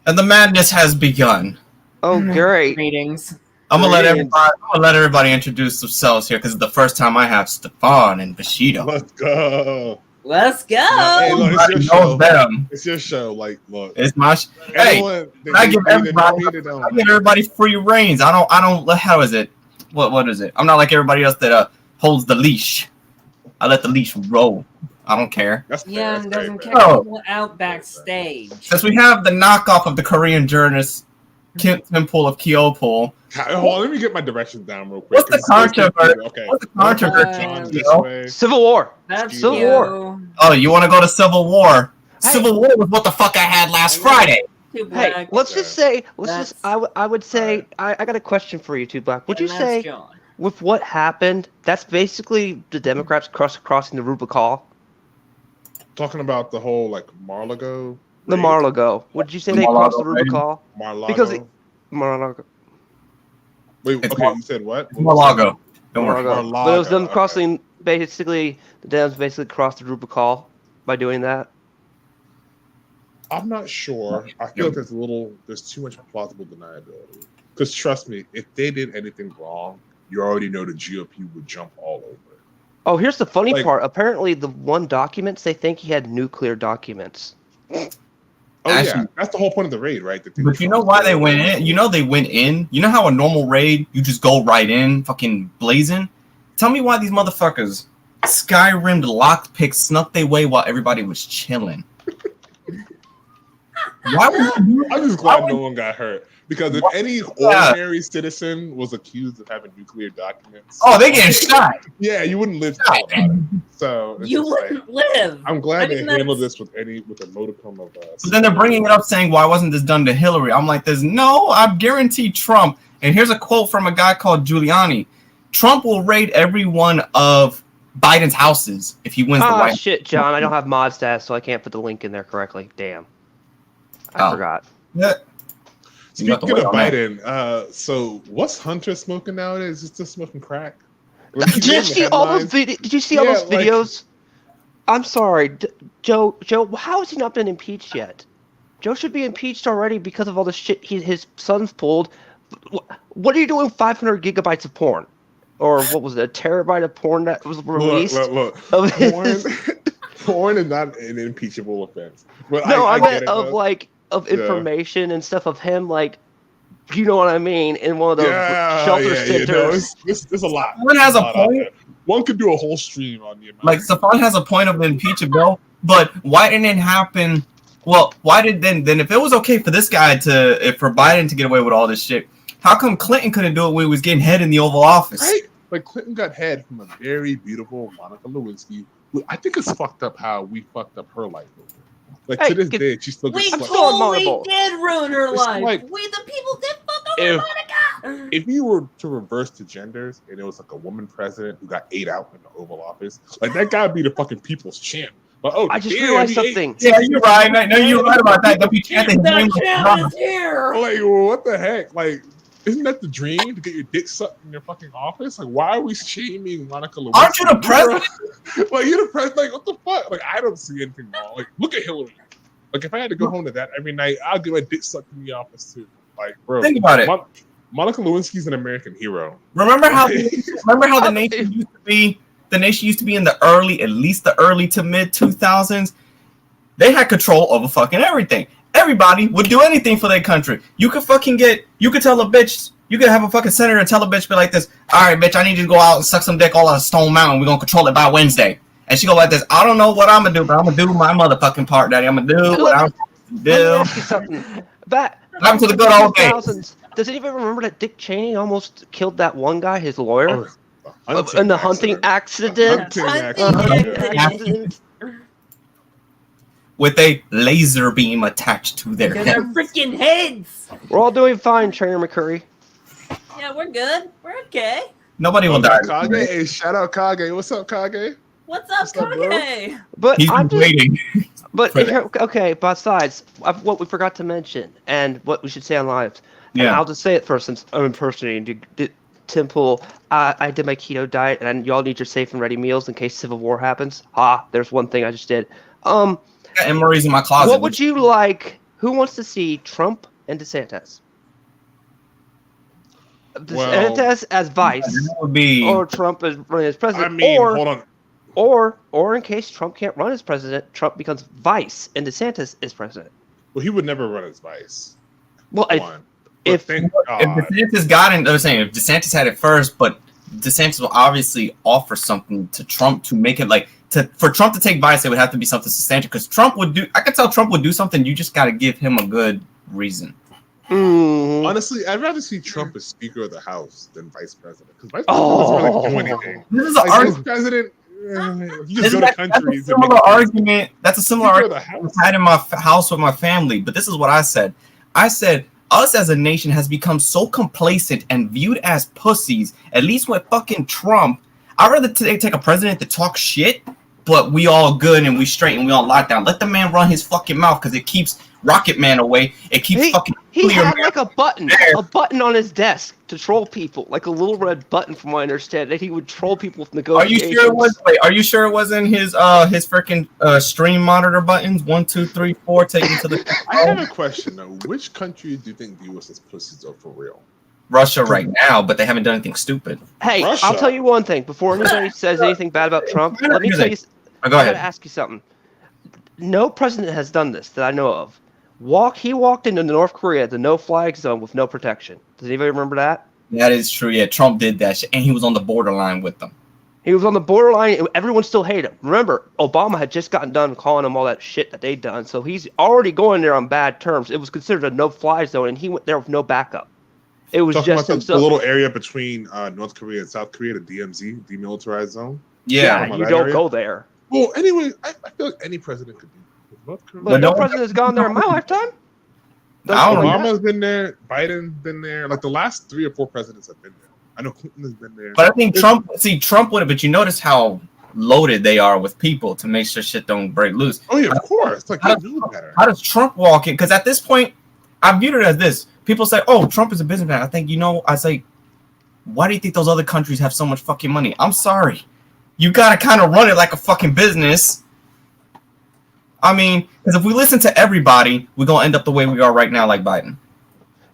And the madness has begun. Oh, great. Greetings. I'm gonna let everybody introduce themselves here because it's the first time I have Stefan and Bushido. Let's go. Let's go. Hey, look, it's your Everybody show. knows them. It's your show. Like, look, It's my hey. I give everybody free reigns. I don't. How is it? What is it? I'm not like everybody else that holds the leash. I let the leash roll. I don't care. Yeah, and doesn't care people out backstage. Since we have the knockoff of the Korean journalist Temple of Kyouma Pool. Hold on, let me get my directions down real quick. What's the controversy? Okay. What's the controversy? Civil War. That's Civil War. Oh, you want to go to Civil War? Hey. Civil War was what the fuck I had last Friday. Hey, let's just say, I would say, I got a question for you, Two Black. Would you say, with what happened, that's basically the Democrats crossing the Rubicon? Talking about the whole, like, Mar-a-Lago? The Mar-a-Lago. Would you say they crossed the Rubicon? Mar-a-Lago? Because Mar-a-Lago. Wait, okay, you said what? Mar-a-Lago. Don't worry. But it was them crossing, basically, the Dems basically crossed the Rubicon by doing that. I'm not sure. I feel like there's too much plausible deniability. Because trust me, if they did anything wrong, you already know the GOP would jump all over it. Oh, here's the funny part. Apparently, the one documents, they think he had nuclear documents. Oh, yeah. That's the whole point of the raid, right? But you know why they went in? You know they went in? You know how a normal raid, you just go right in, fucking blazing? Tell me why these motherfuckers Skyrimmed lockpicks snuck their way while everybody was chilling. Why would I'm just glad no one got hurt. Because if any ordinary citizen was accused of having nuclear documents... Oh, they getting shot! Yeah, you wouldn't live to tell about it. So you wouldn't live. I'm glad they handled this with a modicum of... But then they're bringing it up saying, why wasn't this done to Hillary? I'm like, I guarantee Trump, and here's a quote from a guy called Giuliani, Trump will raid every one of Biden's houses if he wins the White House. Shit, John, I don't have mod stats, so I can't put the link in there correctly. Damn. I forgot. Yeah. Speaking of Biden, so what's Hunter smoking nowadays? Is he still smoking crack? Did you see all those videos? I'm sorry, Joe. How has he not been impeached yet? Joe should be impeached already because of all the shit his son's pulled. What are you doing? 500 gigabytes of porn, or what was it? A terabyte of porn that was released. Look. Porn is not an impeachable offense. But no, I meant of information and stuff of him, like, you know what I mean, in one of those shelter centers. There's a lot. One has a point. One could do a whole stream on the amount. Like, Stefan has a point of impeachable, but why didn't it happen? Well, why did then if it was okay for this guy for Biden to get away with all this shit, how come Clinton couldn't do it when he was getting head in the Oval Office? Right? Like, Clinton got head from a very beautiful Monica Lewinsky. I think it's fucked up how we fucked up her life over. Like, to this day, she still gets we totally did ruin her life. Like, we the people did fuck over Monica. If you were to reverse the genders and it was like a woman president who got ate out in the Oval Office, like, that gotta be the fucking people's champ. But, I just realized something. Yeah, you're right. No, you're right about that. Don't be chanting. That champ is here. Like, well, what the heck? Like, isn't that the dream to get your dick sucked in your fucking office? Like, why are we shaming Monica Lewinsky? Aren't you the president? Like, you're the president. Like, what the fuck? Like, I don't see anything wrong. Like, look at Hillary. Like, if I had to go home to that every night, I'll get my dick sucked in the office too. Like, bro, think about it. Monica Lewinsky's an American hero. Remember how the nation used to be? The nation used to be in the early to mid 2000s. They had control over fucking everything. Everybody would do anything for their country. You could tell a bitch, you could have a fucking senator and tell a bitch be like this, all right, bitch, I need you to go out and suck some dick all out of Stone Mountain. We're going to control it by Wednesday. And she go like this, I don't know what I'm going to do, but I'm going to do my motherfucking part, daddy. I'm going to do what I'm going to do. Let me ask you something. Back to the good old days. Does anybody remember that Dick Cheney almost killed that one guy, his lawyer? In the hunting accident? With a laser beam attached to their head. Their freaking heads. We're all doing fine, Trainer McCurry. Yeah, we're good. We're okay. Nobody will die. Kage, hey, shout out Kage. What's up, Kage? What's up, Kage? But he's been waiting. But okay, besides what we forgot to mention and what we should say on live. Yeah. And I'll just say it first since I'm impersonating Temple. I did my keto diet, and y'all need your safe and ready meals in case civil war happens. There's one thing I just did. And Marie's in my closet. What would you like? Who wants to see Trump and DeSantis? DeSantis as vice, would be... or Trump as running as president. I mean, hold on. Or in case Trump can't run as president, Trump becomes vice and DeSantis is president. Well, he would never run as vice. Well, if DeSantis got it, I was saying if DeSantis had it first, but DeSantis will obviously offer something to Trump to make it for Trump to take vice, it would have to be something substantial. Because Trump would do, I could tell Trump would do something. You just got to give him a good reason. Honestly, I'd rather see Trump as Speaker of the House than Vice President. Because Vice President doesn't really do anything. This is an Vice President. You just go to countries. That's a similar argument. That's a similar argument I had in my house with my family. But this is what I said. I said, us as a nation has become so complacent and viewed as pussies, at least with fucking Trump. I'd rather take a president to talk shit, but we all good and we straight and we on lockdown. Let the man run his fucking mouth because it keeps Rocket Man away. It keeps he had like a button on his desk to troll people, like a little red button, from what I understand, that he would troll people with negotiations. Are you sure it wasn't his freaking stream monitor buttons? 1, 2, 3, 4. Take him to the. I have a question though. Which country do you think the U.S. is pussies are for real? Russia right now, but they haven't done anything stupid. Hey, Russia. I'll tell you one thing before anybody says anything bad about Trump. Let me tell you. Go ahead. I gotta ask you something. No president has done this that I know of. He walked into North Korea, the no-flag zone, with no protection. Does anybody remember that? That is true. Yeah, Trump did that shit, and he was on the borderline with them. He was on the borderline, and everyone still hated him. Remember, Obama had just gotten done calling him all that shit that they'd done, so he's already going there on bad terms. It was considered a no-fly zone, and he went there with no backup. It was just the little area between North Korea and South Korea, the DMZ, demilitarized zone. Yeah, you don't go there. Well, anyway, I feel like any president could do that. But no president has gone there in my lifetime. Obama's been there. Biden's been there. Like the last 3 or 4 presidents have been there. I know Clinton has been there. But I think Trump would have. But you notice how loaded they are with people to make sure shit don't break loose. Oh yeah, of course. Like how does Trump walk in? Because at this point, I viewed it as this. People say, "Oh, Trump is a businessman." I think I say, why do you think those other countries have so much fucking money? I'm sorry, you gotta kind of run it like a fucking business. I mean, because if we listen to everybody, we're going to end up the way we are right now, like Biden.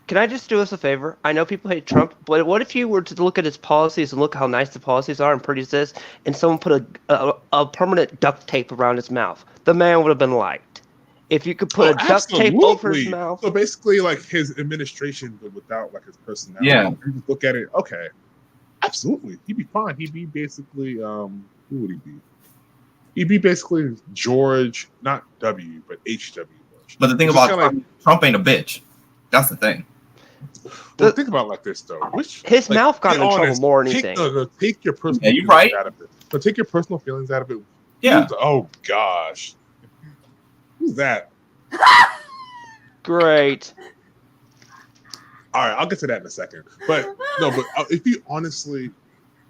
Can I just do us a favor? I know people hate Trump, but what if you were to look at his policies and look how nice the policies are and pretty it is, and someone put a permanent duct tape around his mouth? The man would have been liked. If you could put a duct tape over his mouth. So basically, like his administration, but without like his personality. Yeah. You just look at it. Okay. Absolutely. He'd be fine. He'd be basically, who would he be? He'd be basically George, not W, but H.W. Bush. But the thing about Trump ain't a bitch. That's the thing. Well, think about it like this, though. His mouth got him in trouble more than anything. Take your personal feelings out of it. So take your personal feelings out of it. Yeah. Oh, gosh. Who's that? Great. All right, I'll get to that in a second. But if you honestly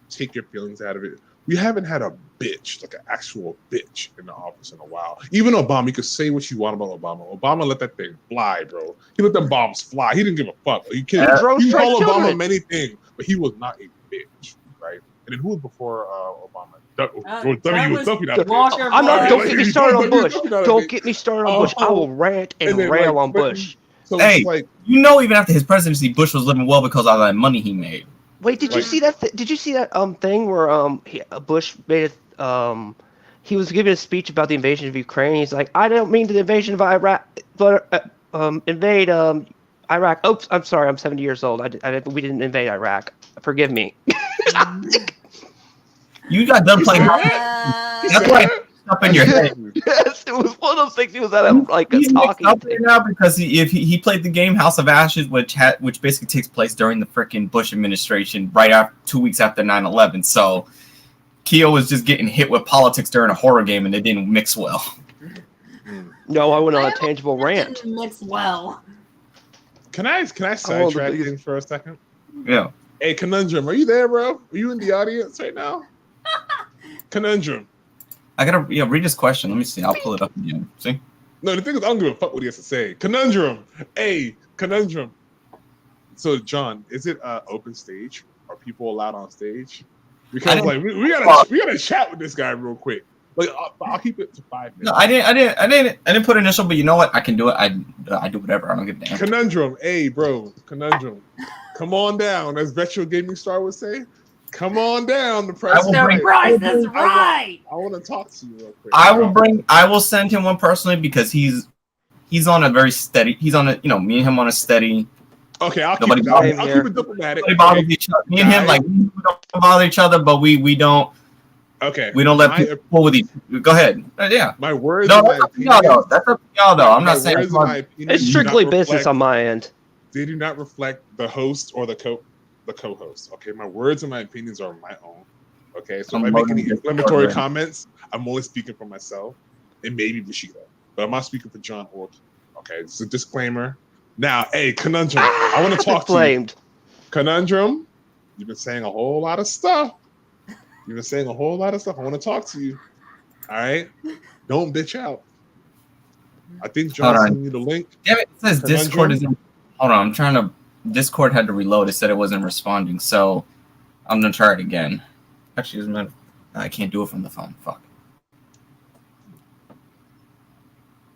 take your feelings out of it, we haven't had a bitch, like an actual bitch, in the office in a while. Even Obama, you could say what you want about Obama. Obama let that thing fly, bro. He let them bombs fly. He didn't give a fuck. You can call Obama many things, but he was not a bitch, right? And then who was before Obama? W was Duffy. Don't get me started on Bush. Don't get me started on Bush. I will rant and rail on Bush. So hey, even after his presidency, Bush was living well because of all that money he made. Wait, did you see that? Did you see that thing where Bush made he was giving a speech about the invasion of Ukraine? He's like, I don't mean the invasion of Iraq, but invade Iraq. Oops, I'm sorry, I'm 70 years old. We didn't invade Iraq. Forgive me. You got done playing. That's why up in your head. Yes, it was one of those things. He was at he's talking up there now because he played the game House of Ashes, which basically takes place during the freaking Bush administration, right after 2 weeks after 9/11. So Keo was just getting hit with politics during a horror game, and they didn't mix well. No, I went on a tangible rant. Didn't mix well. Can I sidetrack things for a second? Yeah. Hey, Conundrum, are you there, bro? Are you in the audience right now? Conundrum. I gotta read this question. Let me see. I'll pull it up again. See? No, the thing is, I don't give a fuck what he has to say. Conundrum. Hey, Conundrum. So, John, is it open stage? Are people allowed on stage? Because we gotta chat with this guy real quick. Like I'll keep it to 5 minutes. No, I didn't put initial, but you know what? I can do it. I do whatever. I don't give a damn. Conundrum, hey bro, conundrum. Come on down, as Retro Gaming Star would say. Come on down. The price is right. Price is right. I want to talk to you real quick. I will send him one personally because he's on a very steady. He's on a me and him on a steady. Okay, I'll keep it diplomatic. Me and him like we don't bother each other, but we don't. Okay. We don't let people pull with each. Go ahead. Yeah. My words. No, that's up to y'all though. That's up to y'all though. I'm not saying it's strictly business on my end. They do not reflect the host or the co-host. Okay, my words and my opinions are my own. Okay, so if I make any inflammatory comments, I'm only speaking for myself and maybe Bushido, but I'm not speaking for John or Keith. Okay, it's a disclaimer. Now, hey, Conundrum, I want to talk to you. Conundrum, you've been saying a whole lot of stuff. I want to talk to you. All right, don't bitch out. I think John sent you the link. Damn it says Conundrum. Discord is. Hold on, I'm trying to. Discord had to reload. It said it wasn't responding, so I'm gonna try it again. Actually, I can't do it from the phone. Fuck.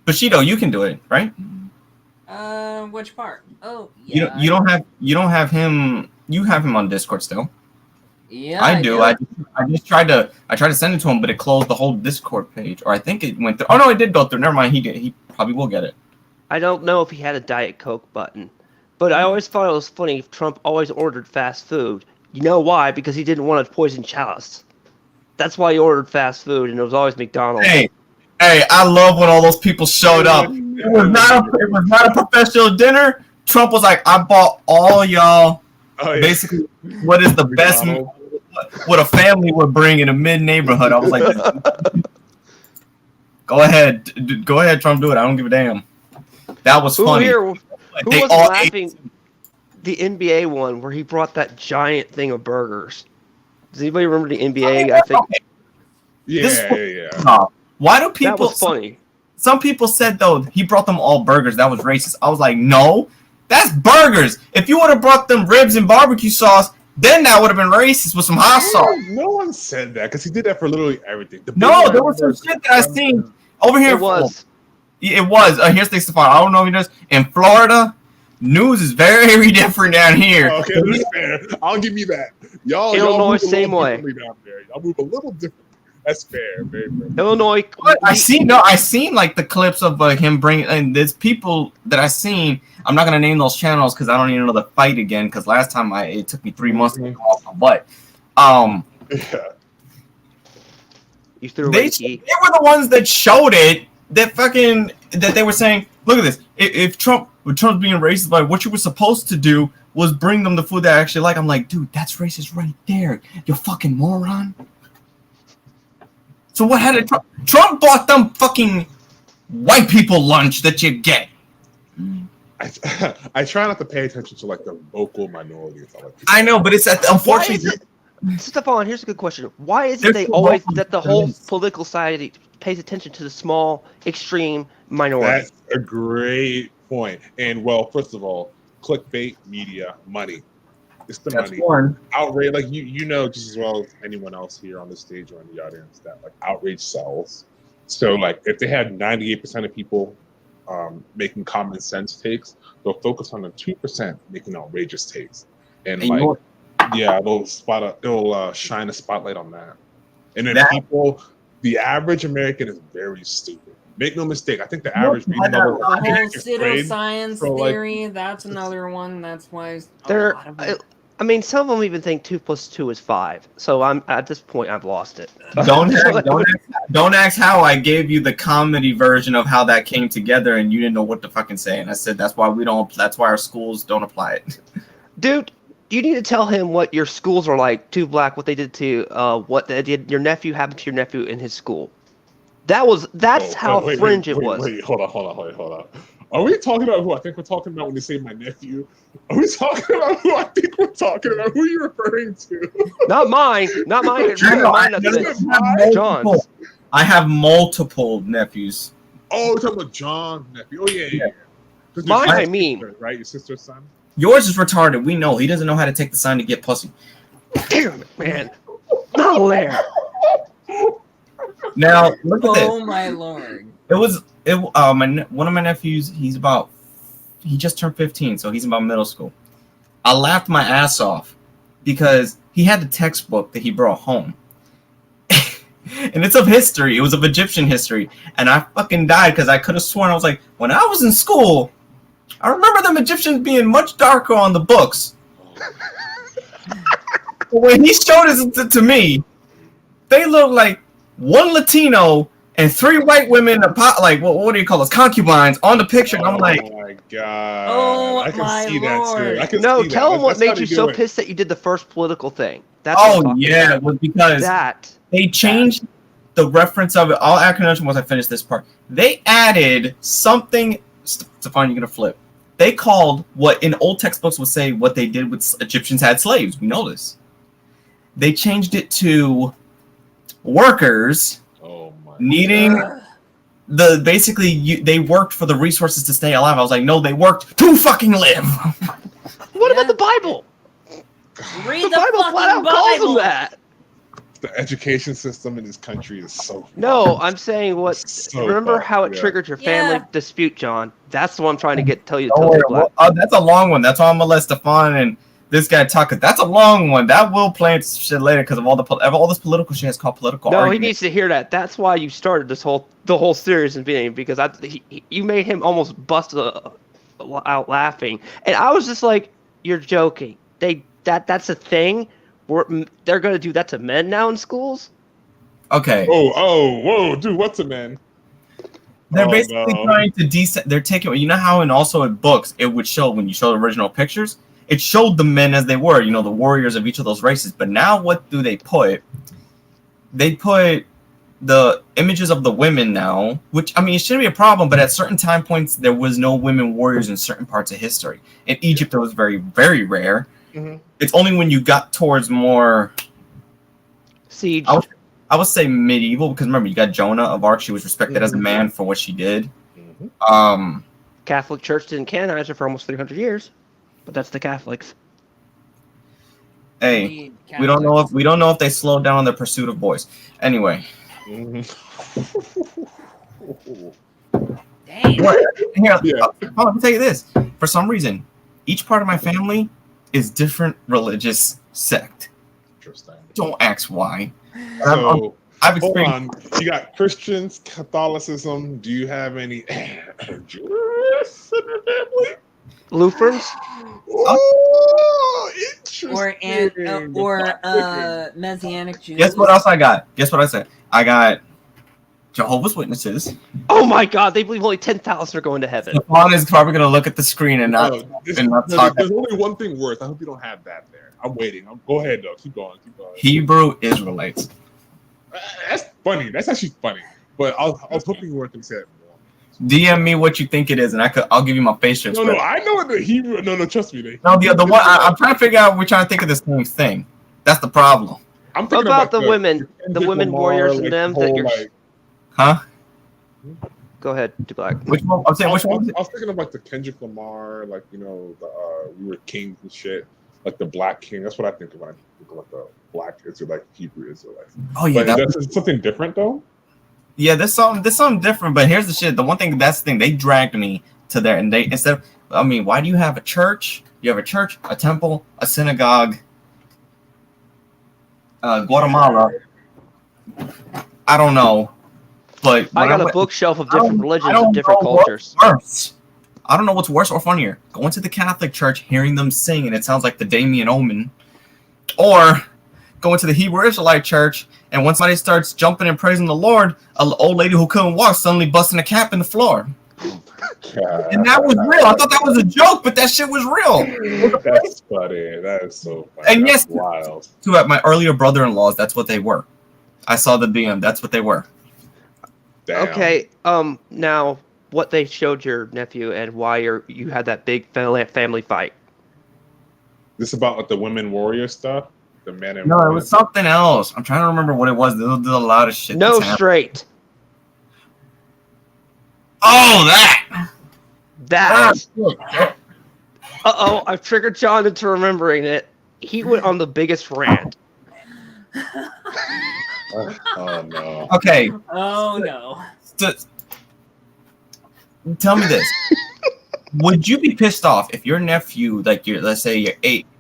Bushido, you can do it, right? Which part? Oh, yeah. You don't have him. You have him on Discord still. Yeah, I do. I just tried to send it to him, but it closed the whole Discord page, or I think it went through. Oh no, it did go through. Never mind. He probably will get it. I don't know if he had a Diet Coke button, but I always thought it was funny if Trump always ordered fast food. You know why? Because he didn't want to poison Chalice. That's why he ordered fast food, and it was always McDonald's. Hey, I love when all those people showed up. It was not a professional dinner. Trump was like, I bought all y'all. Oh, yeah. Basically, what is the best meal, what a family would bring in a mid-neighborhood. I was like, go ahead, Trump, do it. I don't give a damn. That was funny. Who was laughing? The NBA one where he brought that giant thing of burgers. Does anybody remember the NBA? I think. Yeah. Why do people? That was funny. Some people said though he brought them all burgers. That was racist. I was like, no, that's burgers. If you would have brought them ribs and barbecue sauce, then that would have been racist with some hot sauce. No one said that because he did that for literally everything. No, there was some shit that I seen over here. It was. Here's the Stefan. I don't know if he does. In Florida, news is very different down here. Okay, that's fair. I'll give you that. Illinois, same way. Down there. Y'all move a little different. That's fair. Very fair. Illinois. I seen like the clips of him bringing, and there's people that I seen. I'm not gonna name those channels because I don't even know the fight again. Because last time it took me 3 months to go off my butt. You threw they were the ones that showed it. That they were saying, look at this. If Trump's being racist, by what you were supposed to do was bring them the food that I actually like. I'm like, dude, that's racist right there. You fucking moron. So what had Trump bought them fucking white people lunch that you get. I try not to pay attention to like the vocal minorities. I know, but it's unfortunately. Stefan, here's a good question. Why is it that the whole political society pays attention to the small, extreme minority? That's a great point. And well, first of all, clickbait, media, money. It's the money. Outrage, like you know just as well as anyone else here on the stage or in the audience that like outrage sells. So like if they had 98% of people making common sense takes, they'll focus on the 2% making outrageous takes, and like they'll shine a spotlight on that. And then the average American is very stupid. Make no mistake. I think the average reading level. The whole pseudoscience theory. That's another one. That's why. I mean, some of them even think 2 + 2 is 5. So I'm at this point, I've lost it. Don't ask how I gave you the comedy version of how that came together, and you didn't know what to fucking say. And I said that's why That's why our schools don't apply it. Dude, you need to tell him what your schools are like. Too Black, what they did to your nephew happened to your nephew in his school. That's how fringe it was. Wait, hold on. Are we talking about who I think we're talking about when you say my nephew? Are we talking about who I think we're talking about? Who are you referring to? Not mine. John's. I have multiple nephews. Oh, you're talking about John's nephew. Oh, yeah. Mine, I mean. Sister, right? Your sister's son? Yours is retarded. We know. He doesn't know how to take the sign to get pussy. Damn it, man. Not Lair. Now look at this. Oh my lord! One of my nephews. He just turned 15, so he's about middle school. I laughed my ass off because he had the textbook that he brought home. And it's of history. It was of Egyptian history. And I fucking died because I could have sworn, I was like, when I was in school, I remember them Egyptians being much darker on the books. But when he showed it to me, they look like one Latino and 3 white women, like, what do you call those, concubines, on the picture. And I'm like, oh my god. Oh I can my see lord. that too. I can No, see tell that. him what That's how made you they so do it. pissed that you did the first political thing. That's what I'm oh talking yeah, about. it was because That. they changed the reference of it. I'll acknowledge once I finish this part. They added something. Stefan, you're gonna flip. They called what in old textbooks would say what they did with Egyptians had slaves. We know this. They changed it to workers Oh my needing they worked for the resources to stay alive. I was like, no, they worked to fucking live. What about the Bible? Read The the Bible fucking flat out calls them Bible. that. The education system in this country is so No, I'm saying what. So remember fucked, how it yeah. triggered your family Yeah. dispute, John? That's the one I'm trying to tell you. Don't worry. That's a long one. That's why I'm gonna let Stefan and this guy talk. That's a long one. That will play into shit later because of all this political shit is called political No, argument. he needs to hear that. That's why you started the whole series in the beginning, because you made him almost bust out laughing, and I was just like, "You're joking." That's a thing. They're gonna do that to men now in schools. Okay. Whoa, dude, what's a man? They're basically trying to they're taking, you know how, and also in books, it would show when you show the original pictures, it showed the men as they were, the warriors of each of those races. But now what do they put? They put the images of the women now, which, I mean, it shouldn't be a problem, but at certain time points, there was no women warriors in certain parts of history. In Egypt, it was very, very rare. Mm-hmm. It's only when you got towards more Siege. I would say medieval, because remember, you got Jonah of Arc. She was respected as a man for what she did. Mm-hmm. Catholic Church didn't canonize her for almost 300 years, but that's the Catholics. Hey, we don't know if they slowed down their pursuit of boys. Anyway. Dang. Here, Yeah. I'll tell you this. For some reason, each part of my family is different religious sect. Interesting. Don't ask why. So, I've hold experienced. on. You got Christians, Catholicism. Do you have any Jewish in your family? Lutherans? Oh, interesting. Or Messianic Jews. Guess what else I got? Guess what I said? I got Jehovah's Witnesses. Oh my God! They believe only 10,000 are going to heaven. Stefan is probably going to look at the screen and not talk. There's only one thing worse. I hope you don't have that there. I'm waiting. Go ahead though. Keep going. Hebrew Israelites. That's funny. That's actually funny. But I was hoping you weren't going to say it more. DM me what you think it is, and I'll give you my patience. No, I know what the Hebrew. No, trust me. No, the one I'm trying to figure out. We're trying to think of the same thing. That's the problem. I'm thinking about the women warriors and them that you're. Huh? Go ahead, DeBlack. Which one? I'm saying which one? I was thinking of like the Kendrick Lamar, like we were kings and shit, like the Black King. That's what I think of when I think of like the Black Israelite, Hebrew Israelites. Oh yeah, that's something different though. Yeah, there's something different. But here's the shit. The one thing, that's the thing. They dragged me to there, and they instead of, I mean, why do you have a church? You have a church, a temple, a synagogue. Guatemala. I don't know. But I got a bookshelf of different religions and different cultures. I don't know what's worse or funnier. Going to the Catholic Church, hearing them sing, and it sounds like the Damien Omen. Or going to the Hebrew Israelite Church, and when somebody starts jumping and praising the Lord, an old lady who couldn't walk suddenly busting a cap in the floor. And that was real. I thought that was a joke, but that shit was real. That's funny. That is so funny. And that's yes, wild. To my earlier brother-in-laws, that's what they were. I saw the DM. That's what they were. Damn. Okay. Now, what they showed your nephew and why you had that big family fight. This about like the women warrior stuff. The men and no, women. it was something else. I'm trying to remember what it was. There's a lot of shit. No, straight. Oh, that. Uh-oh, I've triggered John into remembering it. He went on the biggest rant. Oh no. Okay. Oh no. Tell me this. Would you be pissed off if your nephew, like let's say your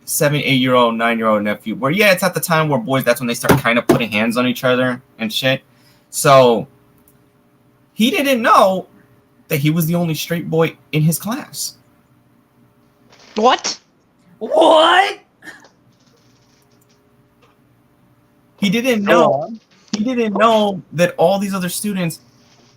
7, 8-year-old, 9-year-old nephew, where it's at the time where boys, that's when they start kind of putting hands on each other and shit. So he didn't know that he was the only straight boy in his class. What? What? He didn't know. He didn't know that all these other students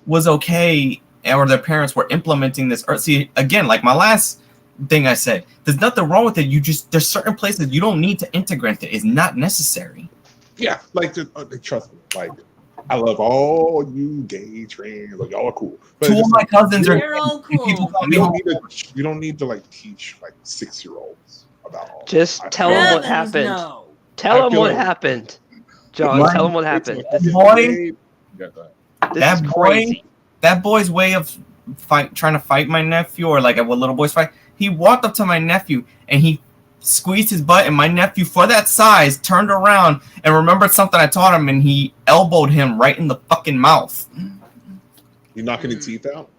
was okay, or their parents were implementing this. Or see, again, like my last thing I said, there's nothing wrong with it. There's certain places you don't need to integrate it. It's not necessary. Yeah, like trust me, like I love all you gay trans, like y'all are cool. But 2 of my cousins are all cool. You don't need to like teach like 6-year-olds about all. Just tell them what happened. No. Tell them what happened. John, tell them what happened. That boy's way of trying to fight my nephew, or like what little boys fight. He walked up to my nephew and he squeezed his butt, and my nephew, for that size, turned around and remembered something I taught him, and he elbowed him right in the fucking mouth. You knocking his teeth out?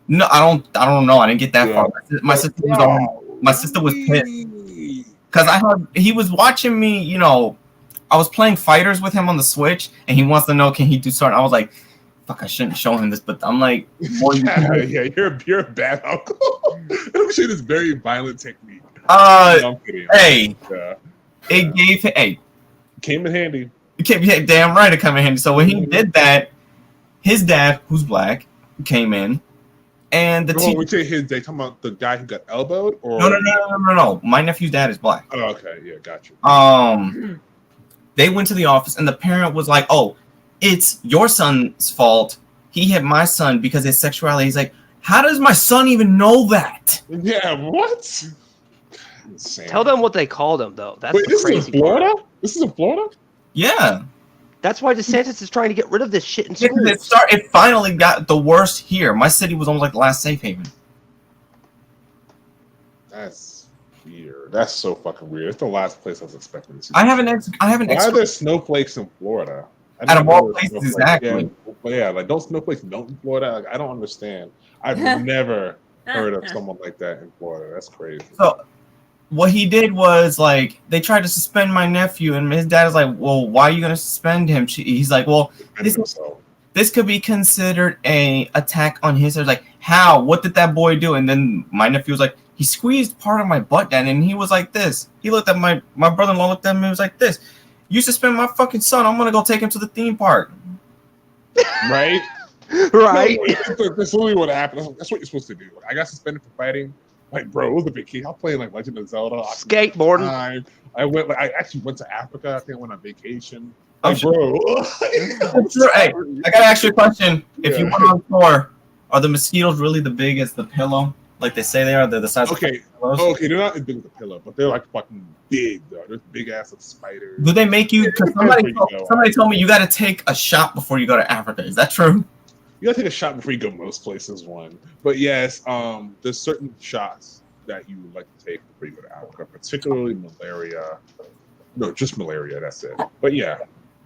No, I don't know. I didn't get that far. My sister was pissed because he was watching me. You know, I was playing fighters with him on the Switch, and he wants to know, can he do something? I was like, fuck, I shouldn't show him this, but I'm like, you're a bad uncle. I'm sure this very violent technique. No, it gave him. Came in handy. Damn right, it came in handy. So when he did that, his dad, who's black, came in, and the teacher. We say his dad. Talking about the guy who got elbowed, or no. My nephew's dad is black. Oh, okay, yeah, got you. They went to the office, and the parent was like, "Oh, it's your son's fault. He hit my son because of his sexuality." He's like, "How does my son even know that?" Yeah, what? Insane. Tell them what they called him, though. That's this crazy. Is in Florida? This is in Florida? Yeah. That's why DeSantis is trying to get rid of this shit in schools. It finally got the worst here. My city was almost like the last safe haven. That's weird. That's so fucking weird. It's the last place I was expecting to see. I haven't. Why are there snowflakes in Florida? Out of all places, exactly. Yeah, like don't snowflakes melt in Florida? Like, I don't understand. I've never heard of someone like that in Florida. That's crazy. So what he did was, like, they tried to suspend my nephew, and his dad is like, well, why are you going to suspend him? He's like, well, this could be considered a attack on his. I was like, how? What did that boy do? And then my nephew was like, he squeezed part of my butt down, and he was like this. He looked at my brother-in-law, looked at me, and was like this. You suspend my fucking son, I'm going to go take him to the theme park. Right? Right. That's literally what happened. That's what you're supposed to do. I got suspended for fighting. Like, bro, it was a big kid. I was playing like Legend of Zelda. Skateboarding. I actually went to Africa. I think I went on vacation. Like, bro. Hey, I gotta ask you a question. If you went on tour, are the mosquitoes really the big as the pillow? Like they say they are? They're the size of pillows? Okay, they're not as big as a pillow, but they're like fucking big, though. They're big ass of spiders. Do they make you? Because somebody told me you got to take a shot before you go to Africa. Is that true? You gotta take a shot before you go most places, one. But yes, there's certain shots that you would like to take before you go to Africa, particularly malaria. No, just malaria, that's it. But yeah.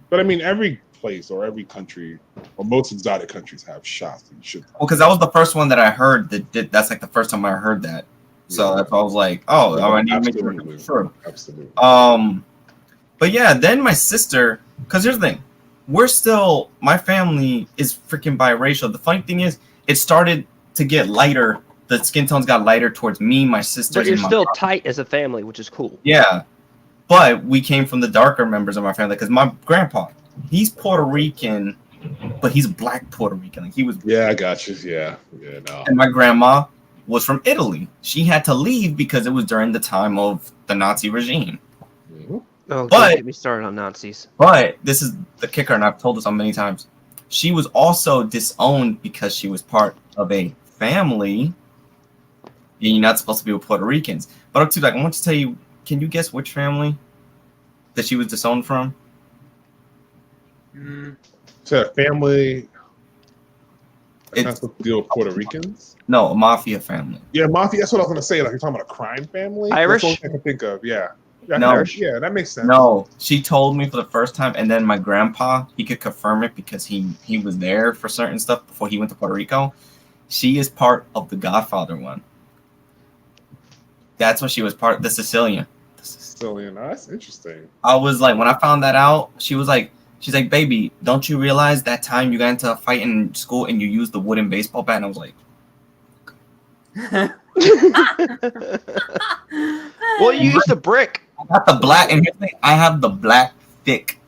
But I mean, every place or every country, or most exotic countries have shots that you should. Well, because that was the first one that I heard. That's like the first time I heard that. So that's why I was like, oh, I need to make sure. Absolutely. But yeah, then my sister, because here's the thing. My family is freaking biracial. The funny thing is, it started to get lighter. The skin tones got lighter towards me, my sister. But you're still tight as a family, which is cool. Yeah. But we came from the darker members of my family, because my grandpa, he's Puerto Rican, but he's black Puerto Rican. Like, he was. Yeah, I got you. Yeah, no. And my grandma was from Italy. She had to leave because it was during the time of the Nazi regime. Mm-hmm. Oh, don't get me started on Nazis. But this is the kicker, and I've told this on many times. She was also disowned because she was part of a family. You're not supposed to be with Puerto Ricans. But I want to tell you, can you guess which family that she was disowned from? So a family that's supposed to deal with Puerto Ricans? No, a mafia family. Yeah, mafia. That's what I was going to say. Like, you're talking about a crime family? Irish? That's what I can think of, yeah. No. Yeah, that makes sense. No, she told me for the first time, and then my grandpa, he could confirm it because he was there for certain stuff before he went to Puerto Rico. She is part of the Godfather one. That's what she was part of, the Sicilian. Sicilian, that's interesting. I was like, when I found that out, she's like, baby, don't you realize that time you got into a fight in school and you used the wooden baseball bat? And I was like, well, you used a brick. I got the black, and here's the thing, I have the black thick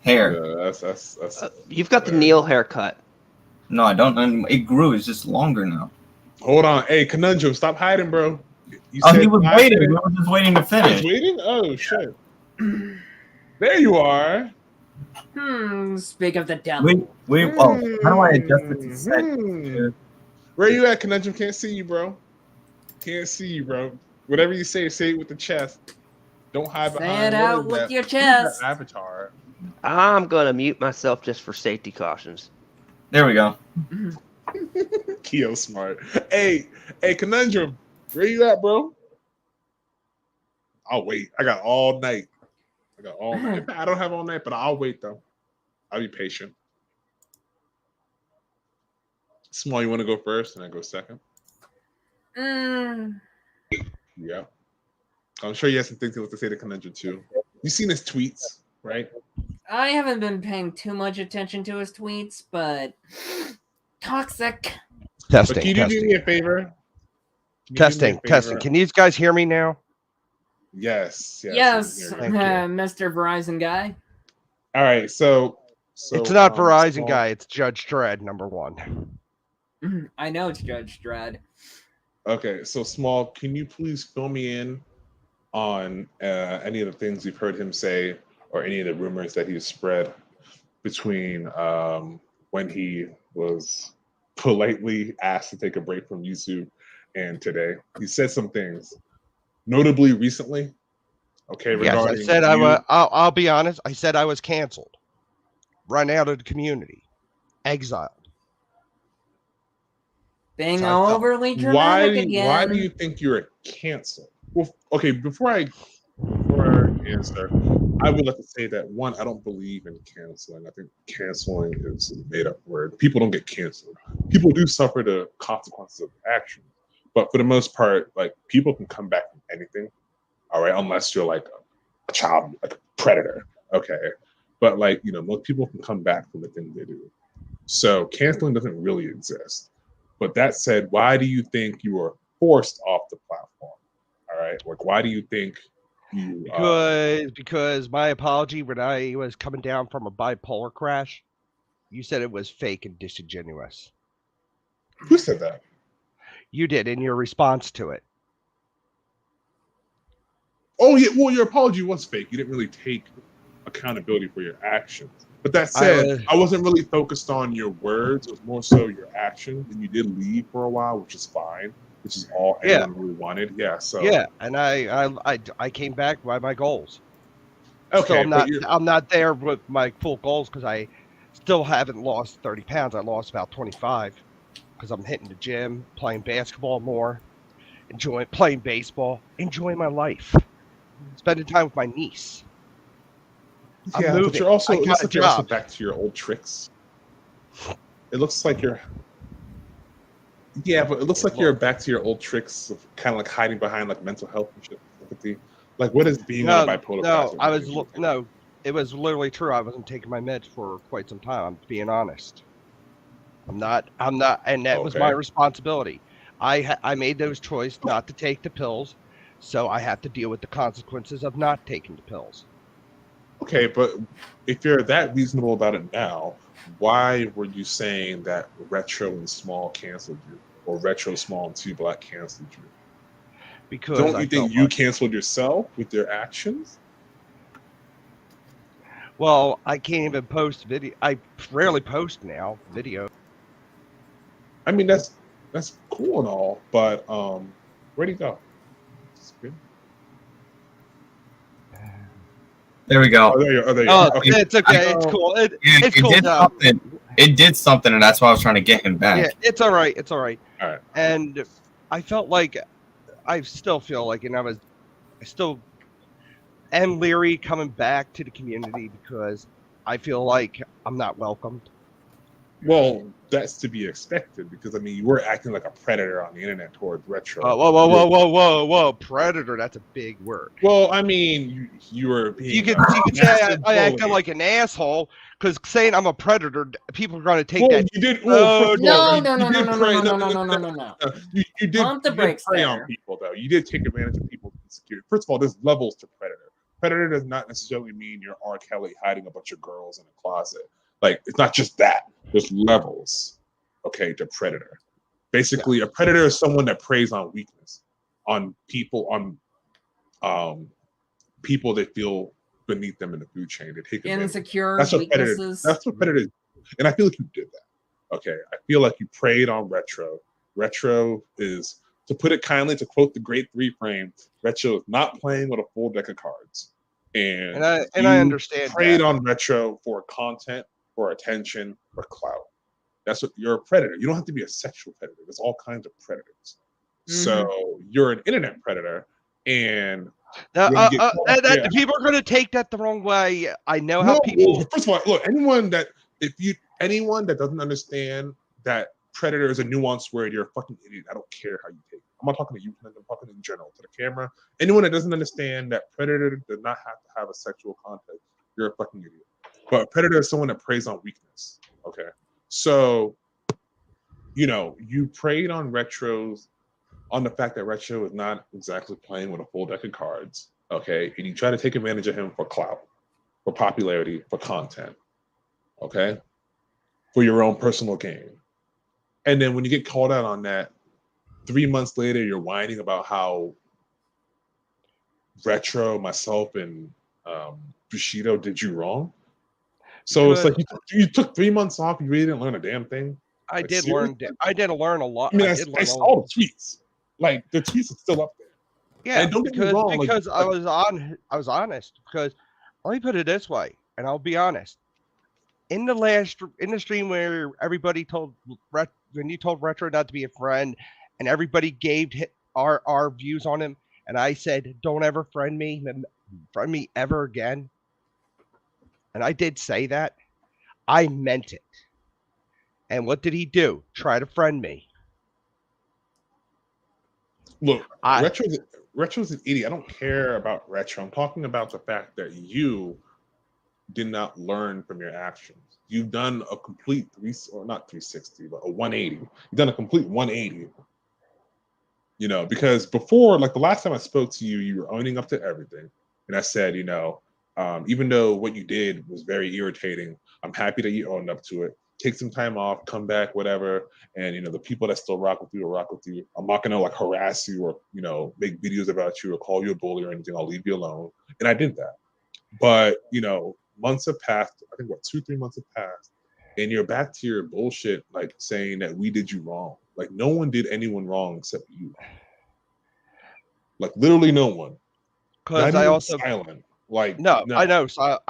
hair. Yeah, that's you've got the Neil haircut. No, I don't. It grew. It's just longer now. Hold on. Hey, Conundrum, stop hiding, bro. He was waiting. We were just waiting to finish. He was waiting? Oh, shit. There you are. Speak of the devil. How do I adjust it to set? Where you at, Conundrum? Can't see you, bro. Can't see you, bro. Whatever you say it with the chest. Don't hide behind. Say it out with your chest. Avatar. I'm gonna mute myself just for safety cautions. There we go. Kyo smart. Hey, Conundrum. Where you at, bro? I'll wait. I got all night. I don't have all night, but I'll wait though. I'll be patient. Small, you want to go first, and I go second. Yeah. I'm sure you have some things to say to Conundrum too. You've seen his tweets, right? I haven't been paying too much attention to his tweets, but toxic. Testing. But can you do me a favor? Testing. Can you guys hear me now? Yes, Mr. Verizon guy. All right, so it's not Verizon guy. It's Judge Dredd, #1. I know it's Judge Dredd. Okay, so Small, can you please fill me in on any of the things you've heard him say, or any of the rumors that he's spread between when he was politely asked to take a break from YouTube and today? He said some things, notably recently. Okay, regarding yes, I said I'll be honest. I said I was canceled, run out of the community, exiled. Being overly dramatic again. Why do you think you're canceled? Well, okay, before I answer, I would like to say that one, I don't believe in canceling. I think canceling is a made-up word. People don't get canceled. People do suffer the consequences of action, but for the most part, like, people can come back from anything. All right, unless you're like a child, like a predator. Okay, but like, most people can come back from the things they do. So canceling doesn't really exist. But that said, why do you think you were forced off the platform? All right, like, why do you think you? Because my apology when I was coming down from a bipolar crash, you said it was fake and disingenuous. Who said that? You did in your response to it. Oh yeah, well, your apology was fake. You didn't really take accountability for your actions. But that said, I wasn't really focused on your words. It was more so your actions. And you did leave for a while, which is fine. Which is all anyone really wanted. Yeah. So yeah, and I came back by my goals. Okay, so I'm not there with my full goals because I still haven't lost 30 pounds. I lost about 25 because I'm hitting the gym, playing basketball more, playing baseball, enjoying my life, spending time with my niece. Yeah, but you're also, it looks like you're also back to your old tricks. It looks like you're... Yeah, but it looks like you're back to your old tricks of kind of like hiding behind like mental health and shit. Like, what is being on a bipolar? No, it was literally true. I wasn't taking my meds for quite some time. I'm being honest. I'm not, and that was my responsibility. I made those choices not to take the pills, so I have to deal with the consequences of not taking the pills. Okay, but if you're that reasonable about it now, why were you saying that Retro and Small canceled you, or Retro, Small, and 2 Black canceled you? Because don't you think you canceled yourself with your actions? Well, I can't even post video. I rarely post now video. I mean, that's cool and all, but where'd he go? There we go. Oh, there you are. Oh, okay. It's okay. It's cool. It's cool. Did something. It did something, and that's why I was trying to get him back. Yeah, it's all right. It's all right. All right. And I still feel like, and I was still am leery coming back to the community because I feel like I'm not welcomed. Well, that's to be expected because I mean you were acting like a predator on the internet towards Retro. Whoa! Predator, that's a big word. Well, I mean you were being. You could say I acted like an asshole because saying I'm a predator, people are going to take that. You did. No. You did prey on people though. You did take advantage of people's insecurity. First of all, there's levels to predator. Predator does not necessarily mean you're R. Kelly hiding a bunch of girls in a closet. Like it's not just that. There's levels, okay, to predator. Basically, a predator is someone that preys on weakness, on people, people that feel beneath them in the food chain. They take insecure that's what weaknesses. That's what predator is. And I feel like you did that. Okay, I feel like you preyed on Retro. Retro is, to put it kindly, to quote the great Three Frame, Retro is not playing with a full deck of cards. And I understand. Preyed on Retro for content, for attention, for clout. That's what you're a predator. You don't have to be a sexual predator. There's all kinds of predators. So you're an internet predator, and people are going to take that the wrong way. I know how people. Well, first of all, look, anyone that doesn't understand that predator is a nuanced word, you're a fucking idiot. I don't care how you take it. I'm not talking to you. I'm talking in general to the camera. Anyone that doesn't understand that predator does not have to have a sexual context, you're a fucking idiot. But a predator is someone that preys on weakness. Okay, so you preyed on Retro's, on the fact that Retro is not exactly playing with a full deck of cards. Okay, and you try to take advantage of him for clout, for popularity, for content. Okay, for your own personal gain. And then when you get called out on that, 3 months later, you're whining about how Retro, myself, and Bushido did you wrong. So it's like you took 3 months off. You really didn't learn a damn thing. I did learn a lot. I mean, I saw the tweets. Like the tweets are still up there. Yeah, and don't get me wrong, because I was honest. Because let me put it this way, and I'll be honest. In the stream where everybody when you told Retro not to be a friend, and everybody gave our views on him, and I said, "Don't ever friend me ever again." And I did say that. I meant it. And what did he do? Try to friend me. Look, Retro's an idiot. I don't care about Retro. I'm talking about the fact that you did not learn from your actions. You've done a complete not 360, but a 180. You've done a complete 180. Because before, like the last time I spoke to you, you were owning up to everything. And I said, even though what you did was very irritating, I'm happy that you owned up to it. Take some time off, come back, whatever. And the people that still rock with you will rock with you. I'm not gonna harass you or make videos about you or call you a bully or anything. I'll leave you alone. And I did that. But months have passed. I think 2-3 months have passed, and you're back to your bullshit, like saying that we did you wrong. Like no one did anyone wrong except you. Like literally no one. Because I also Silent. No. I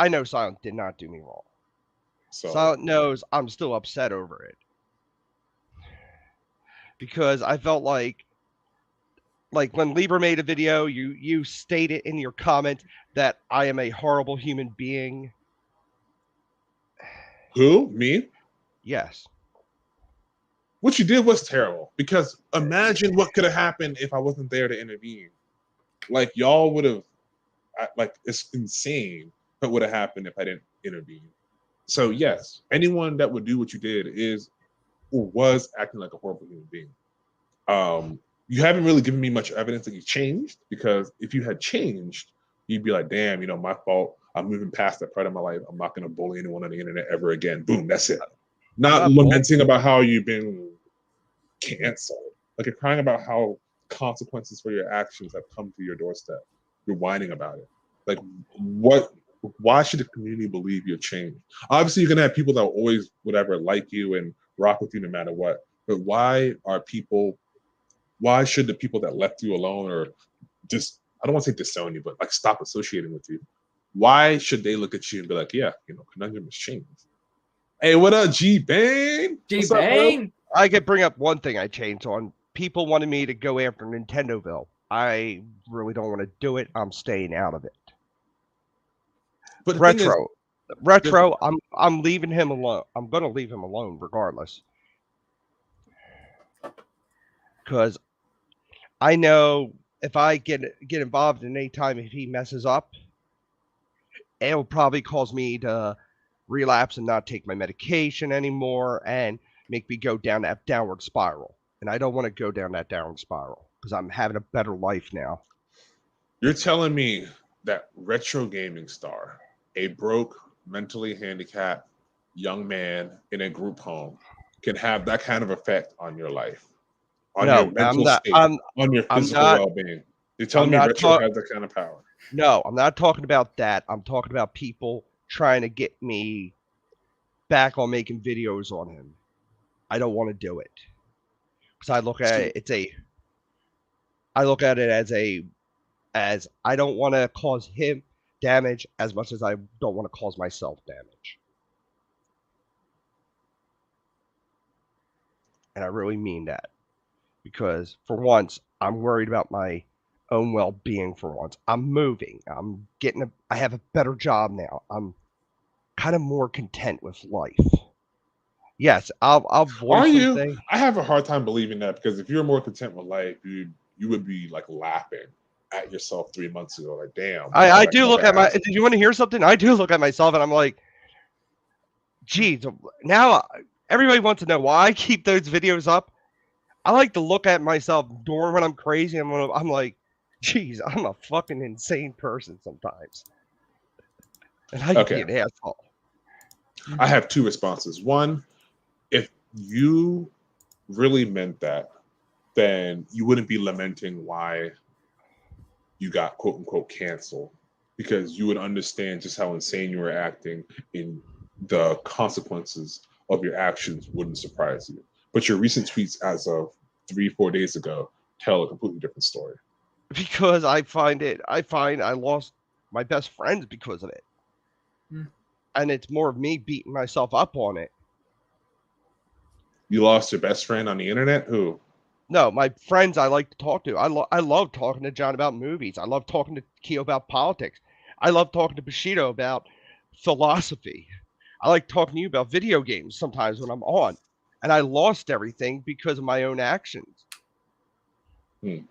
know Silent did not do me wrong. So Silent knows I'm still upset over it. Because I felt like when Libra made a video, you stated in your comment that I am a horrible human being. Who? Me? Yes. What you did was terrible. Because imagine what could have happened if I wasn't there to intervene. Like y'all would have, it's insane what would have happened if I didn't intervene. So yes, anyone that would do what you did is or was acting like a horrible human being. You haven't really given me much evidence that you changed, because if you had changed, you'd be like, damn, my fault. I'm moving past that part of my life. I'm not going to bully anyone on the internet ever again. Boom, that's it. Not lamenting about how you've been canceled. Like you're crying about how consequences for your actions have come to your doorstep. You're whining about it. Like why should the community believe you're changed? Obviously, you're going to have people that will always, whatever, like you and rock with you no matter what. But why should the people that left you alone or just, I don't want to say disown you, but stop associating with you? Why should they look at you and be like, yeah, Conundrum has changed? Hey, what up, G-Bane? G-Bane? I could bring up one thing I changed on. People wanted me to go after Nintendoville. I really don't want to do it. I'm staying out of it. But Retro, I'm leaving him alone. I'm gonna leave him alone regardless, because I know if I get involved in any time, if he messes up, it'll probably cause me to relapse and not take my medication anymore and make me go down that downward spiral. And I don't want to go down that downward spiral because I'm having a better life now. You're telling me that Retro Gaming Star, a broke, mentally handicapped young man in a group home, can have that kind of effect on your life, on your mental state, on your physical well-being? You're telling me Retro has that kind of power? No, I'm not talking about that. I'm talking about people trying to get me back on making videos on him. I don't want to do it because I look at it as I don't want to cause him damage as much as I don't want to cause myself damage. And I really mean that, because for once I'm worried about my own well-being. For once I'm moving, I have a better job now. I'm kind of more content with life. Yes, I'll voice something. I have a hard time believing that, because if you're more content with life, you would be like laughing at yourself 3 months ago. Like, damn. I do look at did you want to hear something? I do look at myself and I'm like, geez, now everybody wants to know why I keep those videos up. I like to look at myself during when I'm crazy. I'm like, geez, I'm a fucking insane person sometimes. And I can be an asshole. I have two responses. One, if you really meant that, then you wouldn't be lamenting why you got quote unquote canceled, because you would understand just how insane you were acting, and the consequences of your actions wouldn't surprise you. But your recent tweets as of 3-4 days ago tell a completely different story. Because I find I lost my best friends because of it. And it's more of me beating myself up on it. You lost your best friend on the internet? Who? No, my friends I like to talk to. I love talking to John about movies. I love talking to Kyo about politics. I love talking to Bushido about philosophy. I like talking to you about video games sometimes when I'm on. And I lost everything because of my own actions. And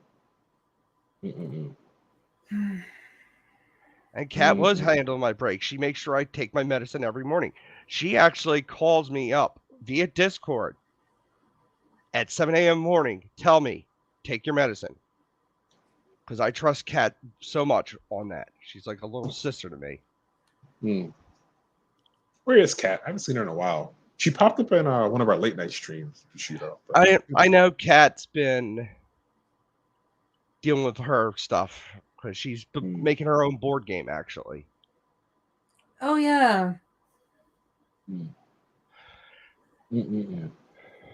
Kat was handling my break. She makes sure I take my medicine every morning. She actually calls me up via Discord at 7 a.m. morning. Tell me, take your medicine. Because I trust Kat so much on that. She's like a little sister to me. Where is Kat? I haven't seen her in a while. She popped up in one of our late night streams. I know Kat's been dealing with her stuff, because she's making her own board game, actually. Oh, yeah.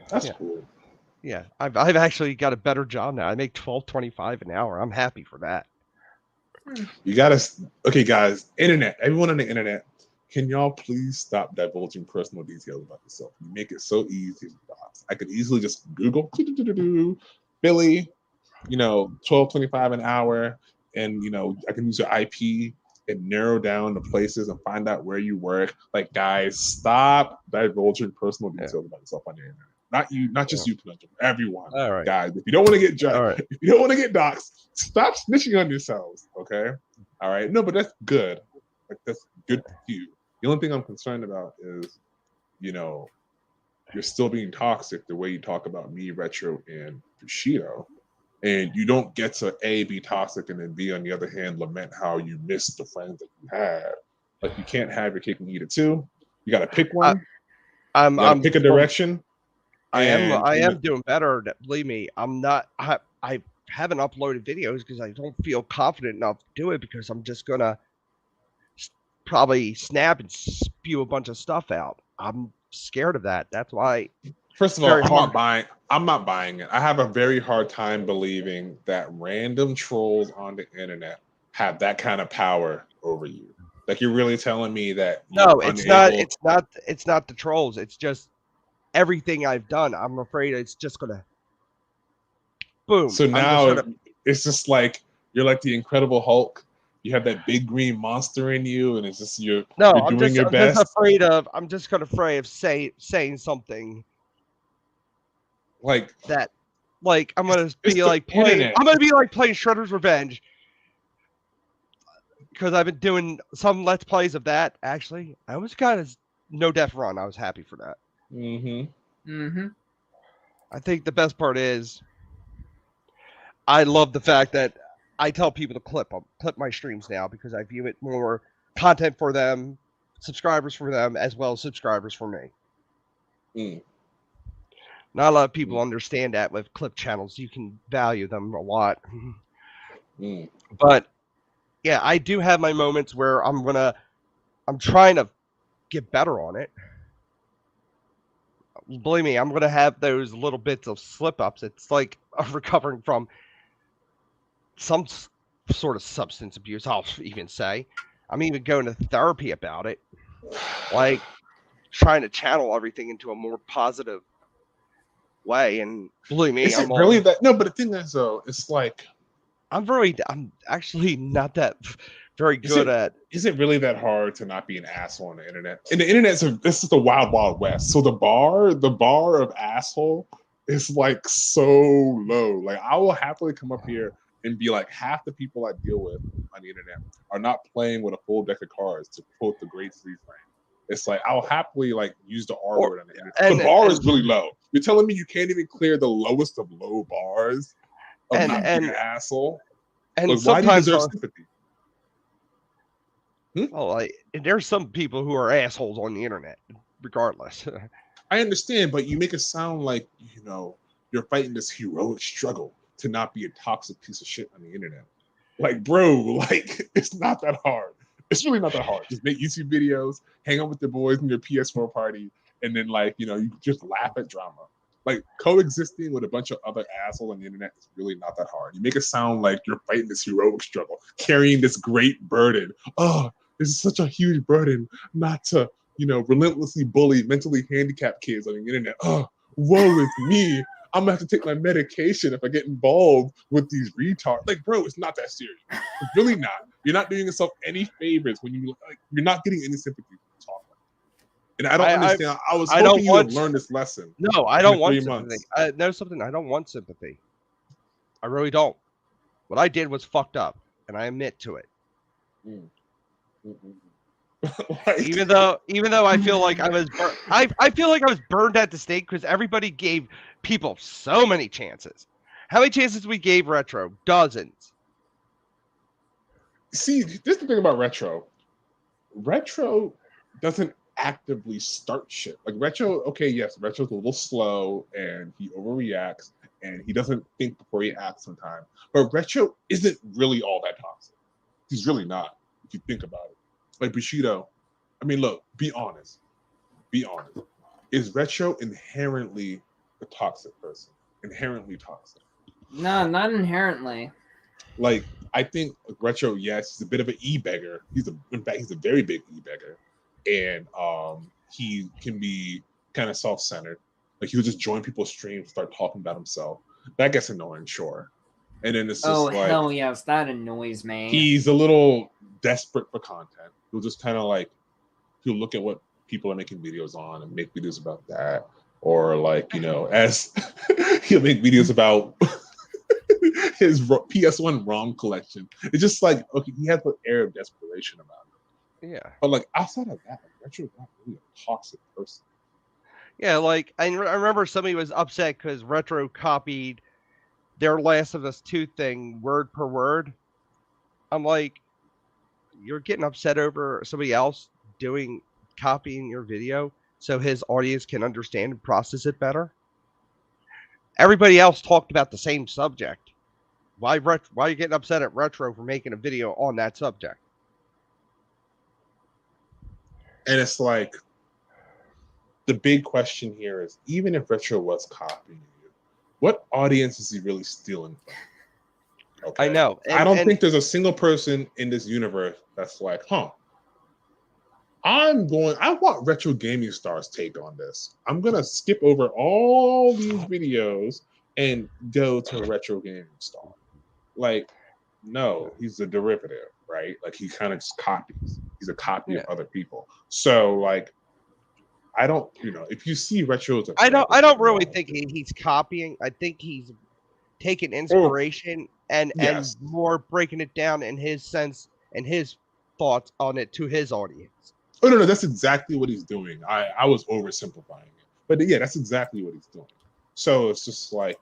That's cool. Yeah, I've actually got a better job now. I make $12.25 an hour. I'm happy for that. You gotta, okay, guys, internet, everyone on the internet, can y'all please stop divulging personal details about yourself? You make it so easy. I could easily just Google Billy, $12.25 an hour, and I can use your IP and narrow down the places and find out where you work. Like, guys, stop divulging personal details about yourself on the internet. Not you, not just you, everyone. All right, guys. If you don't want to get judged, if you don't want to get doxxed, stop snitching on yourselves. Okay, all right. No, but that's good. Like, that's good for you. The only thing I'm concerned about is, you're still being toxic the way you talk about me, Retro, and Bushido. And you don't get to A, be toxic, and then B, on the other hand, lament how you missed the friends that you had. Like, you can't have your cake and eat it too. You got to pick one. I'm pick a direction. I am doing better. Believe me, I'm not. I haven't uploaded videos because I don't feel confident enough to do it, because I'm just gonna probably snap and spew a bunch of stuff out. I'm scared of that. That's why. First of all, I'm not buying it. I have a very hard time believing that random trolls on the internet have that kind of power over you. Like, you're really telling me that? No, it's not. It's not the trolls. It's just everything I've done. I'm afraid it's just gonna boom. So now, It's just like you're like the Incredible Hulk. You have that big green monster in you, and it's just you're doing your best. I'm just afraid of saying something like that. Like I'm gonna be like playing Shredder's Revenge because I've been doing some Let's Plays of that. Actually, I was kind of No Death Run. I was happy for that. I think the best part is I love the fact that I tell people to clip my streams now because I view it more content for them, subscribers for them, as well as subscribers for me. Not a lot of people understand that with clip channels. You can value them a lot. But yeah, I do have my moments where I'm trying to get better on it. Believe me, I'm gonna have those little bits of slip ups. It's like recovering from some sort of substance abuse. I'll even say, I'm even going to therapy about it, like trying to channel everything into a more positive way. And believe me, is it really that? No, but the thing is, though, it's like I'm actually not that very good at. Is it really that hard to not be an asshole on the internet? And the internet's this is the wild, wild west. So the bar of asshole is like so low. Like I will happily come up here and be like, half the people I deal with on the internet are not playing with a full deck of cards, to quote the great Steve Frank. It's like I'll happily like use the R word on the internet. The bar is really low. You're telling me you can't even clear the lowest of low bars of not being an asshole? And like, why do you deserve sympathy? Oh, there's some people who are assholes on the internet, regardless. I understand, but you make it sound like you're fighting this heroic struggle to not be a toxic piece of shit on the internet. Like, bro, like it's not that hard. It's really not that hard. Just make YouTube videos, hang out with your boys in your PS4 party, and then you just laugh at drama. Like coexisting with a bunch of other assholes on the internet is really not that hard. You make it sound like you're fighting this heroic struggle, carrying this great burden. Oh, this is such a huge burden not to, relentlessly bully mentally handicapped kids on the internet. Oh, woe is me. I'm gonna have to take my medication if I get involved with these retards. Like, bro, it's not that serious. It's really not. You're not doing yourself any favors when you're not getting any sympathy from talking. And I don't understand. I was hoping you would learn this lesson. No, I don't want sympathy. I don't want sympathy. I really don't. What I did was fucked up, and I admit to it. Even though I feel like I was, I feel like I was burned at the stake because everybody gave people so many chances. How many chances we gave Retro? Dozens. See, this is the thing about Retro. Retro doesn't actively start shit. Like Retro, okay, yes, Retro's a little slow and he overreacts and he doesn't think before he acts sometimes. But Retro isn't really all that toxic. He's really not, if you think about it. Like Bushido, I mean, look, be honest. Be honest. Is Retro inherently a toxic person? Inherently toxic? No, not inherently. Like, I think Retro, yes, he's a bit of an e-beggar. In fact, he's a very big e-beggar. And he can be kind of self-centered. Like, he'll just join people's streams and start talking about himself. That gets annoying, sure. And then it's just hell yes, that annoys me. He's a little desperate for content. He'll just kind of he'll look at what people are making videos on and make videos about that. Or as he'll make videos about his PS1 ROM collection. It's just okay, he has an air of desperation about it. Yeah. But outside of that, Retro's not really a toxic person. Yeah, I remember somebody was upset because Retro copied their Last of Us 2 thing word per word. I'm like, you're getting upset over somebody else copying your video so his audience can understand and process it better? Everybody else talked about the same subject. Why are you getting upset at Retro for making a video on that subject? And it's the big question here is, even if Retro was copying you, what audience is he really stealing from? Okay. I know. I don't think there's a single person in this universe that's I want Retro Gaming Star's take on this. I'm going to skip over all these videos and go to Retro Gaming Star. like, no, he's a derivative, right? Like he kind of just copies. He's a copy of other people. So like, I don't, if you see retro as a I don't really think he's copying. I think he's taking inspiration and more breaking it down in his sense and his thoughts on it to his audience. Oh no, that's exactly what he's doing. I was oversimplifying it, but yeah, that's exactly what he's doing. So it's just like,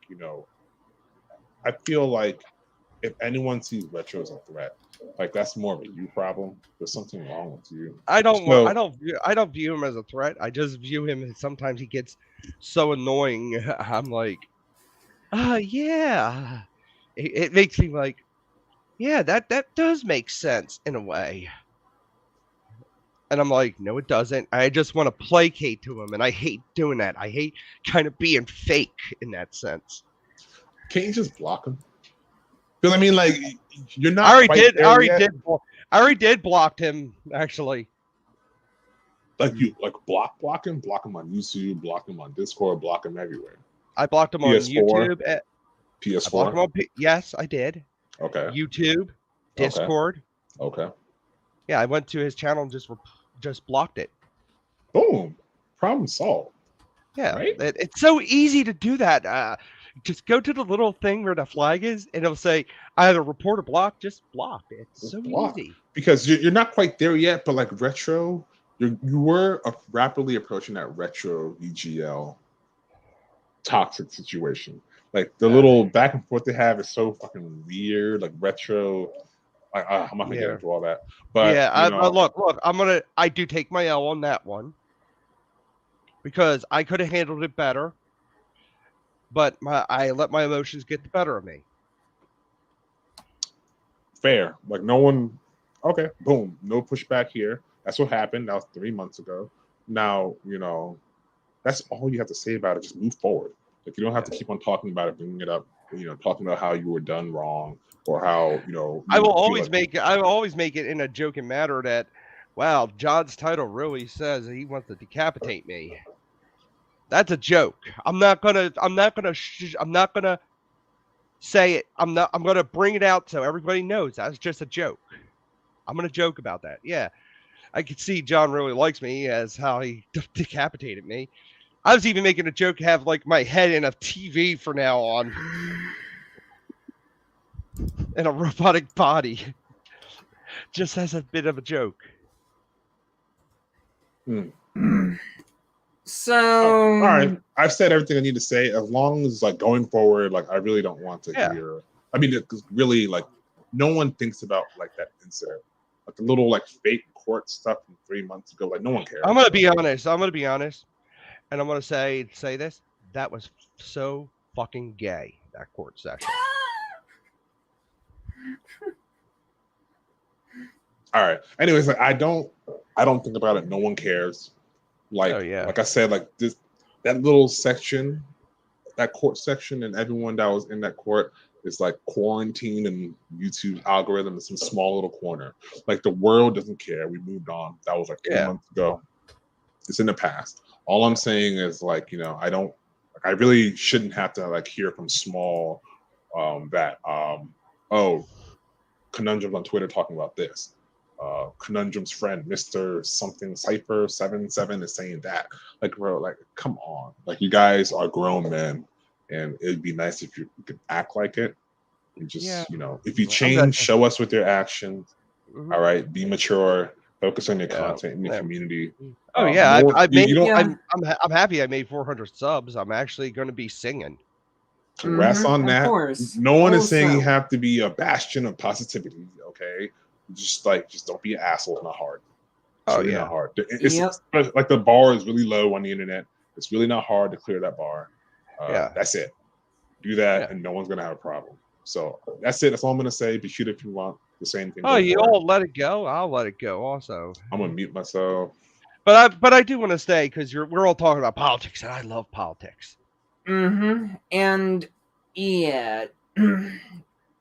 I feel like if anyone sees retro as a threat, like that's more of a you problem. There's something wrong with you. I don't view him as a threat. I just view him as sometimes he gets so annoying. I'm like, yeah. It makes me like, yeah, that does make sense in a way. And I'm like, no, it doesn't. I just want to placate to him, and I hate doing that. I hate kind of being fake in that sense. Can't you just block him? Because I mean, like, you're not. I already did block him actually. Like you block him on YouTube, block him on Discord, block him everywhere. I blocked him PS4, on YouTube. PS4. I blocked him on yes, I did. Okay. YouTube, Discord. Okay. Yeah, I went to his channel and just blocked it. Boom. Problem solved. Yeah, right? It's so easy to do that. Just go to the little thing where the flag is, and it'll say either report or block. Just block. It's so easy. Because you're not quite there yet, but like retro, you were rapidly approaching that retro VGL toxic situation. Like the little back and forth they have is so fucking weird. Like retro. I'm not gonna get into all that, but yeah, look, I do take my L on that one because I could have handled it better, but I let my emotions get the better of me. Fair, like no one. Okay, boom, no pushback here. That's what happened. That was 3 months ago. Now that's all you have to say about it. Just move forward. Like you don't have to keep on talking about it, bringing it up. Talking about how you were done wrong. Or how I will always make it in a joking matter that, wow, John's title really says he wants to decapitate me. That's a joke. I'm not gonna say it. I'm gonna bring it out so everybody knows that's just a joke. I'm gonna joke about that. Yeah, I could see John really likes me as how he decapitated me. I was even making a joke, have like my head in a TV from now on. In a robotic body, just as a bit of a joke. So, all right, I've said everything I need to say. As long as like going forward, like I really don't want to hear. I mean, it's really like no one thinks about like that incident, like the little like fake court stuff from 3 months ago. Like no one cares. I'm gonna be honest, and I'm gonna say this. That was so fucking gay. That court session. All right. Anyways, like I don't think about it. No one cares. Like, like I said, like that little section, that court section, and everyone that was in that court is like quarantined in YouTube's algorithm in some small little corner. Like the world doesn't care. We moved on. That was like 3 months ago. It's in the past. All I'm saying is like, I really shouldn't have to like hear from small Conundrums on Twitter talking about this. Conundrum's friend, Mr. Something Cypher 77 is saying that. Like, bro, like, come on. Like, you guys are grown men, and it'd be nice if you could act like it. And just, if you change, show us with your actions. Mm-hmm. All right, be mature. Focus on your content in your community. I'm happy I made 400 subs. I'm actually going to be singing. Congrats on that. No one is saying you have to be a bastion of positivity, okay? Just don't be an asshole. It's not hard. It's really not hard. It's like the bar is really low on the internet. It's really not hard to clear that bar. That's it. Do that, and no one's gonna have a problem. So that's it. That's all I'm gonna say. Be shoot if you want the same thing. Oh, you all let it go. I'll let it go. Also, I'm gonna mute myself. But I do want to stay because we're all talking about politics, and I love politics. Mm-hmm. And yeah,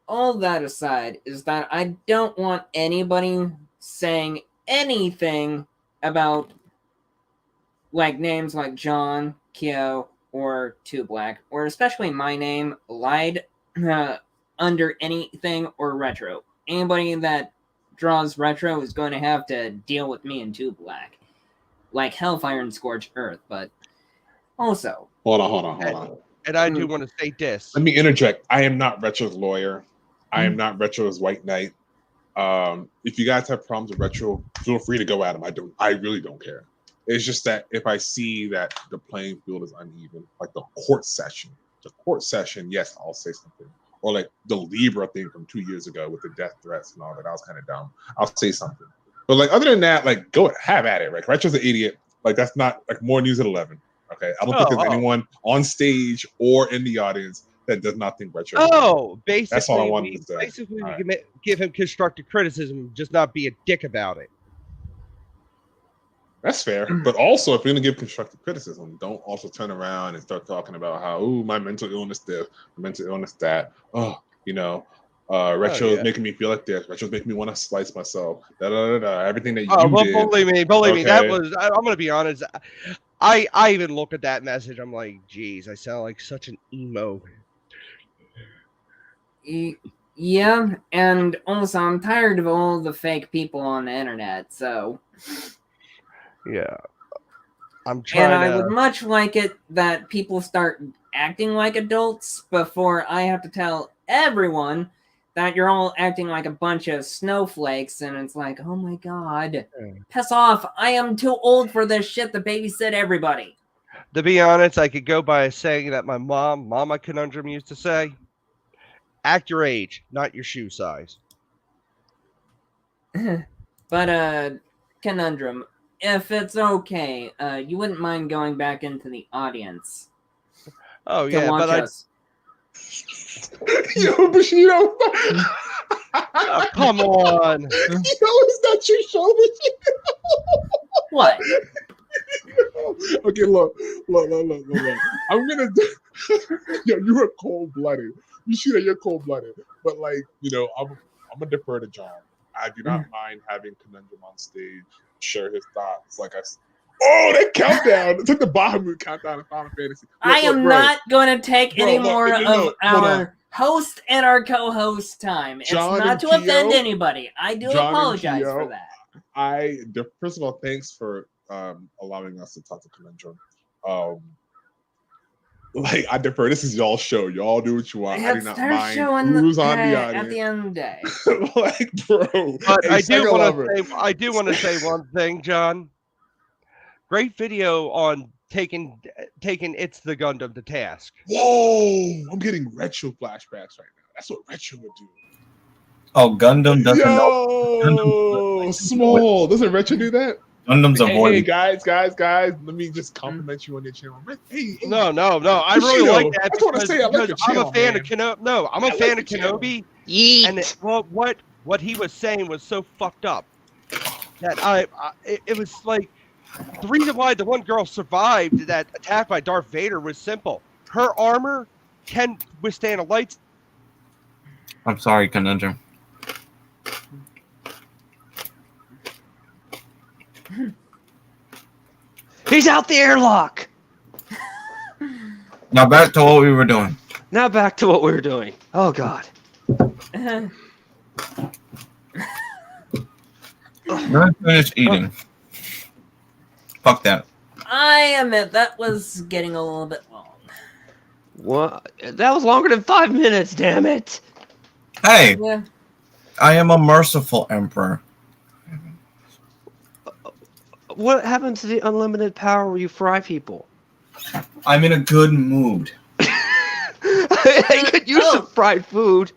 all that aside is that I don't want anybody saying anything about like names like John, Kyo, or Two Black, or especially my name, lied under anything or retro. Anybody that draws retro is going to have to deal with me in 2 black. Like Hellfire and Scorched Earth, but also... Hold on. And I do want to say this. Let me interject. I am not Retro's lawyer. I am not Retro's White Knight. If you guys have problems with Retro, feel free to go at him. I really don't care. It's just that if I see that the playing field is uneven, like the court session, yes, I'll say something. Or like the Libra thing from 2 years ago with the death threats and all that was kind of dumb. I'll say something. But like other than that, like go have at it. Right? Retro's an idiot. Like that's not like more news at 11. Okay, I don't think there's anyone on stage or in the audience that does not think Retro. Basically, that's all I wanted to say. Basically, we can give him constructive criticism, just not be a dick about it. That's fair, but also if you're gonna give constructive criticism, don't also turn around and start talking about how my mental illness this, mental illness that. Retro is making me feel like this. Retro's making me want to slice myself. Everything that you did. Believe me. That was. I'm gonna be honest. I even look at that message. I'm like, geez, I sound like such an emo. Yeah, and also I'm tired of all the fake people on the internet. So. Yeah, I'm trying. And I would much like it that people start acting like adults before I have to tell everyone that you're all acting like a bunch of snowflakes, and it's like, oh my god, piss off! I am too old for this shit to babysit everybody. To be honest, I could go by a saying that my Mama Conundrum used to say: "Act your age, not your shoe size." But Conundrum. If it's okay, you wouldn't mind going back into the audience. Oh yeah, but us. Yo, Bushido. Oh, come on. Yo, is that your show, Bushido? What? Okay, look. I'm gonna. Yo, you are cold-blooded. Bushido, you're cold-blooded. But like, I'm gonna defer to John. I do not mind having Conundrum on stage. Share his thoughts. That countdown. It's like the Bahamut countdown of Final Fantasy. I am not going to take any more of our host and our co-host time. It's not to offend anybody. I do apologize for that. First of all, thanks for allowing us to talk to Conundrum. I defer. This is y'all's show. Y'all do what you want. I do not mind who's on the audience. At the end of the day. Bro. But hey, I do want to say one thing, John. Great video on taking It's the Gundam to task. Whoa! I'm getting retro flashbacks right now. That's what retro would do. Oh, Gundam doesn't know. Gundam small. Doesn't retro do that? Gundam's a void. Hey, guys. Let me just compliment you on your channel. Hey. No. I really like that. I just want to say I like your channel, I'm a fan of Kenobi. No, I'm a fan of Kenobi. And what he was saying was so fucked up that it was like the reason why the one girl survived that attack by Darth Vader was simple. Her armor can withstand a light. I'm sorry, Conundrum. He's out the airlock. Now back to what we were doing. Oh god. I'm gonna finish eating. Fuck that. I admit that was getting a little bit long. What? That was longer than 5 minutes, damn it. Hey, Yeah. I am a merciful emperor. What happened to the unlimited power where you fry people? I'm in a good mood. I could use some fried food.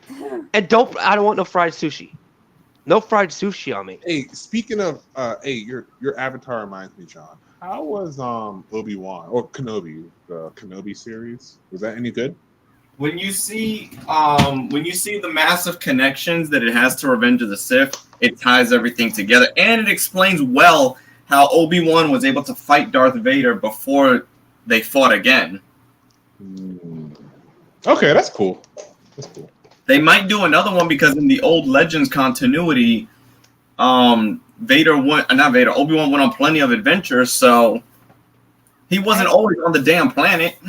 And I don't want no fried sushi. No fried sushi on me. Hey, speaking of, your avatar reminds me, John. How was Obi-Wan or Kenobi, the Kenobi series? Was that any good? When you see the massive connections that it has to Revenge of the Sith, it ties everything together, and it explains well how Obi-Wan was able to fight Darth Vader before they fought again. Okay, that's cool. They might do another one because in the old Legends continuity, Obi-Wan went on plenty of adventures, so he wasn't always on the damn planet.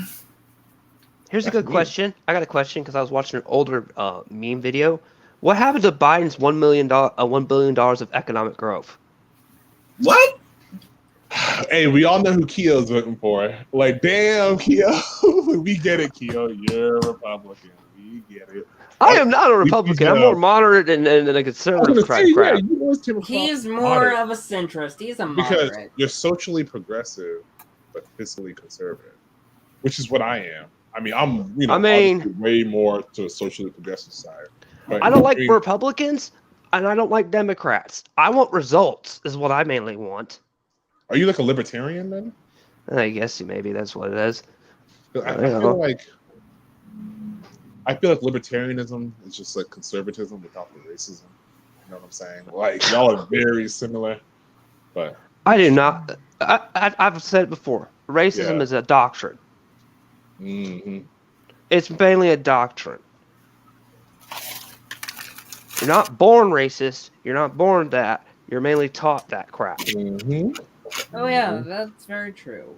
Here's a good question. I got a question because I was watching an older meme video. What happened to Biden's $1 billion of economic growth? What? Hey, we all know who Keo's voting for. Like, damn, Keo. We get it, Keo. You're a Republican. We get it. I am not a Republican. I'm more moderate than a conservative crap. Yeah, he's more of a centrist. He's a moderate. Because you're socially progressive, but fiscally conservative, which is what I am. I mean, I'm way more to a socially progressive side. But I don't like Republicans, and I don't like Democrats. I want results, is what I mainly want. Are you like a libertarian then? I guess maybe that's what it is. I feel like libertarianism is just like conservatism without the racism. You know what I'm saying? Like y'all are very similar, but I do not. I've said it before. Racism is a doctrine. Mm-hmm. It's mainly a doctrine. You're not born racist. You're not born that. You're mainly taught that crap. Mm-hmm. Oh yeah, that's very true.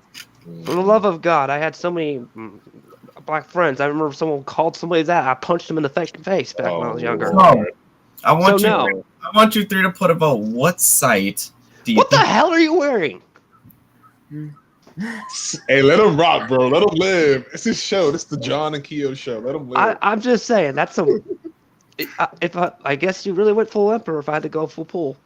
For the love of God, I had so many black friends. I remember someone called somebody that. I punched them in the face back when I was younger. No. I want you three to put about what site do you What the hell are you wearing? Hey, let him rock, bro. Let him live. It's his show. This is the John and Keo show. Let him live. I'm just saying that's a. I guess you really went full emperor if I had to go full pool.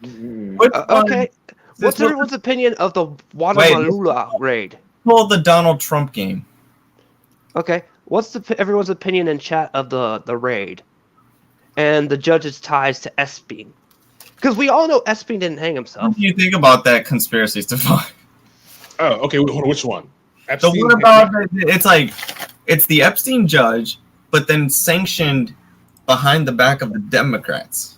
Okay. What's everyone's opinion of the Guatemala raid? Pull the Donald Trump game. Okay. What's everyone's opinion in chat of the raid and the judge's ties to Esping? Because we all know Esping didn't hang himself. What do you think about that conspiracy, Stefan? Oh, okay. Hold on. Which one? Epstein, the one about it's the Epstein judge, but then sanctioned behind the back of the Democrats.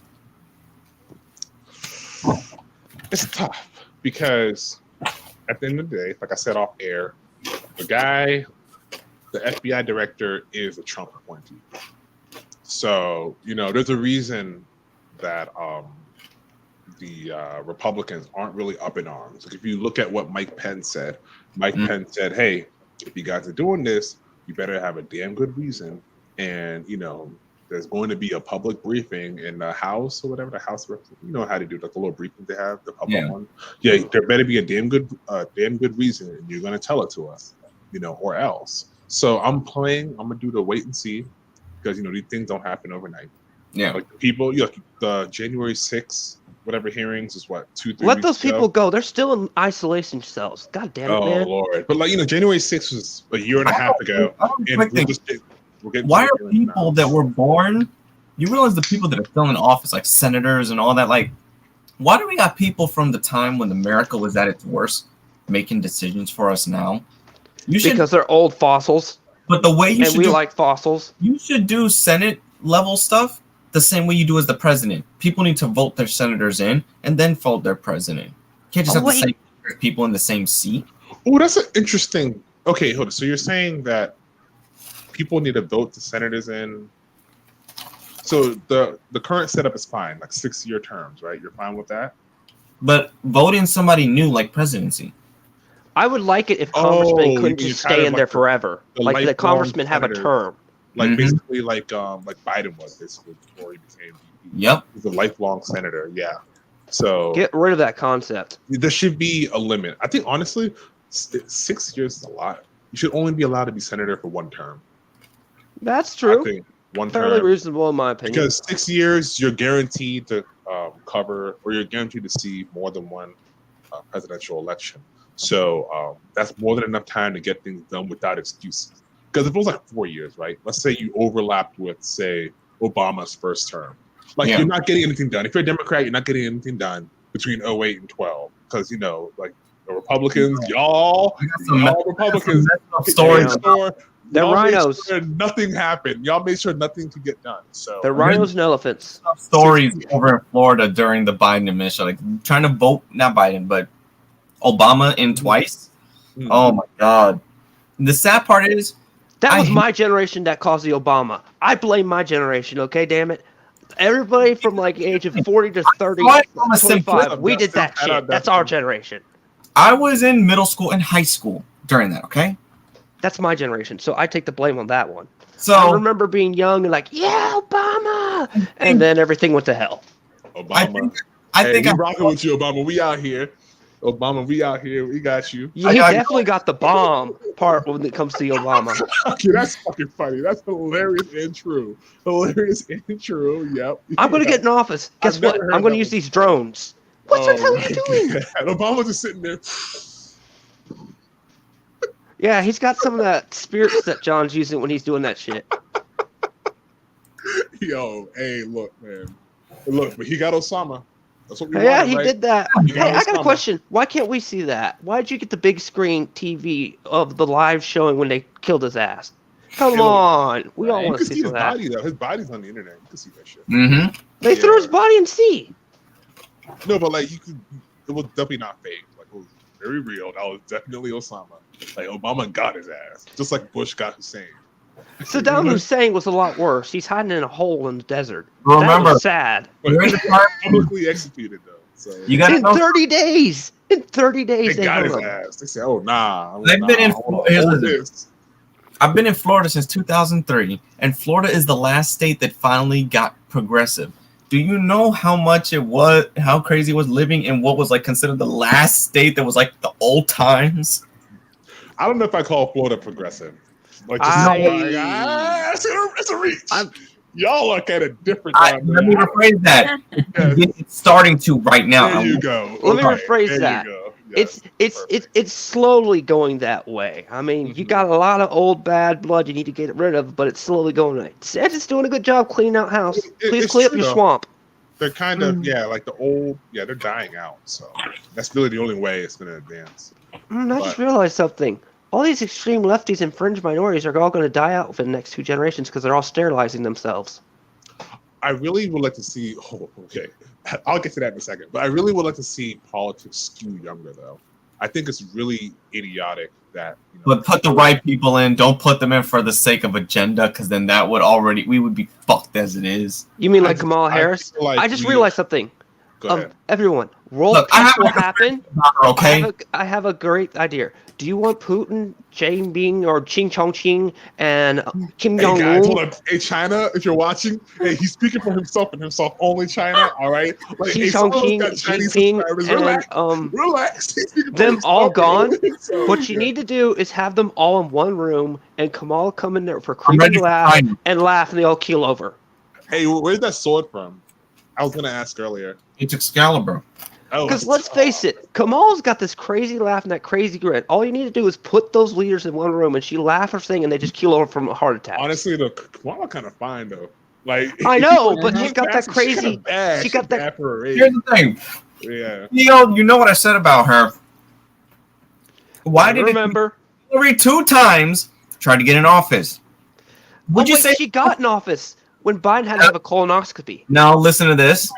It's tough because at the end of the day, like I said off air, the FBI director is a Trump appointee. So, there's a reason that the Republicans aren't really up in arms. Like if you look at what Mike Pence said, Pence said, hey, if you guys are doing this, you better have a damn good reason. And, there's going to be a public briefing in the House or whatever, the House, how to do like the little briefing they have, the public one. Yeah, there better be a damn good reason, and you're going to tell it to us, or else. So I'm going to do the wait and see because, these things don't happen overnight. Yeah. Like the people, the January 6th, whatever hearings is what, 2-3 Let those people go. They're still in isolation cells. God damn it, man. Oh, Lord. But January 6th was a year and a half ago. Why are people that were born, you realize the people that are still in office, like senators and all that, why do we got people from the time when America was at its worst making decisions for us now? Because they're old fossils. But the way we like fossils. You should do Senate level stuff the same way you do as the president. People need to vote their senators in and then vote their president. You can't just have the same people in the same seat. Oh, that's an interesting. Okay, hold on. So you're saying that people need to vote the senators in. So the current setup is fine, like 6-year terms, right? You're fine with that? But voting somebody new, like presidency. I would like it if congressmen couldn't just stay in there forever. Like the congressmen have a term. Like basically like Biden was basically before he became VP. Yep. He's a lifelong senator, yeah. So get rid of that concept. There should be a limit. I think honestly, 6 years is a lot. You should only be allowed to be senator for one term. That's true. I think one fairly term, reasonable in my opinion. Because 6 years, you're guaranteed to cover, or you're guaranteed to see more than one presidential election. So that's more than enough time to get things done without excuses. Because if it was like 4 years, right? Let's say you overlapped with, say, Obama's first term. You're not getting anything done. If you're a Democrat, you're not getting anything done between 08 and 12. Because, the Republicans, y'all Republicans, they're rhinos. Sure nothing happened. Y'all made sure nothing could get done. So they're rhinos and elephants. Stories over in Florida during the Biden administration, trying to vote, not Biden, but Obama in twice. Mm-hmm. Oh my God. The sad part is that was my generation that caused the Obama. I blame my generation, okay, damn it. Everybody from age of 40 to 30, 25, we did that shit. That's our generation. I was in middle school and high school during that, okay? That's my generation, so I take the blame on that one. So I remember being young and like, yeah, Obama, and then everything went to hell. Obama. I think I'm rocking with you, Obama. We out here. Obama, we out here. We got you. He definitely got the bomb part when it comes to Obama. Okay, that's fucking funny. That's hilarious and true. Hilarious and true. Yep. I'm going to get in office. Guess what? I'm going to use these drones. What the hell are you doing? And Obama just sitting there. Yeah, he's got some of that spirits that John's using when he's doing that shit. Yo, hey, look, man. Look, but he got Osama. That's what we Yeah, wanted, he right? did that. He Hey, I got a Osama. question. Why can't we see that? Why did you get the big screen TV of the live showing when they killed his ass? Come on. We all want to see his some of that. body, though. His body's on the internet. You can see that shit. Mm-hmm. They threw his body in sea. No, but like, you could, it was definitely not fake. Like, it was very real. That was definitely Osama. Like, Obama got his ass. Just like Bush got Hussein. Saddam Hussein was a lot worse. He's hiding in a hole in the desert. Remember, that was sad. But You're in the park. publicly executed, though. So You got to In know. 30 days. In 30 days, they got hung his him. ass. They said, "Oh nah." They've been in- here's the- this. I've been in Florida since 2003, and Florida is the last state that finally got progressive. Do you know how much it was, how crazy it was living in what was like considered the last state that was like the old times? I don't know if I call Florida progressive. Like, it's a reach. Y'all look at it different. Let me rephrase that. Yes. It's starting to right now. There you go. Let me Okay, rephrase there that. You go. Yes, It's slowly going that way. I mean, you got a lot of old bad blood you need to get rid of, but it's slowly going right. Sedge's doing a good job cleaning out house. Please it's clean up true, your though. swamp. They're kind of like the old. Yeah, they're dying out. So that's really the only way it's going to advance. I just realized something. All these extreme lefties and fringe minorities are all going to die out within the next 2 generations because they're all sterilizing themselves. I really would like to see. Oh, okay, I'll get to that in a second. But I really would like to see politics skew younger, though. I think it's really idiotic that. But put the right people in. Don't put them in for the sake of agenda, because then that would we would be fucked as it is. You mean like Kamala Harris? feel like I just we- realized something. Go ahead. Everyone, world Look, peace will happen. Okay. I have a great idea. Do you want Putin, Jinping, or Ching Chongqing, and Kim Hey guys, hold Jong-un? up. Hey China, if you're watching, hey, he's speaking for himself and himself only. China, all right. Like, Xi hey, some of us Jinping, got Chinese Jinping, subscribers. and Relax. He's speaking for them all himself. gone? So, What you yeah. need to do is have them all in one room, and Kamal come in there for I'm ready creepy to laugh find you. and laugh, and they all keel over. Hey, where's that sword from? I was gonna ask earlier. It's Excalibur. Oh, Because let's face it, Kamal's got this crazy laugh and that crazy grin. All you need to do is put those leaders in one room, and she laugh or sing, and they just keel over from a heart attack. honestly, the Kamala kind of fine though. Like I know, if you but look she's got past that it, she's crazy. kinda bad. She She's got that. bad for her age. Here's the thing. Yeah. You know what I said about her. Why did remember? Hillary 2 times try to get in office? Would you say she got in office when Biden had to have a colonoscopy? Now listen to this.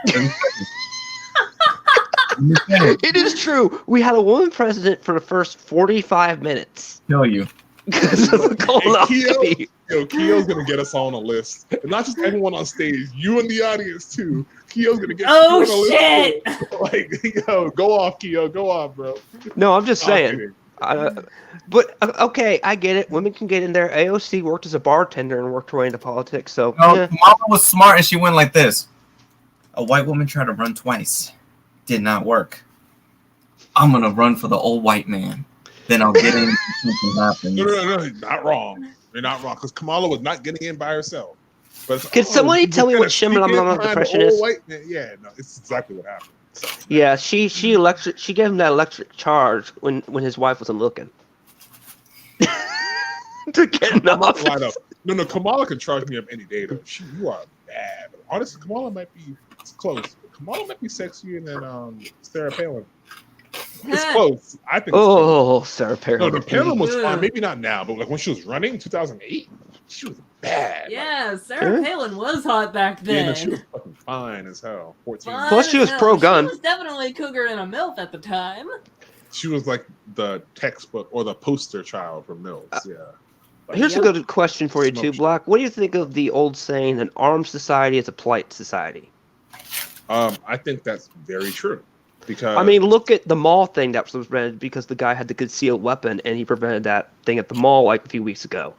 It is true. We had a woman president for the first 45 minutes Kill you. because of the colonoscopy. Keo's gonna get us all on a list, and not just everyone on stage. You in the audience too. Keo's gonna get. Oh, you on a list shit. too. Like, go off, Keo, go off, bro. No, I'm just I'm saying. kidding. But okay, I get it. Women can get in there. AOC worked as a bartender and worked her way into politics. So No, yeah. Mama was smart and she went like this. A white woman tried to run twice. Did not work. I'm gonna run for the old white man. Then I'll get in if something happens. No, you're not wrong. You're not wrong because Kamala was not getting in by herself. But Can somebody tell me what Shimla depression is? White man. Yeah, no, it's exactly what happened. So, Yeah, she gave him that electric charge when his wife wasn't looking. To get in I'm not gonna lie, office. though. No, Kamala can charge me up any day though. You are bad. Honestly, Kamala might be close. Kamala might be sexier than Sarah Palin. It's close. I think. It's Oh, Sarah close. No, Palin. the Palin was Ugh. fine. Maybe not now, but like when she was running in 2008, she was bad. Yeah, Sarah Palin was hot back Like, yeah, no, then. she was fucking fine as hell. 14. Fine Plus, she as was hell. pro-gun. She was definitely cougar and a MILF at the time. She was like the textbook or the poster child from Mills. Yeah. Like, Here's a good question for you too, Smoke. Black. What do you think of the old saying, "An armed society is a polite society"? I think that's very true. Because I mean, look at the mall thing that was prevented because the guy had the concealed weapon, and he prevented that thing at the mall like a few weeks ago.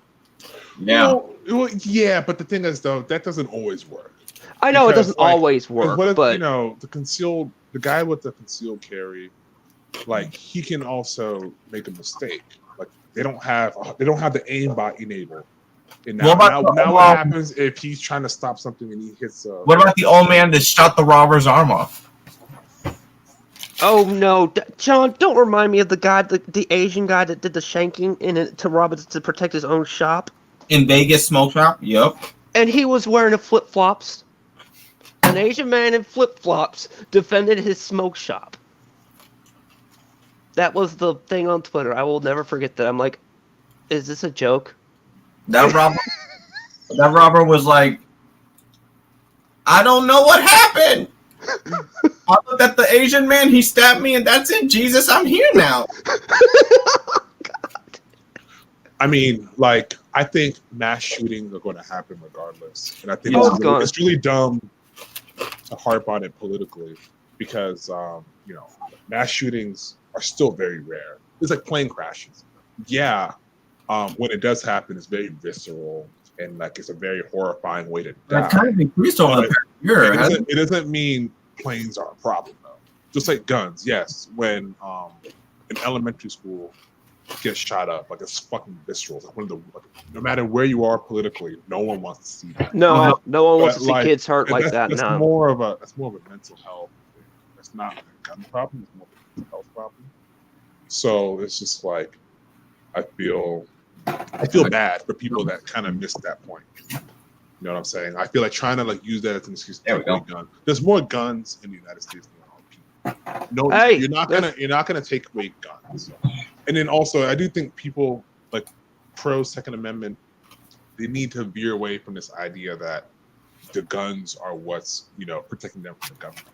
Yeah. Well, yeah, but the thing is, though, that doesn't always work. I know it doesn't always work, what if, but the guy with the concealed carry, like he can also make a mistake. Like they don't have the aimbot enabled. And now what happens if he's trying to stop something and he hits? What about the old man that shot the robber's arm off? oh no, John! Don't remind me of the guy, the Asian guy that did the shanking to rob it to protect his own shop In Vegas smoke shop? Yep. and he was wearing a flip flops. An Asian man in flip flops defended his smoke shop. That was the thing on Twitter. I will never forget that. I'm like, is this a joke? That robber was like, I don't know what happened. I looked at the Asian man, he stabbed me, and that's it. Jesus, I'm here now. God. I mean, like, I think mass shootings are going to happen regardless, and I think it's really dumb to harp on it politically because mass shootings are still very rare. It's like plane crashes. Yeah, when it does happen, it's very visceral and like it's a very horrifying way to die. That kind of increased over the past year. It doesn't mean planes are a problem though. Just like guns, yes. When in elementary school gets shot up, like it's fucking visceral. Like no matter where you are politically, no one wants to see that. No one wants to see kids hurt like that. That's no. more of a mental health thing. That's not a gun problem. It's more of a mental health problem. So it's just like I feel bad for people that kind of missed that point. You know what I'm saying? I feel like trying to like use that as an excuse to take away guns. There's more guns in the United States than there are people. No, you're not gonna take away guns. And then also, I do think people like pro Second Amendment, they need to veer away from this idea that the guns are what's protecting them from the government.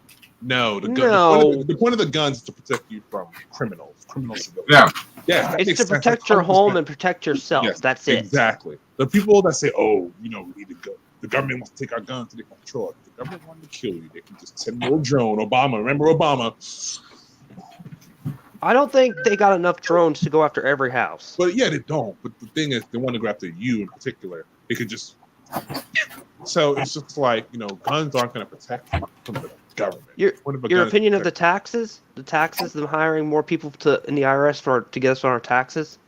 No, the point of the guns is to protect you from criminal civilians. Yeah, it's to protect your home and protect yourself. Yes, that's it. Exactly. The people that say, "Oh, we need to go. The government wants to take our guns so they can control it." The government wanted to kill you. They can just send a little drone. Obama, remember Obama? I don't think they got enough drones to go after every house. But yeah, they don't. But the thing is, they want to go after you in particular. They could just. So it's just like guns aren't going to protect you from the government. Your opinion of the taxes? The taxes, them hiring more people in the IRS to get us on our taxes?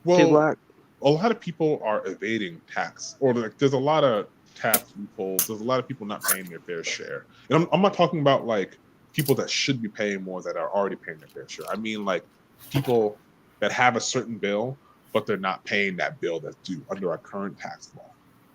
Well, a lot of people are evading tax, or like there's a lot of tax loopholes. There's a lot of people not paying their fair share, and I'm not talking about like people that should be paying more that are already paying their fair share. I mean like people that have a certain bill, but they're not paying that bill that's due under our current tax law.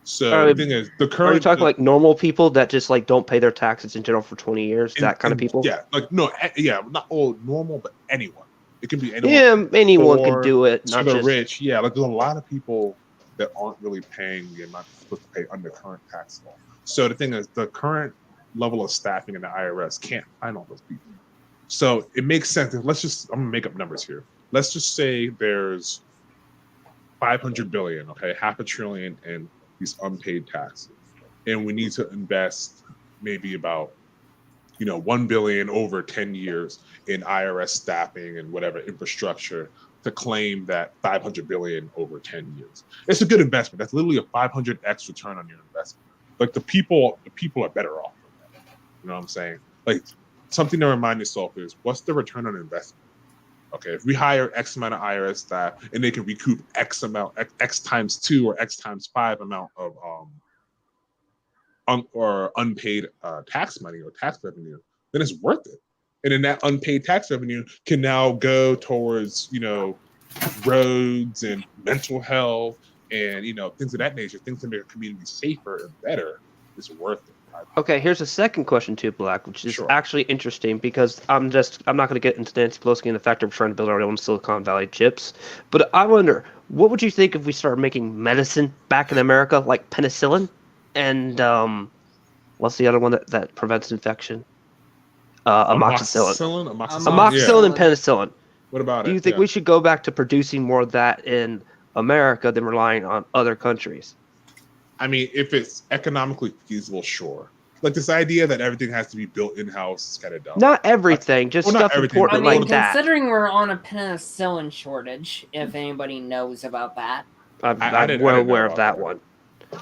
So the thing is, are you talking like normal people that just like don't pay their taxes in general for 20 years? That kind of people? Yeah, like not all normal, but anyone. It can be anyone. Yeah, anyone can do it. Not just rich. Yeah, like there's a lot of people that aren't really paying the amount they're supposed to pay under current tax law. So the thing is, the current level of staffing in the IRS can't find all those people. So it makes sense. I'm gonna make up numbers here. Let's just say there's 500 billion, okay, half a trillion in these unpaid taxes, and we need to invest maybe about 1 billion over 10 years in IRS staffing and whatever infrastructure to claim that 500 billion over 10 years. It's a good investment. That's literally a 500x return on your investment. Like the people are better off from that. You know what I'm saying? Like something to remind yourself is, what's the return on investment? Okay, if we hire X amount of IRS staff and they can recoup X amount, X times 2 or X times 5 amount of unpaid tax money or tax revenue, then it's worth it. And then that unpaid tax revenue can now go towards roads and mental health and things of that nature, things that make a community safer and better. It's worth it. Okay, here's a second question too, Black, which is actually interesting because I'm not going to get into Nancy Pelosi and the fact that we're trying to build our own Silicon Valley chips, but I wonder, what would you think if we started making medicine back in America, like penicillin, and what's the other one that prevents infection? Amoxicillin. Amoxicillin and penicillin. What about it? Do you think we should go back to producing more of that in America than relying on other countries? I mean, if it's economically feasible, sure. like this idea that everything has to be built in house is kind of dumb. Not everything, just stuff important like that. Considering we're on a penicillin shortage, if anybody knows about that, I'm well aware of that one.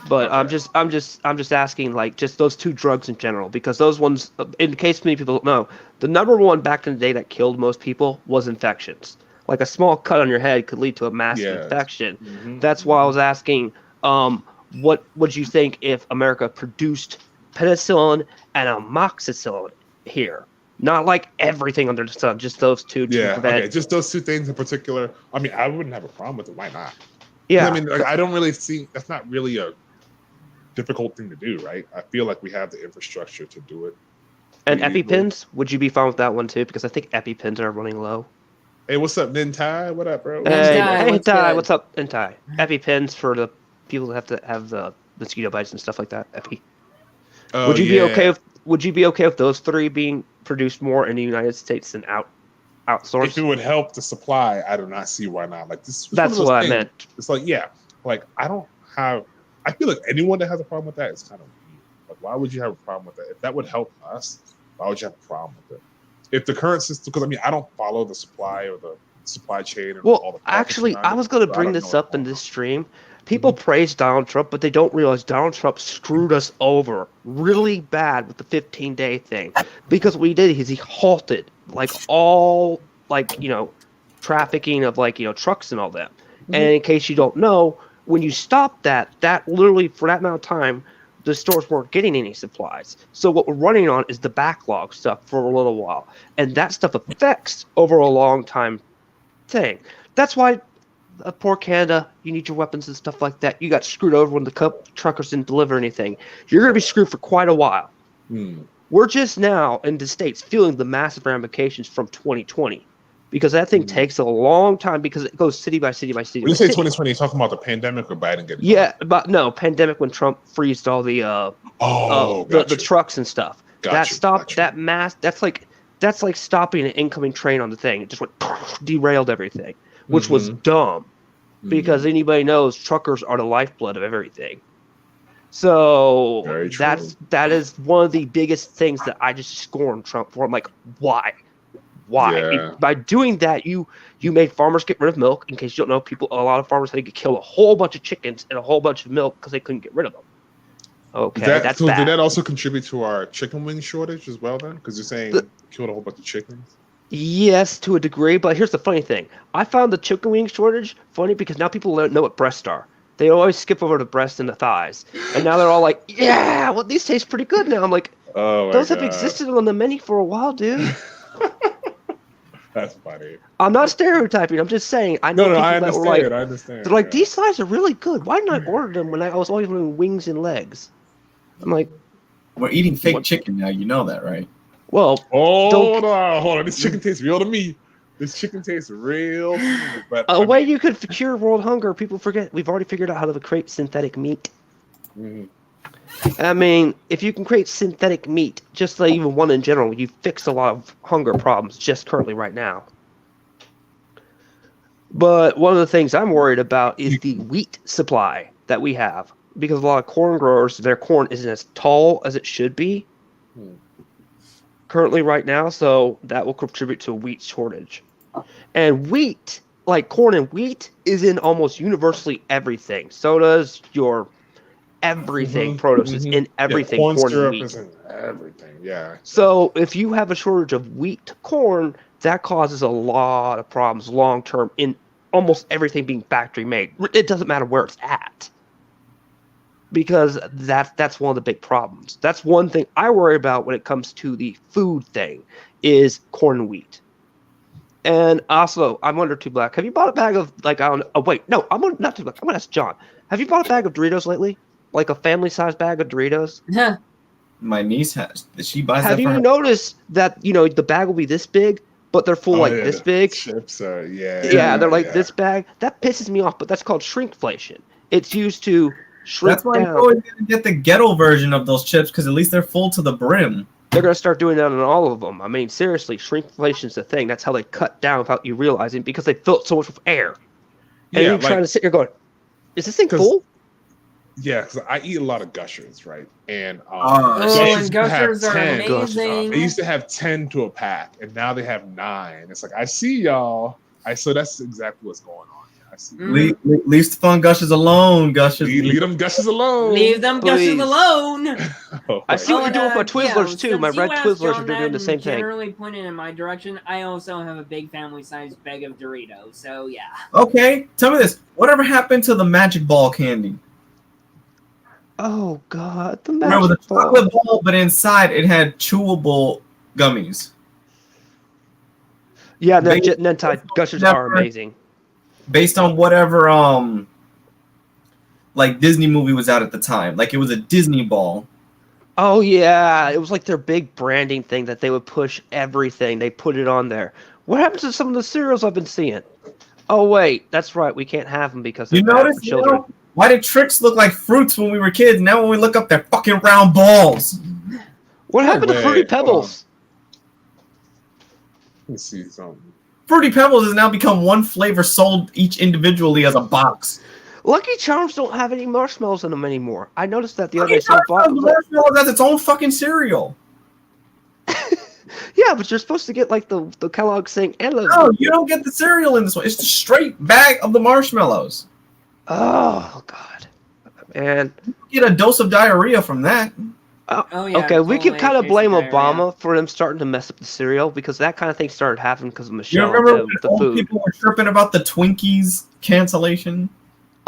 But okay. I'm just asking, like, just those two drugs in general, because those ones, in case many people don't know, the number one back in the day that killed most people was infections. Like a small cut on your head could lead to a massive infection. Mm-hmm. That's why I was asking, what would you think if America produced penicillin and amoxicillin here? Not like everything under the sun, just those two to prevent. Okay, just those two things in particular. I mean, I wouldn't have a problem with it. Why not? Yeah, I mean, like, I don't really see that's not really a difficult thing to do, right? I feel like we have the infrastructure to do it. And EpiPens, would you be fine with that one too? Because I think EpiPens are running low. Hey, what's up, Nintai? What up, bro? Hey, Nintai, what's up, Nintai? EpiPens for the people that have to have the mosquito bites and stuff like that. Epi. Oh, would you be okay if? Would you be okay with those three being produced more in the United States than outsourced? If it would help the supply, I do not see why not. Like this. That's what I meant. It's like like I don't have. I feel like anyone that has a problem with that is kind of weird. Like, why would you have a problem with that? If that would help us, why would you have a problem with it? If the current system, because I mean, I don't follow the supply or the supply chain. And all the actually, I was going to bring this up in this stream. People praise Donald Trump, but they don't realize Donald Trump screwed us over really bad with the 15-day thing. Because what he did is he halted like all trafficking of trucks and all that. Mm-hmm. And in case you don't know, when you stop that literally for that amount of time, the stores weren't getting any supplies. So what we're running on is the backlog stuff for a little while. And that stuff affects over a long time thing. That's why poor Canada, you need your weapons and stuff like that. You got screwed over when the truckers didn't deliver anything. You're going to be screwed for quite a while. We're just now in the States feeling the massive ramifications from 2020. Because that thing takes a long time because it goes city by city by city. When you say 2020, you're talking about the pandemic or Biden getting but no, pandemic when Trump freezed all the the trucks and stuff. That stopped that mass. That's like stopping an incoming train on the thing. It just went derailed everything, which was dumb because anybody knows truckers are the lifeblood of everything. So that is one of the biggest things that I just scorn Trump for. I'm like, why? Why? Yeah. By doing that, you made farmers get rid of milk. In case you don't know, a lot of farmers had to kill a whole bunch of chickens and a whole bunch of milk because they couldn't get rid of them. Okay, that's bad. Did that also contribute to our chicken wing shortage as well then? Because you're saying killed a whole bunch of chickens? Yes, to a degree. But here's the funny thing. I found the chicken wing shortage funny because now people know what breasts are. They always skip over the breasts and the thighs. And now they're all like, yeah, well, these taste pretty good now. I'm like, those have existed on the menu for a while, dude. That's funny. I'm not stereotyping. I'm just saying. I know people that were like, I understand. They're like, these thighs are really good. Why didn't I order them when I was always ordering wings and legs? I'm like, we're eating fake chicken now. You know that, right? Well, hold on. This chicken tastes real to me. This chicken tastes real. But a way you could cure world hunger. People forget. We've already figured out how to create synthetic meat. Mm-hmm. I mean, if you can create synthetic meat, just like even one in general, you fix a lot of hunger problems just currently right now. But one of the things I'm worried about is the wheat supply that we have. Because a lot of corn growers, their corn isn't as tall as it should be currently right now, so that will contribute to a wheat shortage. And wheat, like corn and wheat, is in almost universally everything. So does your everything produce is in everything. Corn syrup is in everything. Yeah. So if you have a shortage of wheat to corn, that causes a lot of problems long term in almost everything being factory made. It doesn't matter where it's at, because that's one of the big problems. That's one thing I worry about when it comes to the food thing is corn and wheat. And also, I'm under Too Black. Have you bought a bag of not Too Black. I'm gonna ask John. Have you bought a bag of Doritos lately? Like a family-sized bag of Doritos? Yeah. My niece has. She buys Have that for her. you noticed that, the bag will be this big, but they're full this big? Chips are, Yeah, they're like this bag. That pisses me off, but that's called shrinkflation. It's used to shrink That's why down. I'm always going to get the ghetto version of those chips, because at least they're full to the brim. They're going to start doing that on all of them. I mean, seriously, shrinkflation's a thing. That's how they cut down without you realizing, because they fill it so much with air. And you're trying to sit here going, is this thing full? Yeah, because I eat a lot of Gushers, right? And and Gushers are 10. amazing. They used to have 10 to a pack, and now they have 9. It's like I see y'all. So that's exactly what's going on. I see. Leave the fun Gushers alone, Gushers. Leave them Gushers alone. Leave them Gushers alone. I see what you're doing with my Twizzlers too. My red Twizzlers are doing the same thing. Generally pointing in my direction. I also have a big family-sized bag of Doritos, so yeah. Okay, tell me this: whatever happened to the Magic Ball candy? Oh God, the Remember the Magic Ball. chocolate ball, but inside it had chewable gummies. Yeah, Nentai Gushers are amazing. Based on whatever like Disney movie was out at the time. Like it was a Disney ball. Oh yeah, it was like their big branding thing that they would push everything. They put it on there. What happens to some of the cereals I've been seeing? Oh wait, that's right. We can't have them because they're bad for children. Why did tricks look like fruits when we were kids? Now when we look up, they're fucking round balls. What happened to Fruity Pebbles? Let me see something. Fruity Pebbles has now become one flavor sold each individually as a box. Lucky Charms don't have any marshmallows in them anymore. I noticed that the other day. Marshmallows has its own fucking cereal. Yeah, but you're supposed to get like the Kellogg's thing and the. No, you don't get the cereal in this one. It's the straight bag of the marshmallows. Oh God, man! You get a dose of diarrhea from that. Oh yeah. Okay, we can kind of blame Obama for them starting to mess up the cereal because that kind of thing started happening because of Michelle. You remember when the old food. people were chirping about the Twinkies cancellation?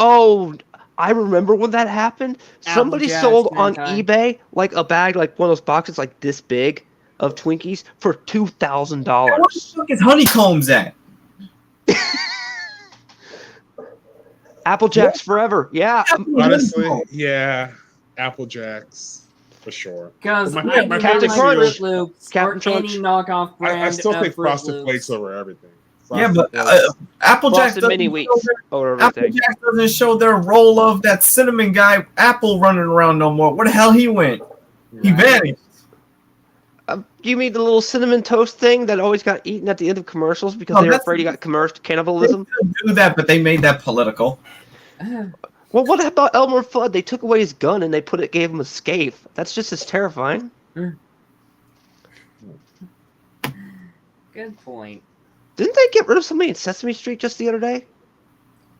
Oh, I remember when that happened. Somebody sold on eBay like a bag, like one of those boxes like this big of Twinkies for $2,000. What the fuck is Honeycombs at? Apple Jacks forever. Yeah. Honestly, yeah. Apple Jacks for sure. Because Captain Crunch, Captain Crunch, any knockoff brand. I still take Fruit Frosted Loops. Flakes over everything. Yeah, but Apple Jacks doesn't show their role of that cinnamon guy Apple running around no more. Where the hell he went? He vanished. You mean the little cinnamon toast thing that always got eaten at the end of commercials because they were afraid he got cannibalism? They still do that, but they made that political. Well, what about Elmer Fudd? They took away his gun and they gave him a scaife. That's just as terrifying. Good point. Didn't they get rid of somebody in Sesame Street just the other day?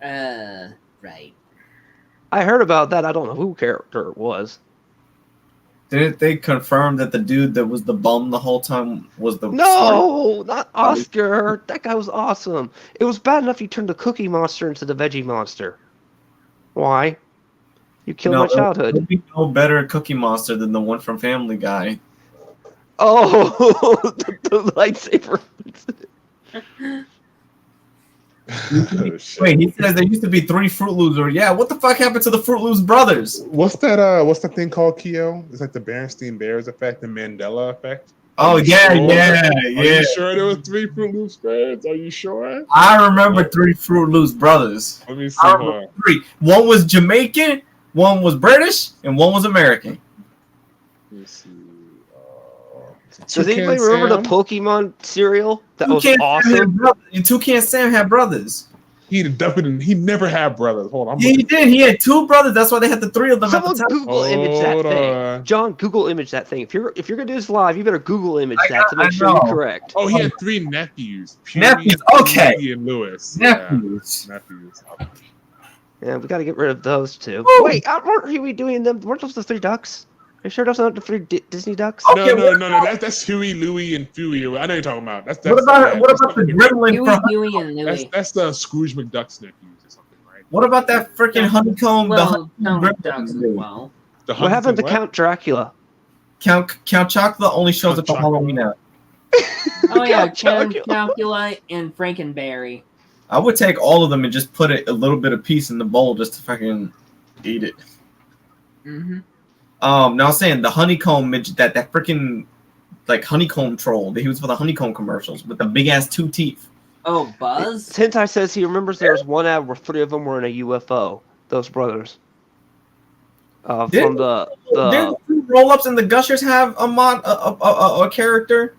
Right. I heard about that. I don't know who character it was. Didn't they confirm that the dude that was the bum the whole time was the... No, not Oscar. That guy was awesome. It was bad enough you turned the Cookie Monster into the Veggie Monster. Why? You killed my childhood. There'd be no better Cookie Monster than the one from Family Guy. Oh, the lightsaber. Wait, he says there used to be 3 Fruit Loops. Or yeah, what the fuck happened to the Fruit Loops brothers? What's that thing called, Keo? It's like the Berenstain Bears effect, the Mandela effect. Oh yeah. Are you sure there was 3 Fruit Loops spreads? Are you sure? I remember 3 Fruit Loops brothers. Let me see. I remember 3. One was Jamaican, one was British, and one was American. Let me see. Does anybody remember the Pokemon cereal? That was awesome. Toucan Sam had brothers. He never had brothers. Hold on. Yeah, he did. He had 2 brothers. That's why they had the 3 of them. Someone Google image that thing. John, Google image that thing. If you're gonna do this live, you better Google image that to make sure you're correct. Oh, he had 3 nephews. Nephews. Okay. And Lewis. Nephews. Yeah, nephews. Yeah, we got to get rid of those 2. Ooh. Wait, weren't we doing them? Weren't those the 3 ducks? Are you sure those aren't the 3 Disney ducks? Okay, no. That's Huey, Louie, and Fooey. I know you're talking about. That's what about the gremlin from Huey and Louie? That's the Scrooge McDuck's nephews or something, right? What about that freaking honeycomb? Well, ducks as well. What happened to Count Dracula? Count Chocula only shows up on Halloween now. Oh yeah, Count Chocula and Frankenberry. I would take all of them and just put a little bit of piece in the bowl just to fucking eat it. Mm-hmm. Now I'm saying the honeycomb midget, that freaking like honeycomb troll that he was for the honeycomb commercials with the big ass 2 teeth. Oh, Buzz? Tentai says he remembers there was one ad where 3 of them were in a UFO. Those brothers. From the roll-ups and the Gushers have a character.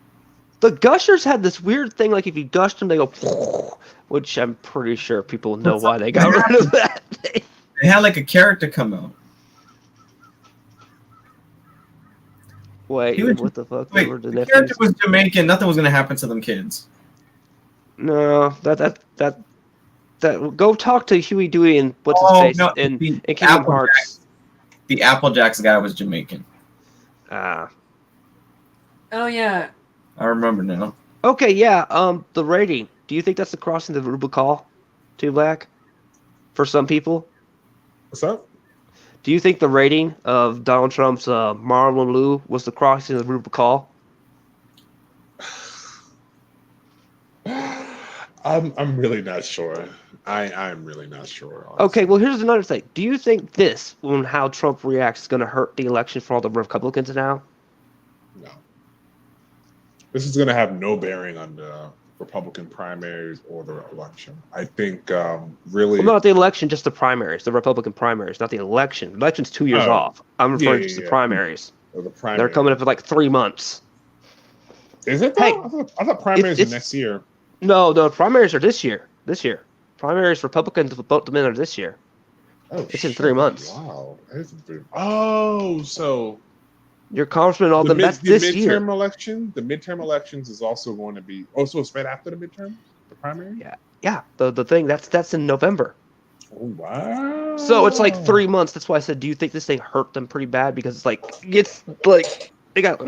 The Gushers had this weird thing, like if you gushed them, they go, which I'm pretty sure people know why they got rid of that thing. They had like a character come out. Wait, what the fuck? Wait, the character was Jamaican. Nothing was gonna happen to them kids. No, that. Go talk to Huey, Dewey, and what's his face in Kingdom Hearts. The Applejacks guy was Jamaican. Ah. Oh yeah. I remember now. Okay, yeah. The rating. Do you think that's the crossing the Rubicon? Too Black? For some people. What's up? Do you think the rating of Donald Trump's Marlon Liu was the crossing of the Rubicon? I'm really not sure. I'm really not sure. Honestly. Okay, well here's another thing. Do you think this, on how Trump reacts, is going to hurt the election for all the Republicans now? No. This is going to have no bearing on the Republican primaries or the election. I think really... Well, not the election, just the primaries, the Republican primaries, not the election. The election's 2 years off. I'm referring to the primaries. The primaries. They're coming up in like 3 months. Is it though? Hey, I thought primaries are next year. No, primaries are this year. Primaries, Republicans vote them in are this year. Oh, it's in 3 months. Wow. Oh, so... Your congressman, all them, that's this year. The midterm elections is also going to be... Oh, so it's right after the midterm? The primary? Yeah. The thing, that's in November. Oh, wow. So it's like 3 months. That's why I said, do you think this thing hurt them pretty bad? Because it's like, they got...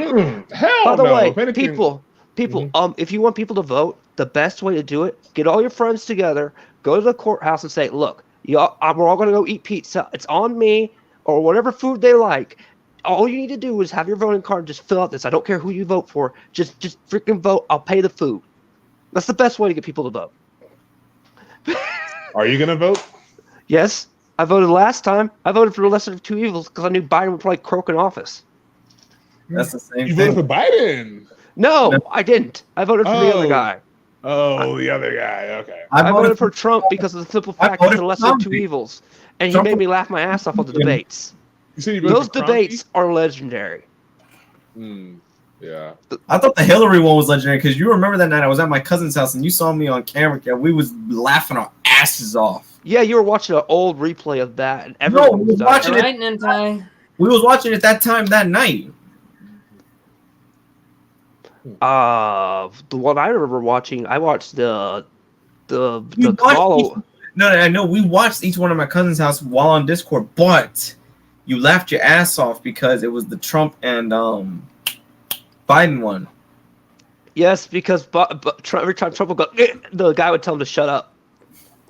Hell By the no. way, people, if you want people to vote, the best way to do it, get all your friends together, go to the courthouse and say, look, we're all going to go eat pizza. It's on me, or whatever food they like. All you need to do is have your voting card, just fill out this. I don't care who you vote for. Just freaking vote. I'll pay the food. That's the best way to get people to vote. Are you going to vote? Yes. I voted last time. I voted for the lesser of two evils because I knew Biden would probably croak in office. That's the same thing. You voted for Biden? No, I didn't. I voted for the other guy. The other guy. Okay. I voted for Trump because of the simple fact he's the lesser of two evils. And he made me laugh my ass off on the debates. Those debates are legendary. Yeah. I thought the Hillary one was legendary because you remember that night I was at my cousin's house and you saw me on camera. We was laughing our asses off. Yeah, you were watching an old replay of that, and everyone was watching it. We was watching it that time that night. The one I remember watching, I watched the Kamala. No, I know we watched each one of my cousin's house while on Discord, but you laughed your ass off because it was the Trump and Biden one. Yes, because every time Trump would go, the guy would tell him to shut up,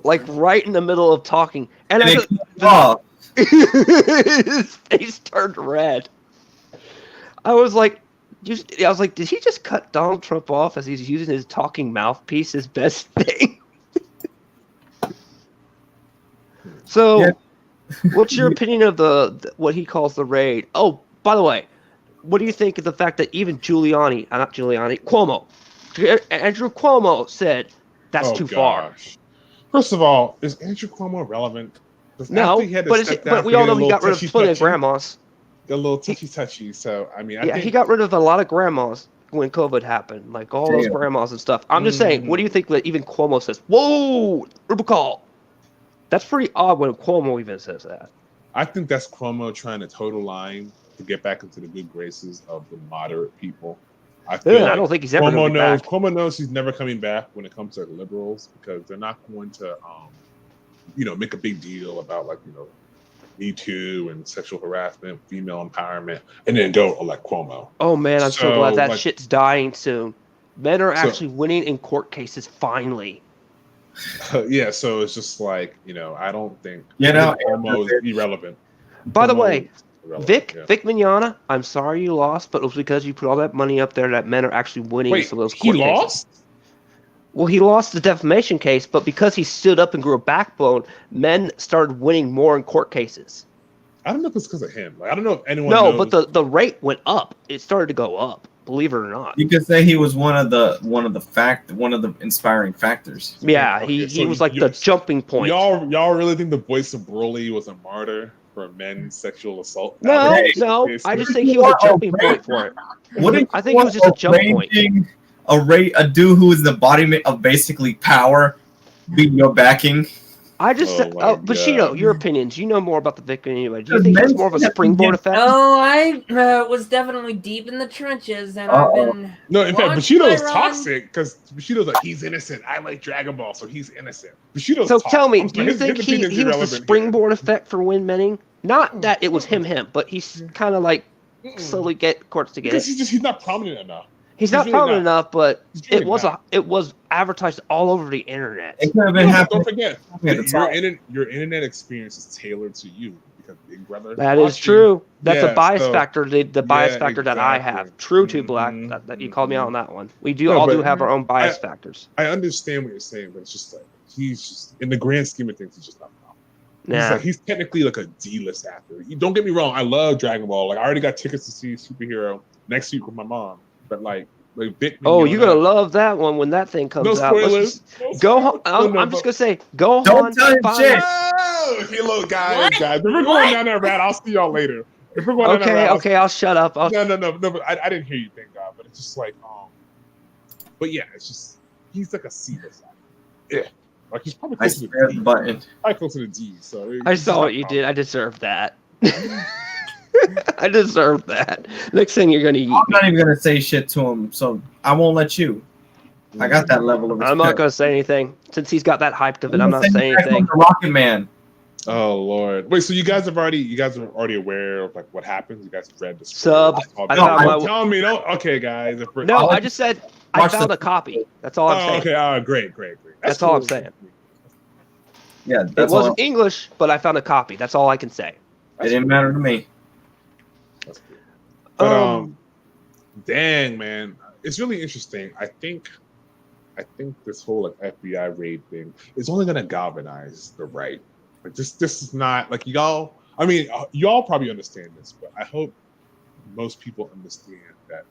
like right in the middle of talking, and his face turned red. I was like, did he just cut Donald Trump off as he's using his talking mouthpiece, his best thing? So, yeah. What's your opinion of what he calls the raid? Oh, by the way, what do you think of the fact that even Cuomo, Andrew Cuomo said that's too far? First of all, is Andrew Cuomo relevant? No, but we all know he got rid of plenty of grandmas. A little touchy. So I mean, he got rid of a lot of grandmas when COVID happened, like all those grandmas and stuff. I'm just saying, what do you think that even Cuomo says? Whoa, Rubicon. That's pretty odd when Cuomo even says that. I think that's Cuomo trying to toe the line to get back into the good graces of the moderate people. I don't think he's ever going to be back. Cuomo knows he's never coming back when it comes to liberals because they're not going to, make a big deal about Me Too and sexual harassment, female empowerment, and then go elect Cuomo. Oh man, I'm so glad that shit's dying soon. Men are actually winning in court cases finally. Yeah, so it's just I don't think Cuomo is irrelevant. By the way, Vic Mignogna, I'm sorry you lost, but it was because you put all that money up there that men are actually winning some of those court cases. He lost? Well, he lost the defamation case, but because he stood up and grew a backbone, men started winning more in court cases. I don't know if it's because of him. I don't know if anyone knows. No, but the rate went up. It started to go up, believe it or not. You could say he was one of the inspiring factors. Yeah, he was like the jumping point. Y'all really think the voice of Broly was a martyr for men's sexual assault? No. I just think he was a jumping point for it. I think it was just a jump point. A dude who is the embodiment of basically power be your backing. I just Bushido, your opinions. You know more about the victim anyway. Do you think it's more of a springboard effect? Oh, I was definitely deep in the trenches, and I've been. No, in fact, Bushido is toxic because Bushido's like he's innocent. I like Dragon Ball, so he's innocent. Bushido's so toxic. tell me, do you think he was the springboard effect for Win Menning? Not that it was him, but he's kind of like slowly get courts to get because it. he's not prominent enough. He's not prominent enough, but it was advertised all over the internet. It could have been happening. Don't forget, your internet experience is tailored to you because Big Brother. That is true. That's a bias factor. The bias factor that I have. True to Black. That you called me out on that one. We do all have our own bias factors. I understand what you're saying, but it's just like he's just in the grand scheme of things, he's just not. He's technically like a D-list actor. Don't get me wrong. I love Dragon Ball. Like I already got tickets to see Superhero next week with my mom. But like Vic. You're gonna love that one when that thing comes out. Go. I'm just gonna say, go. Don't tell him shit. Hey, look, guys. If we're going down that route, I'll see y'all later. If we're going down that route, I'll shut up. No. But I didn't hear you, thank God. But it's just like, but yeah, it's just he's like a C-list actor. Yeah. Like he's probably closer to D. Probably closer to D. So I saw what you did. I deserve that. I deserve that. Next thing you're gonna eat. I'm not even gonna say shit to him, so I won't let you. I got that level of respect. I'm not gonna say anything since he's got that hyped of it. I'm not saying anything. Rocket Man. Oh Lord! Wait, so you guys are already aware of like what happens? You guys have read the sub. Tell me, no. Okay, guys. No, I just said I found a copy. That's all I'm saying. Okay. Oh, great. That's all I'm saying. Yeah, it wasn't English, but I found a copy. That's all I can say. It didn't matter to me. That's good. But dang man, it's really interesting. I think this whole like FBI raid thing is only gonna galvanize the right. Like this is not like y'all. I mean, y'all probably understand this, but I hope most people understand that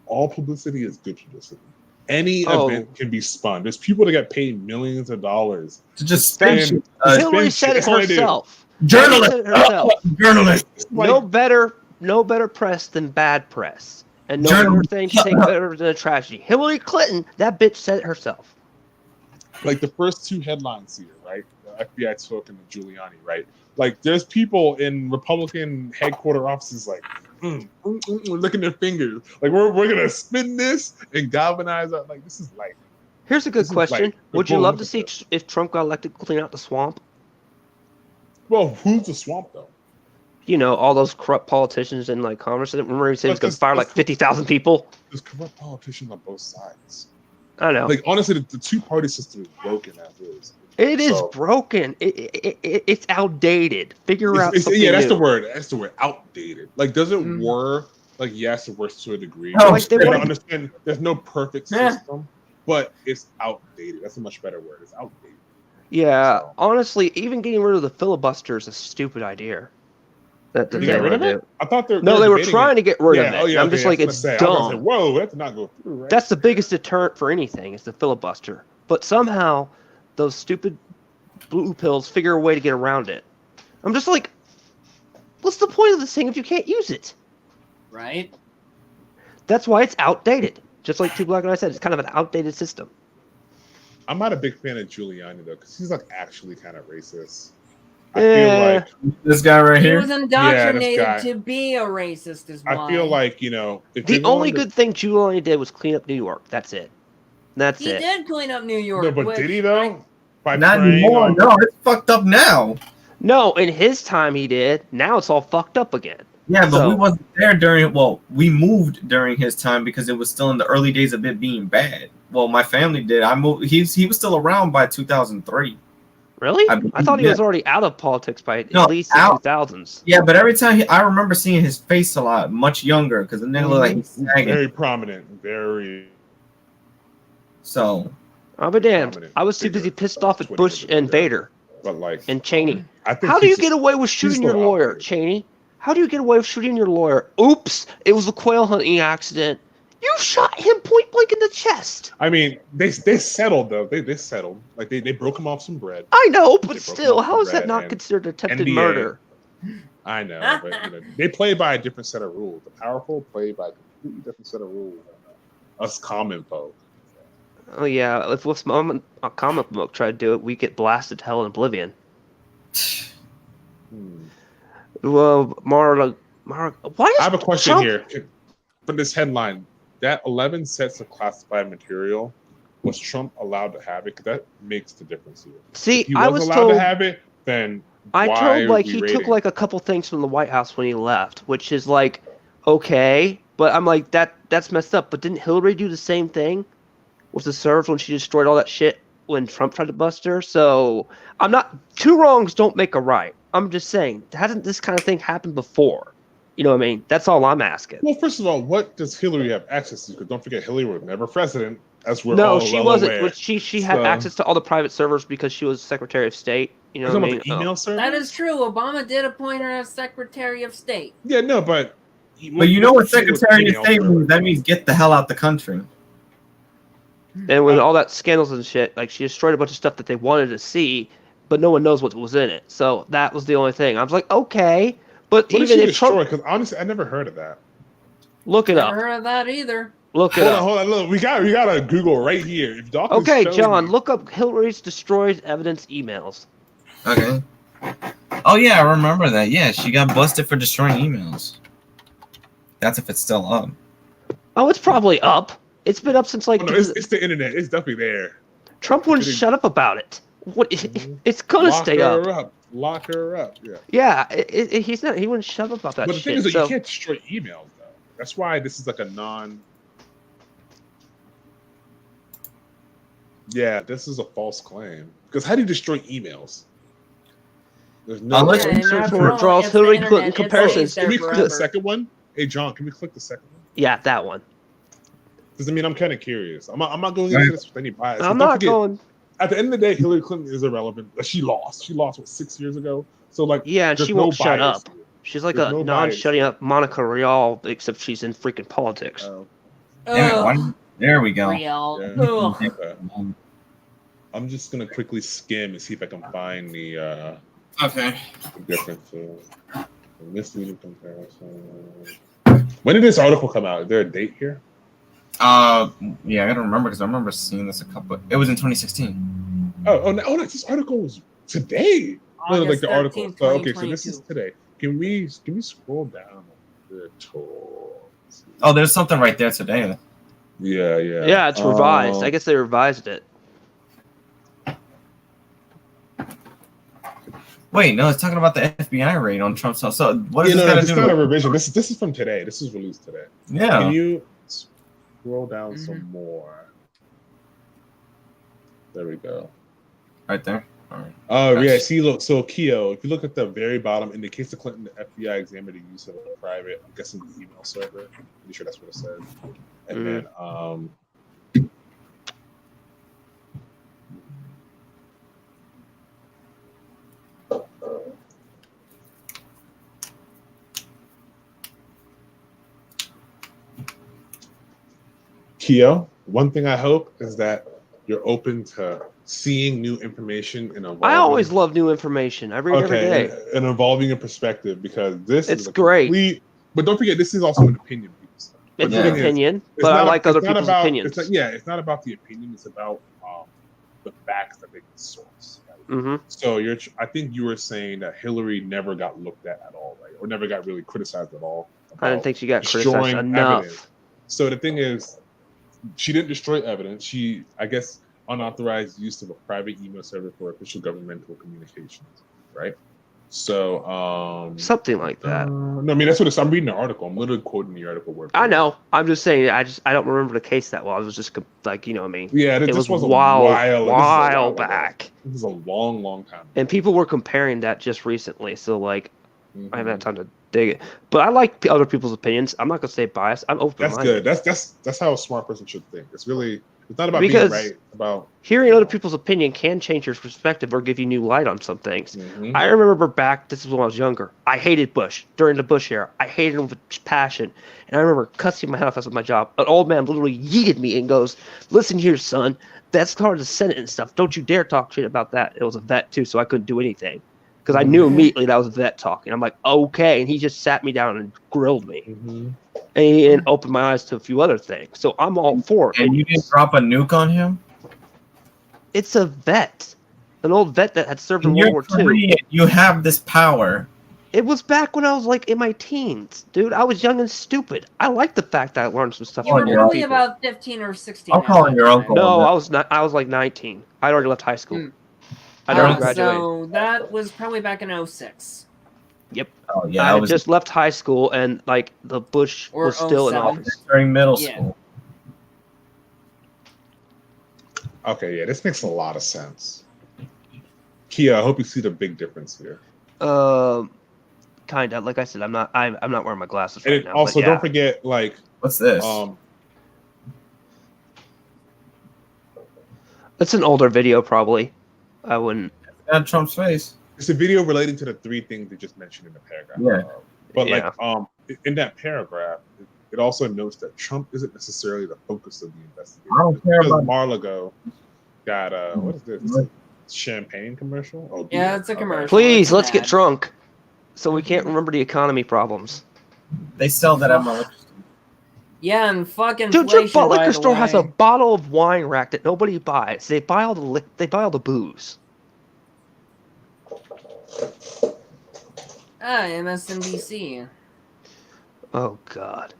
all publicity is good publicity. Any event can be spun. There's people that get paid millions of dollars to just spend. Hillary said it herself. Journalist. No better press than bad press, and no better thing to take better than a tragedy. Hillary Clinton, that bitch said it herself. Like the first two headlines here, right? The FBI took and the Giuliani, right? Like there's people in Republican headquarter offices like licking their fingers. Like we're gonna spin this and galvanize it. Like this is like. Here's a good question: would you love to see if Trump got elected, clean out the swamp? Well, who's the swamp though? You know, all those corrupt politicians in like Congress. Remember he said he was gonna fire like 50,000 people. There's corrupt politicians on both sides. I know. Like honestly, the two-party system is broken as is. It is broken. It's outdated. Figure out something that's new. the word. That's the word. Outdated. Like, does it work? Like, yes, it works to a degree. No, like I don't understand. There's no perfect system, but it's outdated. That's a much better word. It's outdated. Yeah, honestly, even getting rid of the filibuster is a stupid idea. That they get rid of it? I thought they were trying to get rid of it. I'm just like, it's dumb. Whoa, that did not go through, right? That's the biggest deterrent for anything is the filibuster. But somehow, those stupid blue pills figure a way to get around it. I'm just like, what's the point of this thing if you can't use it? Right. That's why it's outdated. Just like Two Black and I said, it's kind of an outdated system. I'm not a big fan of Giuliani though, because he's like actually kind of racist. I feel like this guy right here. He was indoctrinated to be a racist as well. I feel like, you know, if the only good thing Giuliani did was clean up New York. That's it. He did clean up New York. No, but did he though? Not anymore. No, it's fucked up now. No, in his time he did. Now it's all fucked up again. Yeah, but we wasn't there during. Well, we moved during his time because it was still in the early days of it being bad. Well, my family did. I moved. He was still around by 2003. Really? I thought he was already out of politics by at least the 2000s. Yeah, but every time I remember seeing his face a lot, much younger, because the nigga looked like he's sagging. Very prominent, very. So. I'll be damned. I was too busy pissed off at Bush and Vader. But like. And Cheney. How do you get away with shooting your lawyer, Cheney? How do you get away with shooting your lawyer? Oops! It was a quail hunting accident. You shot him point blank in the chest. I mean, they settled though. They settled. Like they broke him off some bread. I know, but still, how is that not considered attempted murder? I know, but you know, they play by a different set of rules. The powerful play by a completely different set of rules. Us common folk. Oh yeah, if what's a comic book try to do it, we get blasted to hell in oblivion. Well, Mara, why? I have a question Trump... here. For this headline, that 11 sets of classified material, was Trump allowed to have it? Because that makes the difference here. See, if he I was was allowed told to have it, then I why told like are we he raiding? took like a couple things from the White House when he left, which is like okay, but I'm like that's messed up. But didn't Hillary do the same thing with the servers when she destroyed all that shit when Trump tried to bust her? So I'm not two wrongs don't make a right. I'm just saying, hasn't this kind of thing happened before? You know what I mean? That's all I'm asking. Well, first of all, what does Hillary have access to? Because don't forget, Hillary was never president, as we're No, all she well wasn't. aware. She had access to all the private servers because she was Secretary of State. You know what I mean? The email servers? That is true. Obama did appoint her as Secretary of State. Yeah, no, but you know what Secretary of State means? That means get the hell out the country. And with all that scandals and shit, like she destroyed a bunch of stuff that they wanted to see, but no one knows what was in it. So that was the only thing. I was like, okay, but what even did she if Trump, because honestly, I never heard of that. Look it up. Never heard of that either. Look it up. Hold on, look, we got a Google right here. If y'all can Okay, show John, me. look up Hillary's destroyed evidence emails. Okay. Oh yeah, I remember that. Yeah, she got busted for destroying emails. That's if it's still up. Oh, it's probably up. It's been up since like. Oh, no, it's the internet. It's definitely there. Trump wouldn't shut up about it. What? It's gonna stay up. Lock her up. Yeah. Yeah, he's not. He wouldn't shut up about that. But the shit, thing is that so. you can't destroy emails though. That's why this is like a non. Yeah, this is a false claim. Because how do you destroy emails? There's no. Unless Yeah, search no, for no, draws it's Hillary the Clinton internet. It comparisons. stays there Can we click the forever. second one? Hey John, can we click the second one? Yeah, that one. Because I mean, I'm kind of curious. I'm not going into this with any bias. I'm Don't not forget, going. At the end of the day, Hillary Clinton is irrelevant. She lost. She lost what 6 years ago. So like, Yeah, and there's she no won't shut bias up. here. She's like There's a no non-shutting bias. up Monica Rial, except she's in freaking politics. Damn it, there we go. Real. Yeah. Ugh. Okay. I'm just gonna quickly skim and see if I can find the Okay. differences. Misleading comparison. When did this article come out? Is there a date here? Yeah, I gotta remember because I remember seeing this a couple. It was in 2016. Oh, no, this article was today. No, like the article. 13th, So, okay, so this is 2022. today. Can we scroll down a bit? Oh, there's something right there today. Yeah. Yeah, it's revised. I guess they revised it. Wait, no, it's talking about the FBI raid on Trump's house. So what does this got to it's do? not a revision. This is from today. This is released today. Yeah. Can you scroll down some more? There we go. Right there. All right. Oh yeah. See, look. So Keo, if you look at the very bottom, in the case of Clinton, the FBI examined the use of a private, I'm guessing the email server. Pretty sure that's what it says. And then Keo, one thing I hope is that you're open to seeing new information and evolving. I always love new information. I read every day. And evolving your perspective, because this is great. But don't forget, this is also an opinion piece. It's an opinion, but I like other people's opinions. It's not about the opinion. It's about the facts that they can source. Right? Mm-hmm. So I think you were saying that Hillary never got looked at all, right? Or never got really criticized at all. I didn't think she got criticized enough. Evidence. So the thing is, she didn't destroy evidence. She, I guess, unauthorized use of a private email server for official governmental communications, right? So something like that. No, I mean that's what it's. I'm reading the article. I'm literally quoting the article word. I know. I'm just saying. I don't remember the case that well. I was just like, you know what I mean? Yeah, it was a while back. This is a long time. And people were comparing that just recently. So like, I haven't had time to dig it. But I like other people's opinions. I'm not gonna say biased. I'm open. That's good. That's how a smart person should think. It's not about being right. About hearing other people's opinion can change your perspective or give you new light on some things. Mm-hmm. I remember back. This is when I was younger. I hated Bush during the Bush era. I hated him with passion. And I remember cussing my house. That's my job. An old man literally yeeted me and goes, "Listen here, son. That's part of the Senate and stuff. Don't you dare talk shit about that." It was a vet too, so I couldn't do anything. because I knew immediately that was Vet talking. I'm like, okay, and he just sat me down and grilled me, and opened my eyes to a few other things. So I'm all for it. And you didn't drop a nuke on him? It's a vet, an old vet that had served in You're World War II. Korean. You have this power. It was back when I was like in my teens, dude. I was young and stupid. I like the fact that I learned some stuff. You were your probably people. about 15 or 16. I'll call him your uncle. No, I was not. I was like 19. I'd already left high school. I'd already graduated. So that was probably back in 06. Yep. Oh yeah, I I had was just left high school, and like the Bush Or was still in 07. office. during middle Yeah. school. Okay, yeah, this makes a lot of sense. Kia, I hope you see the big difference here. Kind of. Like I said, I'm not wearing my glasses And right now. also, but yeah. don't forget, like, What's this? It's an older video, probably. I wouldn't. Got Trump's face. it's a video relating to the three things they just mentioned in the paragraph. Yeah. But Yeah. like, in that paragraph, it also notes that Trump isn't necessarily the focus of the investigation. I don't care Because about- Mar-a-Lago got what is this? It's a champagne commercial? Oh, Yeah, beer. it's a commercial. Please, It's an let's get ad. drunk, so we can't remember the economy problems. They sell that at my liquor store. Yeah, and fucking Dude, your inflation, by liquor the store has a way. bottle of wine rack that nobody buys. They buy all the booze. MSNBC. Oh God.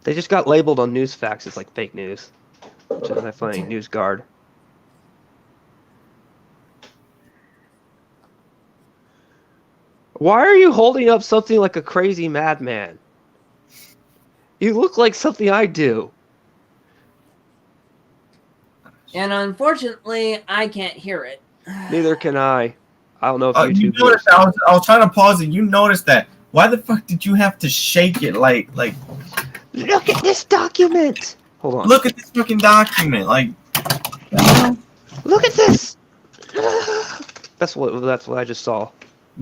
They just got labeled on Newsfax as like fake news, which is funny. News Guard. Why are you holding up something like a crazy madman? You look like something I do. And unfortunately, I can't hear it. Neither can I. I don't know if You YouTube. noticed I was trying to pause it. You noticed that. Why the fuck did you have to shake it like Look at this document. Hold on. look at this fucking document. Like Look at this. That's what I just saw.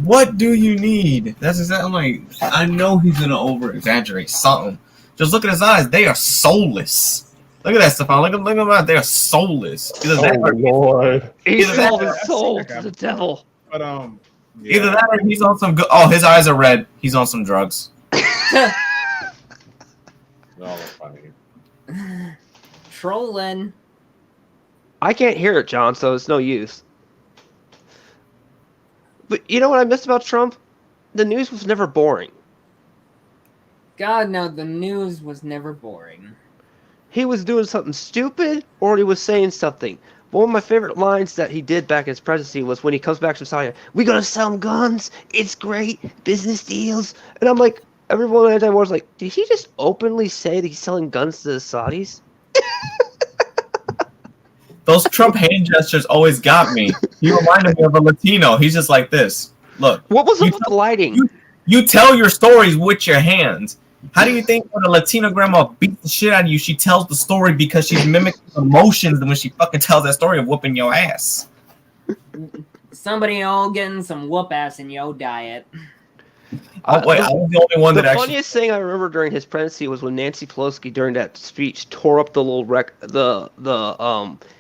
what do you need? That's exactly. I'm like, I know he's gonna over exaggerate something. Just look at his eyes. They are soulless. Look at that, Stefan. Look at them. They are soulless. Either that or- Lord! He Either sold that- his soul to the devil. But Either that or he's on some good. Oh, his eyes are red. He's on some drugs. No, that's funny. Trolling. I can't hear it, John, so it's no use. But you know what I missed about Trump? The news was never boring. God, no, the news was never boring. He was doing something stupid or he was saying something. One of my favorite lines that he did back in his presidency was when he comes back from Saudi, "We're gonna sell them guns. It's great. Business deals." And I'm like, everyone at that was like, did he just openly say that he's selling guns to the Saudis? Those Trump hand gestures always got me. He reminded me of a Latino. He's just like this. Look, What was You up with the lighting? you tell your stories with your hands. How do you think when a Latina grandma beats the shit out of you, she tells the story because she's mimicking emotions when she fucking tells that story of whooping your ass? Somebody all getting some whoop ass in yo diet. Oh, wait, I was the only one The that actually. funniest thing I remember during his presidency was when Nancy Pelosi, during that speech, tore up the little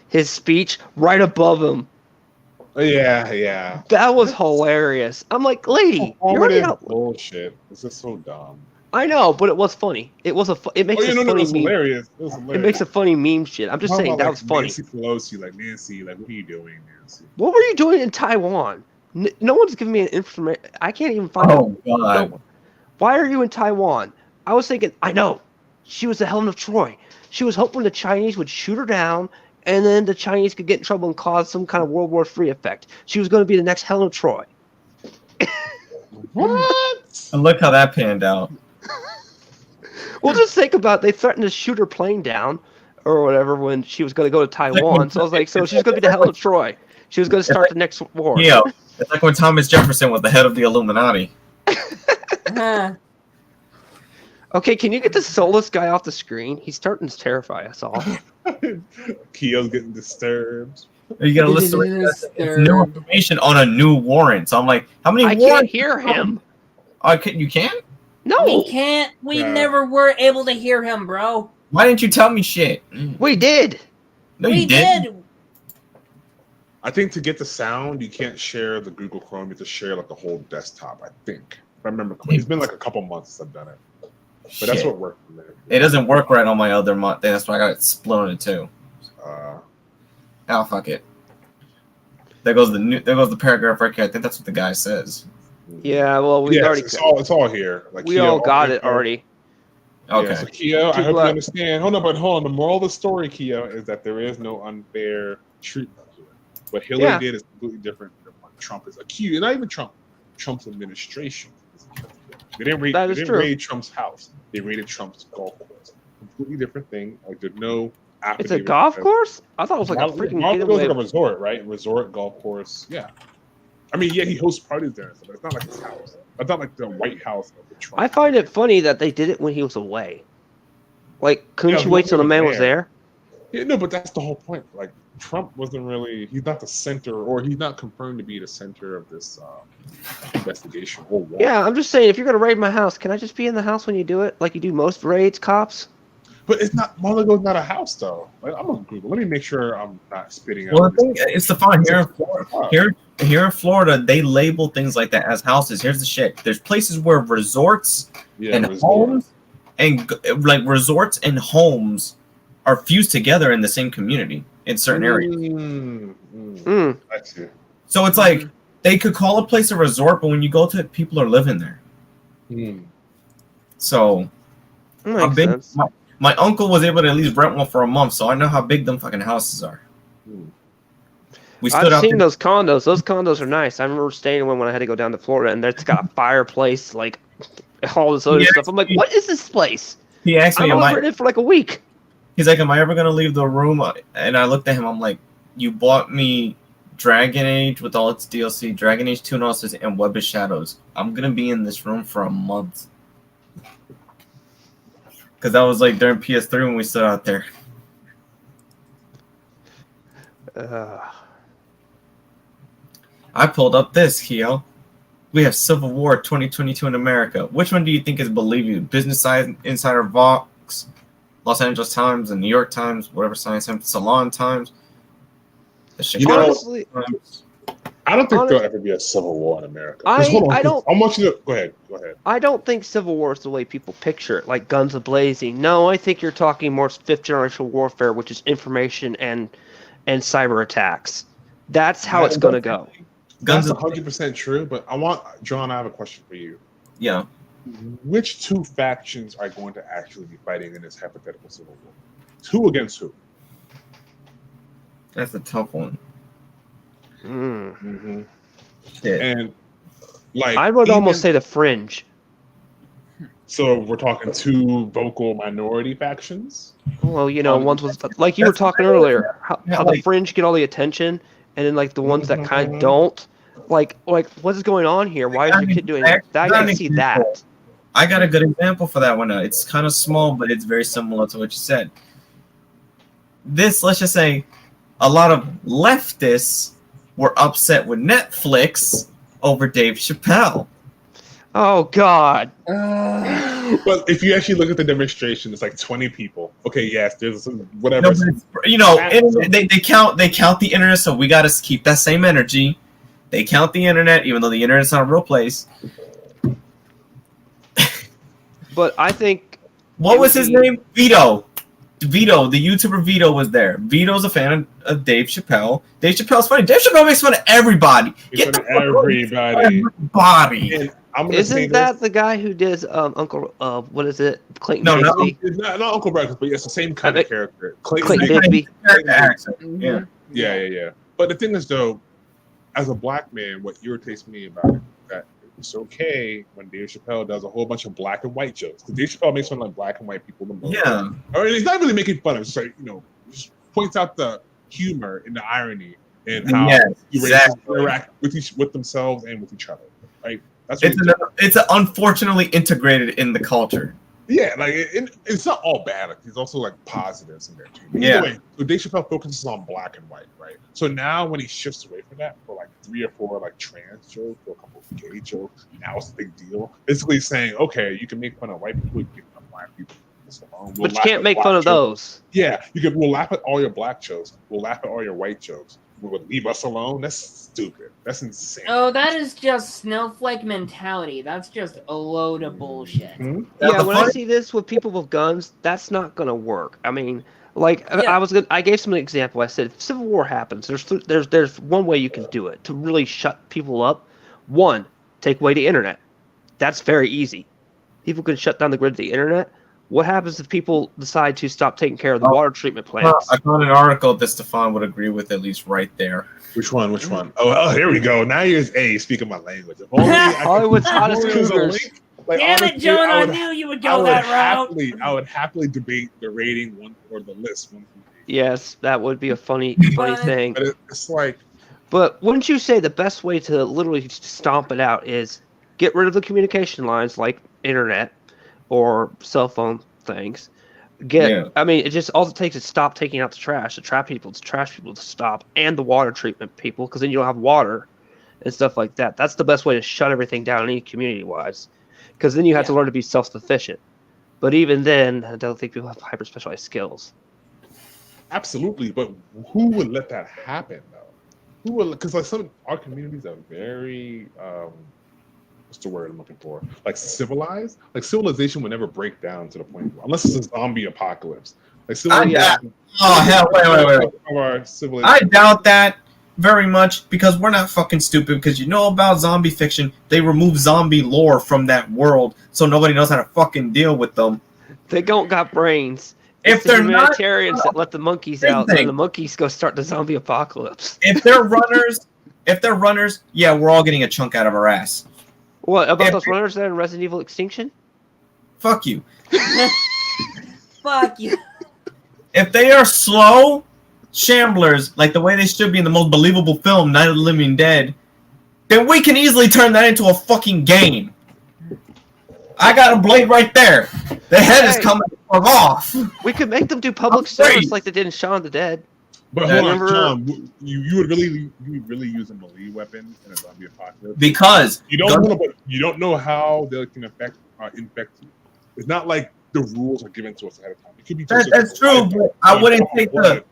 his speech right above him. Yeah. That was hilarious. I'm like, lady, you're already out. Bullshit. This is so dumb. I know, but it was funny. It was it makes a no, funny it's meme. hilarious. It was hilarious. It makes a funny meme shit. I'm just How saying about, that like, was funny. Nancy Pelosi, Nancy, what are you doing, Nancy? What were you doing in Taiwan? No one's giving me an information. I can't even find Oh it. god. No. Why are you in Taiwan? I was thinking, I know. She was the Helen of Troy. She was hoping the Chinese would shoot her down, and then the Chinese could get in trouble and cause some kind of World War III effect. She was going to be the next Helen of Troy. What? And look how that panned out. Well, just think about they threatened to shoot her plane down or whatever when she was going to go to Taiwan. So I was like, so she's going to be the Helen of Troy. She was going to start the next war. Yeah, it's like when Thomas Jefferson was the head of the Illuminati. Okay, can you get this soulless guy off the screen? He's starting to terrify us all. Kio's getting disturbed. You gotta listen to it's new information on a new warrant. So I'm like, how many I warrants? can't hear him. You can't? No, We can't. We Yeah. never were able to hear him, bro. Why didn't you tell me shit? we did. No, we you didn't. did. I think to get the sound, you can't share the Google Chrome. You have to share like the whole desktop. I think, if I remember correctly. It's been like a couple months since I've done it, but that's what worked for me. It doesn't work right on my other month. That's why I got it split into two. Oh fuck it. There goes the paragraph right here. I think that's what the guy says. Yeah, well, we already. It's all here. Like we all got it already. Okay. Yeah, so Kyo, I hope you understand. Hold on. The moral of the story, Kyo, is that there is no unfair treatment here. What Hillary did is completely different than what Trump is accused. Not even Trump. Trump's administration. They didn't raid Trump's house. They raided Trump's golf course. Completely different thing. Like there's no. It's a golf course? I thought it was like a freaking getaway. Like a resort, right? Resort golf course. Yeah. I mean, he hosts parties there, so it's not like his house. It's not like the White House of the Trump. I find it funny that they did it when he was away. Like, couldn't you wait till the man was there? Yeah, no, but that's the whole point. Like, Trump wasn't really. He's not the center, or he's not confirmed to be the center of this investigation. Yeah, I'm just saying, if you're gonna raid my house, can I just be in the house when you do it, like you do most raids, cops? But it's not. Mar-a-Lago's not a house, though. Like, I'm on Google. Let me make sure I'm not spitting out. Well, the thing it's the fun here in Florida, they label things like that as houses. Here's the shit. There's places where resorts homes and like resorts and homes are fused together in the same community in certain areas. I see. So it's like they could call a place a resort, but when you go to it, people are living there. So my uncle was able to at least rent one for a month, so I know how big them fucking houses are. I've seen those condos. Those condos are nice. I remember staying in one when I had to go down to Florida, and it's got a fireplace, like all this other stuff. I'm like, what is this place? He asked me, I'm over it for like a week. He's like, am I ever going to leave the room? And I looked at him, I'm like, you bought me Dragon Age with all its DLC, Dragon Age 2 and Web of Shadows. I'm going to be in this room for a month. Because that was like during PS3 when we stood out there. I pulled up this, Kyo. We have Civil War 2022 in America. Which one do you think is believable? Business Insider, Vox, Los Angeles Times, the New York Times, whatever science, Salon Times. Honestly, I don't think there'll ever be a civil war in America. I want you to go ahead. I don't think civil war is the way people picture it, like guns a-blazing. No, I think you're talking more fifth generation warfare, which is information and cyber attacks. That's how it's going to go. That's 100% true, but John, I have a question for you. Yeah. Which two factions are going to actually be fighting in this hypothetical civil war? Who against who? That's a tough one. Shit. And like I would almost say the fringe. So we're talking two vocal minority factions? Well, ones was like you were talking earlier, how the fringe get all the attention, and then like the ones that kind of don't. Like what is going on here? Why is your kid doing that? I can see that. I got a good example for that one. It's kind of small, but it's very similar to what you said. Let's just say, a lot of leftists were upset with Netflix over Dave Chappelle. Oh God! Well, if you actually look at the demonstration, it's like 20 people. Okay, yes, there's whatever. No, they count the internet, so we got to keep that same energy. They count the internet, even though the internet's not a real place. But I think what was his name? Vito, the YouTuber Vito was there. Vito's a fan of Dave Chappelle. Dave Chappelle's funny. Dave Chappelle makes fun of everybody. Everybody. Isn't that the guy who did Uncle? What is it? Clayton? No, not Uncle Breakfast, but it's the same kind of character. Clayton Bigby. Yeah. But the thing is, though, as a black man, what irritates me about it is that it's okay when Dave Chappelle does a whole bunch of black and white jokes. Because Dave Chappelle makes fun of like black and white people the most. Yeah. Or he's not really making fun of it. It's like, just points out the humor and the irony and how interact with themselves and with each other. Right? That's what it's unfortunately integrated in the culture. Yeah, like it's not all bad. Like, there's also like positives in there too. But yeah. Anyway, so Dave Chappelle focuses on black and white, right? So now when he shifts away from that for like 3 or 4 like trans jokes or a couple of gay jokes, now it's a big deal. Basically saying, okay, you can make fun of white people, you can make fun of black people. But you can't make fun of those. Yeah, we'll laugh at all your black jokes. We'll laugh at all your white jokes. would leave us alone. That's stupid. That's insane. Oh, that is just snowflake mentality. That's just a load of bullshit. Hmm? Yeah, when I see this with people with guns, that's not gonna work. I mean, like I gave some example. I said if civil war happens, there's one way you can do it to really shut people up. One, take away the internet. That's very easy. People can shut down the grid of the internet. What happens if people decide to stop taking care of the water treatment plants? I found an article that Stefan would agree with at least right there. Which one? Which one? Oh, here we go. Now here's speaking my language. If only Hollywood's hottest cougars. Like, Damn it, John! I knew you would go that route. I would happily debate the rating one or the list 1 through 8. Yes, that would be a funny thing. But it's like. But wouldn't you say the best way to literally stomp it out is get rid of the communication lines like internet or cell phone things? I mean, it just all it takes is stop taking out the trash people to stop, and the water treatment people, because then you don't have water and stuff like that. That's the best way to shut everything down, any community-wise, because then you have to learn to be self-sufficient. But even then, I don't think people have hyper-specialized skills. Absolutely, but who would let that happen, though? Who would? Because like some our communities are very what's the word I'm looking for? Like civilized. Like civilization would never break down to the point unless it's a zombie apocalypse. Like civilization. Oh hell! Wait. Our civilization. I doubt that very much because we're not fucking stupid. Because you know about zombie fiction, they remove zombie lore from that world, so nobody knows how to fucking deal with them. They don't got brains. If they're humanitarians that let the monkeys out, then the monkeys go start the zombie apocalypse. If they're runners, yeah, we're all getting a chunk out of our ass. What about those runners that are in Resident Evil Extinction? Fuck you. Fuck you. If they are slow shamblers, like the way they should be in the most believable film, Night of the Living Dead, then we can easily turn that into a fucking game. I got a blade right there. The head is coming off. We could make them do public service like they did in Shaun of the Dead. But hold on, John, you would really use a melee weapon in a zombie apocalypse? Because you don't know how they can infect you. It's not like the rules are given to us ahead of time. It could be that's true, but I wouldn't take what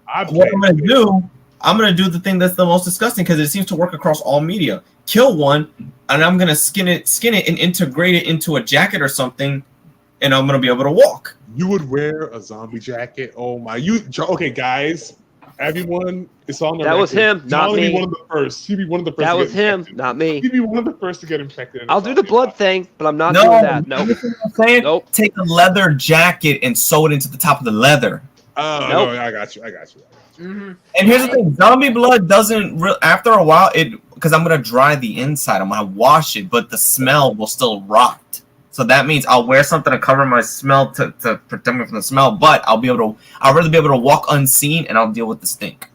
I'm gonna do. I'm gonna do the thing that's the most disgusting because it seems to work across all media. Kill one, and I'm gonna skin it, and integrate it into a jacket or something, and I'm gonna be able to walk. You would wear a zombie jacket? Oh my! Okay, guys, everyone, it's on the record. That was him, not me. He'd be one of the first. He'd be one of the first. That was him, not me. He'd be one of the first to get infected. I'll do the blood thing, but I'm not doing that. No. Nope. Take a leather jacket and sew it into the top of the leather. Oh, no, I got you. Mm-hmm. And here's the thing: zombie blood doesn't. After a while, because I'm gonna dry the inside. I'm gonna wash it, but the smell will still rot. So that means I'll wear something to cover my smell to protect me from the smell. But I'll rather be able to walk unseen, and I'll deal with the stink.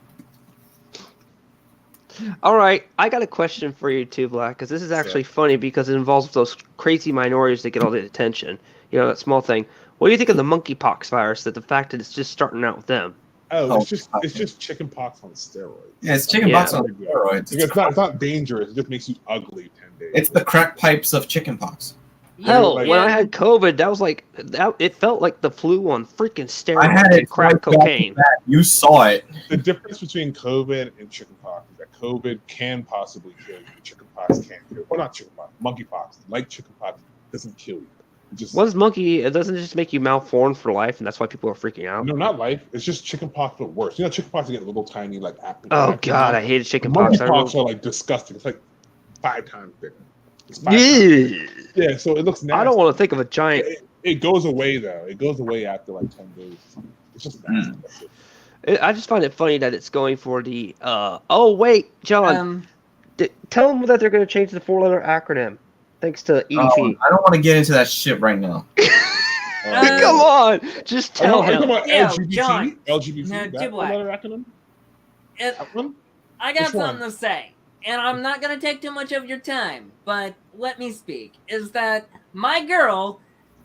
All right, I got a question for you too, Black, because this is actually funny because it involves those crazy minorities that get all the attention. You know, that small thing. What do you think of the monkeypox virus? That the fact that it's just starting out with them. Oh, it's just chickenpox on steroids. Yeah, it's chickenpox on steroids. It's not dangerous. It just makes you ugly 10 days. It's the crack pipes of chickenpox. Hell, when I had COVID, that was like it felt like the flu on freaking steroids. I had it crack cocaine. You saw it. The difference between COVID and chickenpox is that COVID can possibly kill you. Chickenpox can't kill you. Or not chickenpox, monkeypox. Like chickenpox doesn't kill you. What is monkey? It doesn't just make you malformed for life, and that's why people are freaking out. No, not life. It's just chickenpox, but worse. You know, chickenpox you get little tiny like. Oh God, I hated chickenpox. Monkeypox are like disgusting. It's like 5 times bigger. Yeah, so it looks nasty. I don't want to think of a giant. It goes away though. It goes away after like 10 days. It's just nasty. I just find it funny that it's going for the. Oh wait, John. Tell them that they're going to change the 4-letter acronym. Thanks to EDP. I don't want to get into that shit right now. Come on, just tell him. LGBT? John. LGBT. No, That letter acronym? I got something to say, and I'm not going to take too much of your time, but let me speak. Is that my girl,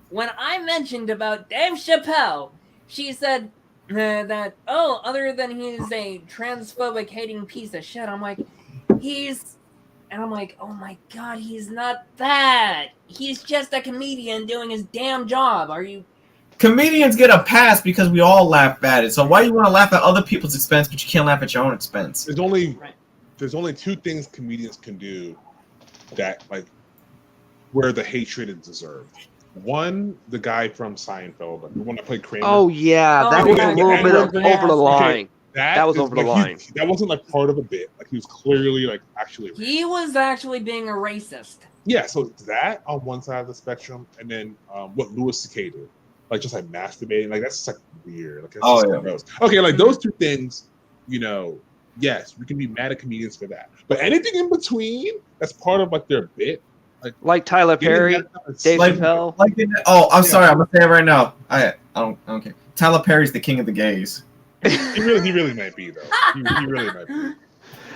when I mentioned about Dave Chappelle, she said that, other than he's a transphobic hating piece of shit, I'm like, and I'm like, oh my God, he's not that. He's just a comedian doing his damn job. Are you comedians get a pass because we all laugh at it. So why you want to laugh at other people's expense, but you can't laugh at your own expense? There's only two things comedians can do that like where the hatred is deserved. One, the guy from Seinfeld, like the one that played Kramer. Oh yeah, that was a little bit over the line. That was over the line. That wasn't like part of a bit. Like he was clearly like actually. He was actually being a racist. Yeah, so that on one side of the spectrum, and then what Louis C.K. did, like just like masturbating, like that's just like weird. Like that's gross. Okay, like those two things, you know, yes, we can be mad at comedians for that. But anything in between that's part of like their bit, like Tyler Perry, Dave Chappelle. I'm sorry, I'm gonna say it right now. I don't care. Tyler Perry's the king of the gays. he really might be though. He really might be.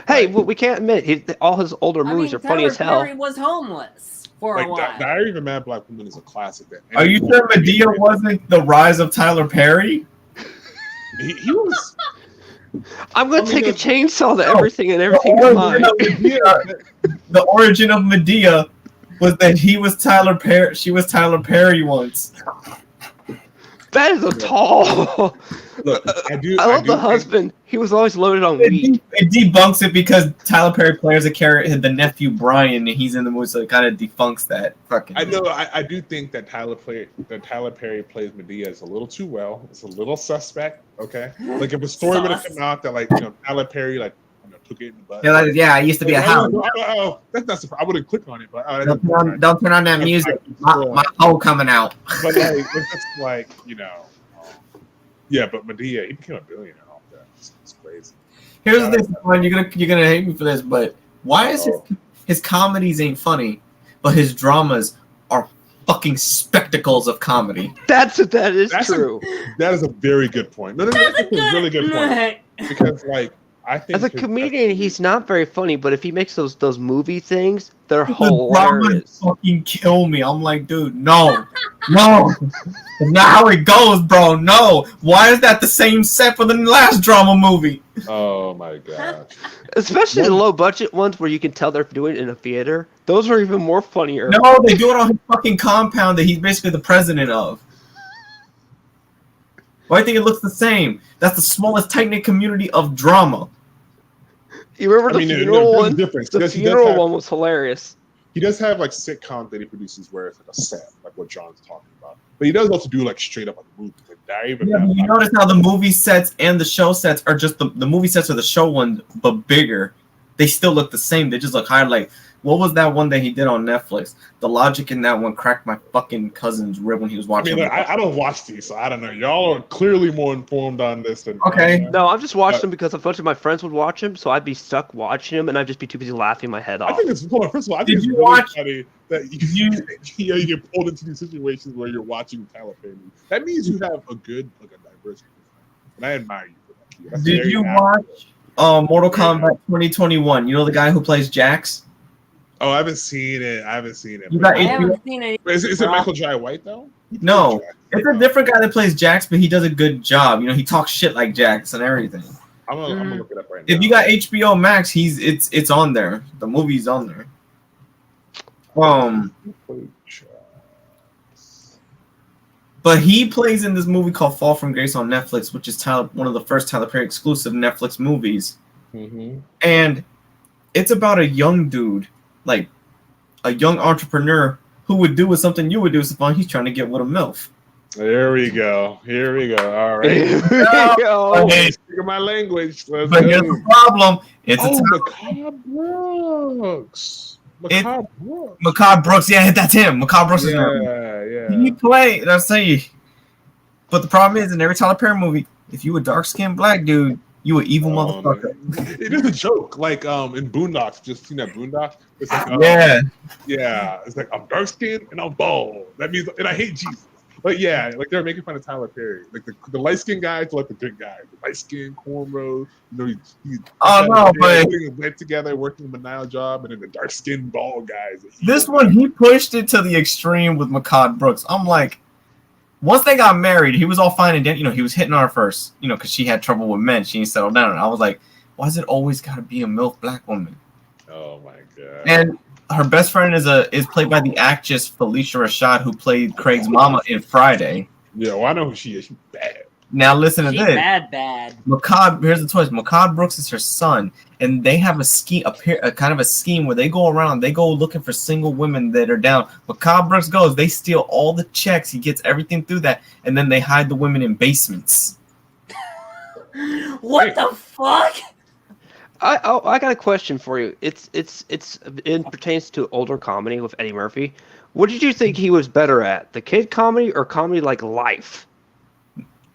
Hey, well, we can't admit all his older movies are funny as hell. Tyler Perry was homeless for a while. Diary of a Mad Black Woman is a classic. Are you sure Medea wasn't the rise of Tyler Perry? He was. I'm gonna take a chainsaw to everything and everything. The origin of Medea was that he was Tyler Perry. She was Tyler Perry once. That is a tall. Look, I love the husband. He was always loaded on weed. It debunks it because Tyler Perry plays a character, the nephew Brian, and he's in the movie, so it kind of defunks that fucking. I know. I do think that Tyler Perry plays Medea is a little too well. It's a little suspect. Okay, like if a story would have come out that like Tyler Perry like took it in the butt. Yeah, I used to be a hound. That's not surprising. I wouldn't click on it, but don't turn on that music. My hoe coming out. But like, it's just like yeah, but Medea, he became a billionaire off that. It's crazy. Here's this one. You're gonna hate me for this, but why is his comedies ain't funny, but his dramas are fucking spectacles of comedy? That is true. That is a very good point. No, that's a really good point. Because like I think as a comedian, he's not very funny, but if he makes those movie things, they're hilarious. Fucking kill me. I'm like, dude, no. That's not how it goes, bro. No. Why is that the same set for the last drama movie? Oh my gosh. Especially the low budget ones where you can tell they're doing it in a theater. Those are even more funnier. No, they do it on his fucking compound that he's basically the president of. Why do you think it looks the same? That's the smallest tight-knit community of drama. You remember the funeral one? The funeral one was hilarious. He does have like sitcoms that he produces where it's like a set, like what John's talking about. But he does also do like straight up like movies. Like you notice how the movie sets and the show sets are just the movie sets are the show ones, but bigger. They still look the same. They just look higher. Like, what was that one that he did on Netflix? The logic in that one cracked my fucking cousin's rib when he was watching. I don't watch these, so I don't know. Y'all are clearly more informed on this than okay. No, I've just watched them because a bunch of my friends would watch them, so I'd be stuck watching them, and I'd just be too busy laughing my head off. I think it's first of all, I think it's really funny that you get pulled into these situations where you're watching Tyler Perry. That means you have a good, like a diverse, and I admire you for that. Did you watch Mortal Kombat 2021? You know the guy who plays Jax? Oh, I haven't seen it. I haven't seen it. Is it Michael Jai White though? No, it's a different guy that plays Jax, but he does a good job. You know, he talks shit like Jax and everything. I'm gonna look it up right now. If you got HBO Max, it's on there. The movie's on there. But he plays in this movie called Fall from Grace on Netflix, which is one of the first Tyler Perry exclusive Netflix movies. Mm-hmm. And it's about a young dude, like a young entrepreneur who would do with something you would do. So he's trying to get with a MILF. There we go. All right. Here we go. Okay, speaking my language. But here's the problem. It's Macabre Brooks. Macabre Brooks. Yeah, that's him. Macabre Brooks is him. Yeah. He played. That's say. But the problem is, in every Tyler Perry movie, if you a dark-skinned black dude, you an evil motherfucker. It is a joke, like in Boondocks. Just seen that Boondocks? It's like, yeah. It's like I'm dark-skinned and I'm bald. That means, and I hate Jesus. But yeah, like they're making fun of Tyler Perry. Like the light-skinned guys are like the good guys. The light-skinned cornrows. You know, he's putting his head together, working a maniacal job, and then the dark-skinned bald guys. This one, he pushed it to the extreme with Macabre Brooks. I'm like, once they got married, he was all fine and you know, he was hitting on her first, you know, because she had trouble with men. She didn't settle down. And I was like, why is it always got to be a MILF black woman? Oh my god! And her best friend is played by the actress Felicia Rashad, who played Craig's mama in Friday. Yeah, well, I know who she is. She's bad. Now listen to She this. bad. Macabre, here's the twist. Macabre Brooks is her son, and they have a scheme, a kind of a scheme where they go around, they go looking for single women that are down. Macabre Brooks goes, they steal all the checks, he gets everything through that, and then they hide the women in basements. What the fuck? I got a question for you. It pertains to older comedy with Eddie Murphy. What did you think he was better at, the kid comedy or comedy like Life?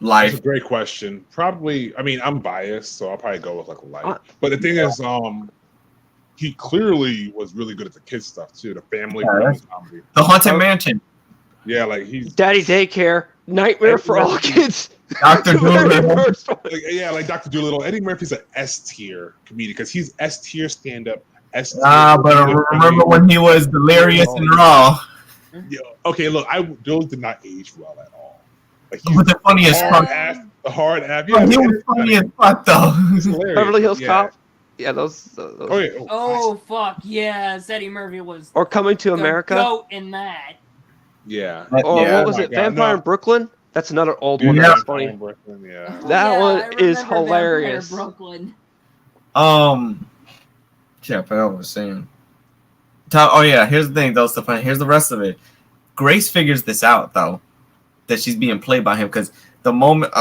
That's a great question. Probably. I mean, I'm biased, so I'll probably go with like Life. But the thing is, he clearly was really good at the kids stuff too. The family comedy, the Haunted Mansion. Yeah, like he's Daddy Daycare, Nightmare for All Kids. Dr. Dolittle. Like Dr. Dolittle. Eddie Murphy's an S tier comedian because he's S tier stand up. But remember when he was delirious and raw? Yeah. Okay, look, those did not age well at all. Like But the funniest part. The hard ass. Yeah, he was funny as fuck though. Beverly Hills Cop. Yeah, those. Oh yeah. Oh fuck yes, Eddie Murphy was. Or Coming to America. Goat in that. Yeah. Or what was it? Vampire in Brooklyn. That's another old one. That's funny. Brooklyn, yeah. That one is hilarious. Brooklyn. Shit, I forgot what I was saying. Oh yeah, here's the thing though, Stefan. Here's the rest of it. Grace figures this out though, that she's being played by him, because the moment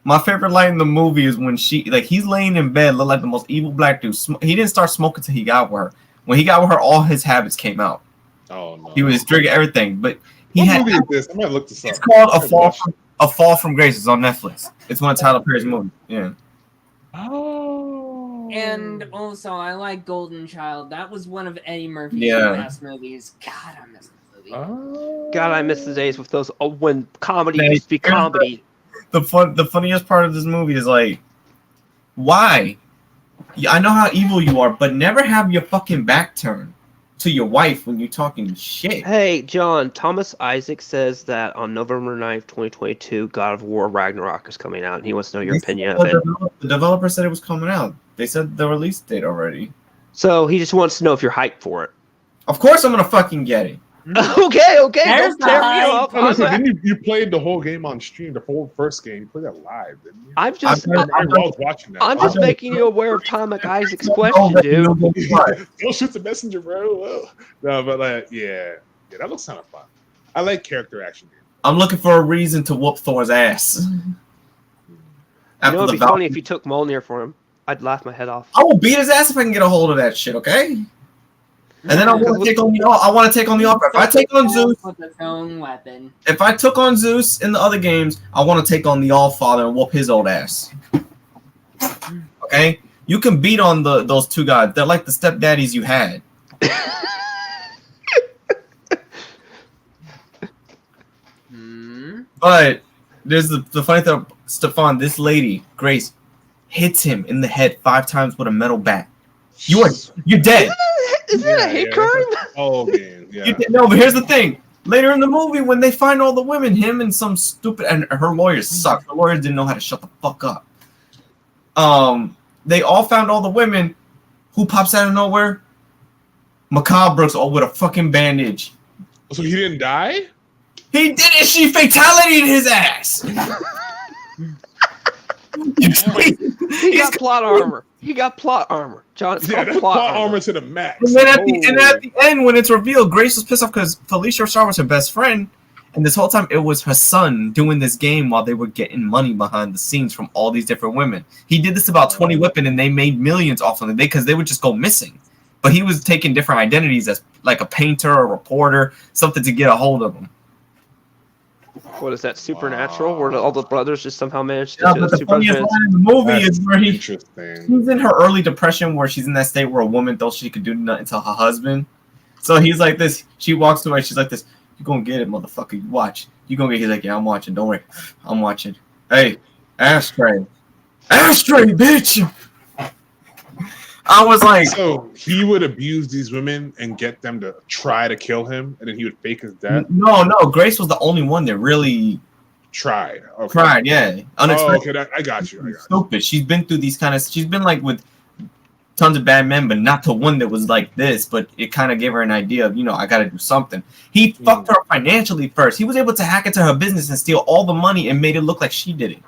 my favorite line in the movie is when he's laying in bed, look like the most evil black dude. He didn't start smoking till he got with her. When he got with her, all his habits came out. Oh no. He was drinking everything, but what movie is this? I might look this up. It's called A Fall from Grace. It's on Netflix. It's one of Tyler Perry's movies. Yeah. Oh. And also, I like Golden Child. That was one of Eddie Murphy's best movies. God, I miss that movie. God, I miss the days with those when comedy used to be comedy. The funniest part of this movie is like, why? I know how evil you are, but never have your fucking back turned to your wife when you're talking shit. Hey, John, Thomas Isaac says that on November 9th, 2022, God of War Ragnarok is coming out, and he wants to know your opinion of it. The developer said it was coming out. They said the release date already. So he just wants to know if you're hyped for it. Of course I'm gonna fucking get it. Okay, don't tear me up. Then you played the whole game on stream, the whole first game. You played that live, didn't you? I'm just watching that. I'm just making you aware of Thomas Isaac's question, dude. Don't shoot the messenger, bro. Whoa. No, but yeah, that looks kind of fun. I like character action games. I'm looking for a reason to whoop Thor's ass. It'd be funny if you took Mjolnir for him. I'd laugh my head off. I will beat his ass if I can get a hold of that shit, okay? And then I want to take on the offer. If I take on Zeus with his own weapon. If I took on Zeus in the other games, I want to take on the All-Father and whoop his old ass. Okay? You can beat on those two guys. They're like the stepdaddies you had. But there's the funny thing, Stefan, this lady, Grace, hits him in the head 5 times with a metal bat. You're dead. Is that a hate crime? Oh man, yeah. No, but here's the thing. Later in the movie, when they find all the women, him and some stupid, and her lawyers suck. Her lawyers didn't know how to shut the fuck up. They all found all the women. Who pops out of nowhere? Macabre Brooks, all with a fucking bandage. So he didn't die? He did it. She fatality'd his ass. He got plot armor. He got plot armor. John, it's that's plot armor to the max. And then at the end, when it's revealed, Grace was pissed off because Felicia Rashad was her best friend, and this whole time it was her son doing this game while they were getting money behind the scenes from all these different women. He did this about 20 women, and they made millions off of it because they would just go missing. But he was taking different identities as like a painter, a reporter, something to get a hold of them. What is that, Supernatural, where all the brothers just somehow managed to do the funniest line in the movie is where she's in her early depression, where she's in that state where a woman thought she could do nothing to her husband. So he's like this. She walks away. She's like this. You gonna get it, motherfucker. You watch. You gonna get. He's like, yeah, I'm watching. Don't worry, I'm watching. Hey, ashtray, bitch. I was like, so he would abuse these women and get them to try to kill him, and then he would fake his death. No, Grace was the only one that really tried. Okay. Tried, yeah. Unexpected. Oh, okay, I got you. Stupid. She's been through these kind of. She's been like with tons of bad men, but not to one that was like this. But it kind of gave her an idea of, I got to do something. He fucked her financially first. He was able to hack into her business and steal all the money and made it look like she did it.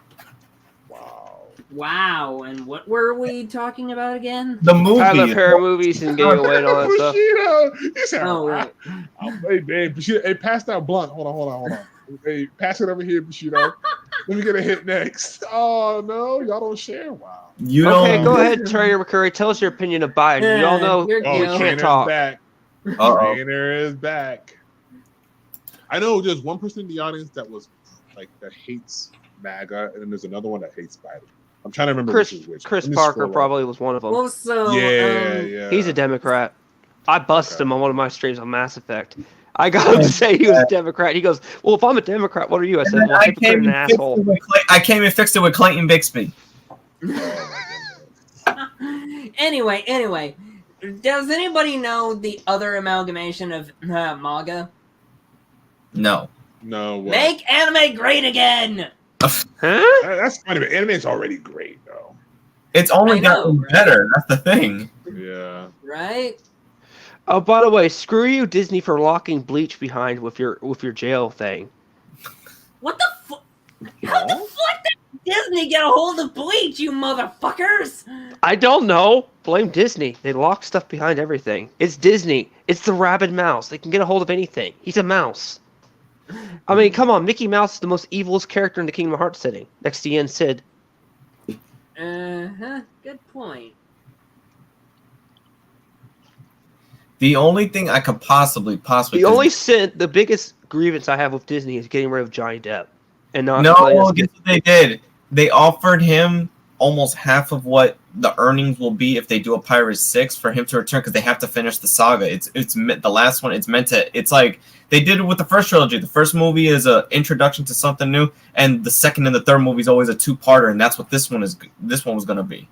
Wow, and what were we talking about again? The movie. Tyler Perry movies and gave away and all that stuff. Bushido. You said, right. Hey, Bushido. Hey, pass that blunt. Hold on. Hey, pass it over here, Bushido. Let me get a hit next. Oh, no. Y'all don't share? Wow. Okay, go ahead, Trainer McCurry. Tell us your opinion of Biden. We all know we can't talk. Back. Trainer is back. I know there's one person in the audience that was like that hates MAGA, and then there's another one that hates Biden. I'm trying to remember which. Chris Parker probably was one of them. Well, so yeah. He's a Democrat. I busted him on one of my streams on Mass Effect. I got him to say he was a Democrat. He goes, "Well, if I'm a Democrat, what are you?" I said, "Well, hypocrite and asshole." I came and fixed it with Clayton Bixby. Anyway, does anybody know the other amalgamation of MAGA? No. What? Make anime great again. Huh? That's funny, but anime's already great, though. It's only gotten better. That's the thing. Yeah. Right. Oh, by the way, screw you, Disney, for locking Bleach behind with your jail thing. What the fuck? How the fuck did Disney get a hold of Bleach, you motherfuckers? I don't know. Blame Disney. They lock stuff behind everything. It's Disney. It's the rabid mouse. They can get a hold of anything. He's a mouse. I mean, come on. Mickey Mouse is the most evilest character in the Kingdom Hearts setting, next to Yen Sid. Good point. The only thing I could possibly the biggest grievance I have with Disney is getting rid of Johnny Depp, and not. No, guess what they did? They offered him almost half of what the earnings will be if they do a Pirates 6 for him to return, because they have to finish the saga. It's the last one. It's like they did it with the first trilogy. The first movie is an introduction to something new, and the second and the third movie is always a two-parter, and that's what this one was going to be.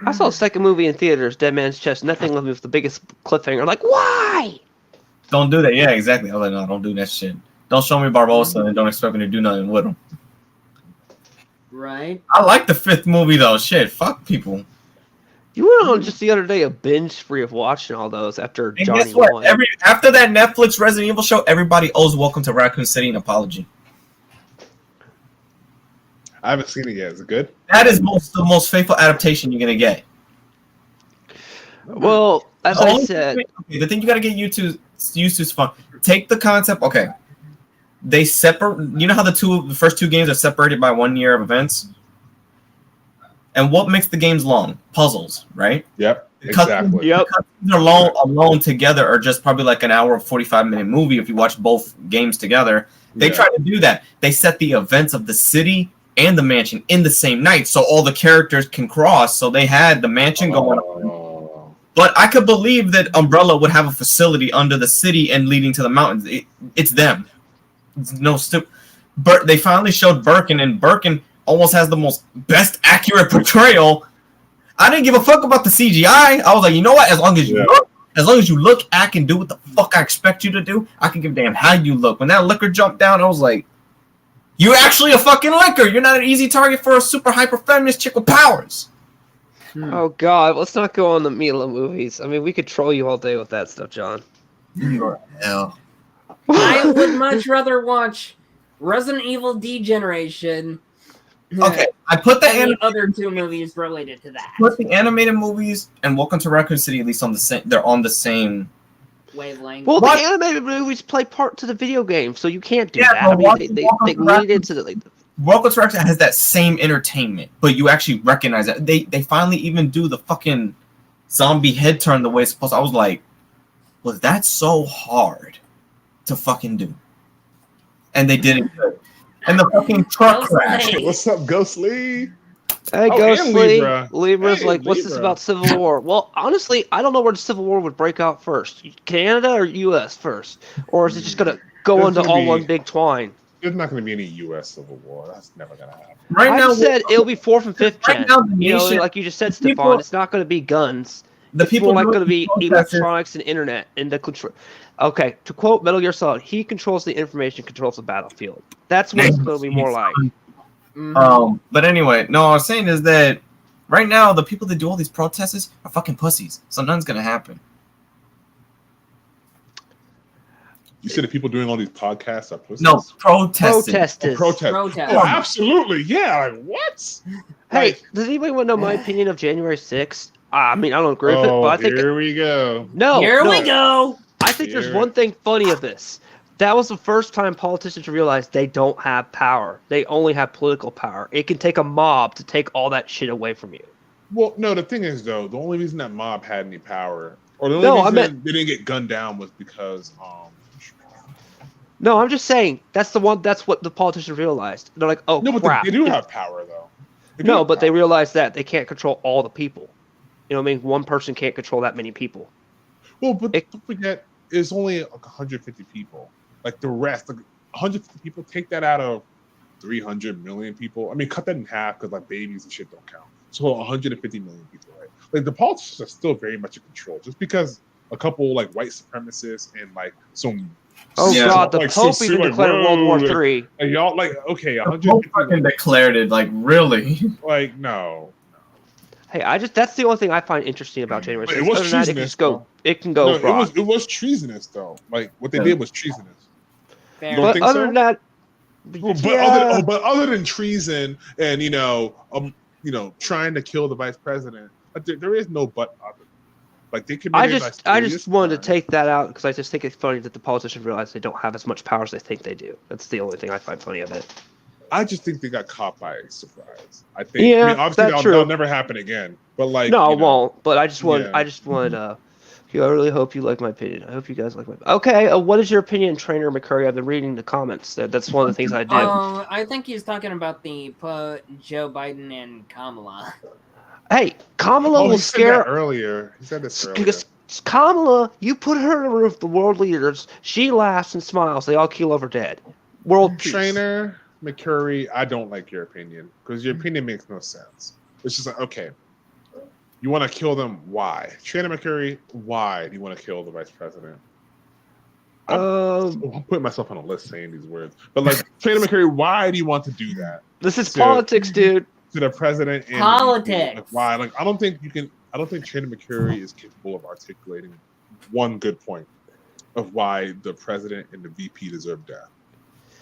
I saw the second movie in theaters, Dead Man's Chest. Nothing left me with the biggest cliffhanger. Like, why? Don't do that. Yeah, exactly. I was like, no, don't do that shit. Don't show me Barbosa and don't expect me to do nothing with him. Right. I like the fifth movie though. Shit, fuck people. You went on just the other day a binge spree of watching all those after And Johnny guess what? won. After that Netflix Resident Evil show, everybody owes Welcome to Raccoon City an apology. I haven't seen it yet. Is it good? That is the most faithful adaptation you're gonna get. Well, as I said, the thing you gotta get used to is fun. Take the concept. Okay, they separate. You know how the first two games are separated by 1 year of events, and what makes the games long? Puzzles, right? Yep. Exactly. Yep. The cutscenes alone together are just probably like an hour or 45-minute movie if you watch both games together. They try to do that. They set the events of the city and the mansion in the same night, so all the characters can cross. So they had the mansion going on. But I could believe that Umbrella would have a facility under the city and leading to the mountains. It's them. It's no stupid. They finally showed Birkin, and Birkin almost has the best accurate portrayal. I didn't give a fuck about the CGI. I was like, you know what? As long as you look, act, and do what the fuck I expect you to do, I can give a damn how you look. When that liquor jumped down, I was like, you're actually a fucking liquor. You're not an easy target for a super hyper feminist chick with powers. Oh God, let's not go on the Mila movies. I mean, we could troll you all day with that stuff, John. Hell. I would much rather watch Resident Evil Degeneration. Okay, I put the other two movies related to that. Put the animated movies and Welcome to Raccoon City at least on the same. They're on the same wavelength. Well, the animated movies play part to the video game, so you can't do that. I mean, they lead into the. Welcome to Raccoon has that same entertainment, but you actually recognize it. They finally even do the fucking zombie head turn the way it's supposed to. I was like, was that so hard to fucking do? And they did it good. And the fucking truck crash. What's up, Ghost Lee? Hey, Ghost Lee. Libra's hey, like, what's this about Civil War? Well, honestly, I don't know where the Civil War would break out first. Canada or U.S. first? Or is it just going to go into all one big twine? There's not going to be any U.S. Civil War. That's never going to happen. Right now, said it'll be 4th and 5th gen. Now, like you just said, Stefan, it's not going to be guns. It's more like going to be electronics and internet and the control. Okay, to quote Metal Gear Solid, he controls the information, controls the battlefield. That's what it's going to be more like. But anyway, no, what I was saying is that Right now, the people that do all these protests are fucking pussies. So nothing's gonna happen. You said the people doing all these podcasts are pussies? No, protesting. Protest. Oh, absolutely. Yeah, like what? Hey, Like, does anybody want to know my opinion of January 6th? I mean, I don't agree with it, but I think here we go. Here we go. I think there's one thing funny of this. That was the first time politicians realized they don't have power. They only have political power. It can take a mob to take all that shit away from you. Well, no, the thing is, though, the only reason that mob had any power, or the only reason they didn't get gunned down was because No, I'm just saying that's what the politicians realized. They're like, oh, no, crap. But they do have power, though. They realized that they can't control all the people. You know what I mean? One person can't control that many people. Well, but don't forget, it's only like 150 people. Like the rest, like 150 people, take that out of 300 million people. I mean, cut that in half because like babies and shit don't count. So 150 million people, right? Like the politicians are still very much in control. Just because a couple like white supremacists and like some God, the Pope even declared World War III. And y'all like, okay, 150 fucking declared it, like really? Like no. Hey, that's the only thing I find interesting about January 6th. It was treasonous. It can go wrong. It was treasonous though. Like what they did was treasonous. Fair. But other than that, but other than treason and trying to kill the vice president, there is no but other. Like they committed. I just wanted to take that out because I just think it's funny that the politicians realize they don't have as much power as they think they do. That's the only thing I find funny of it. I just think they got caught by surprise. I think. Yeah, I mean, obviously that'll never happen again. But like, no, it won't. But I just want. I really hope you like my opinion. I hope you guys like my. Okay, what is your opinion, Trainer McCurry? I've been reading the comments. That's one of the things I do. I think he's talking about the Joe Biden and Kamala. Hey, Kamala will scare. He said this earlier. Kamala, you put her in a room with the world leaders. She laughs and smiles. They all keel over dead. World peace. Trainer McCurry, I don't like your opinion because your opinion makes no sense. It's just like, okay, you want to kill them? Why? Trainer McCurry, why do you want to kill the vice president? I'm putting myself on a list saying these words, but like, Trainer McCurry, why do you want to do that? This is politics, dude. To the president and politics. Like, why? Like, I don't think Trainer McCurry is capable of articulating one good point of why the president and the VP deserve death.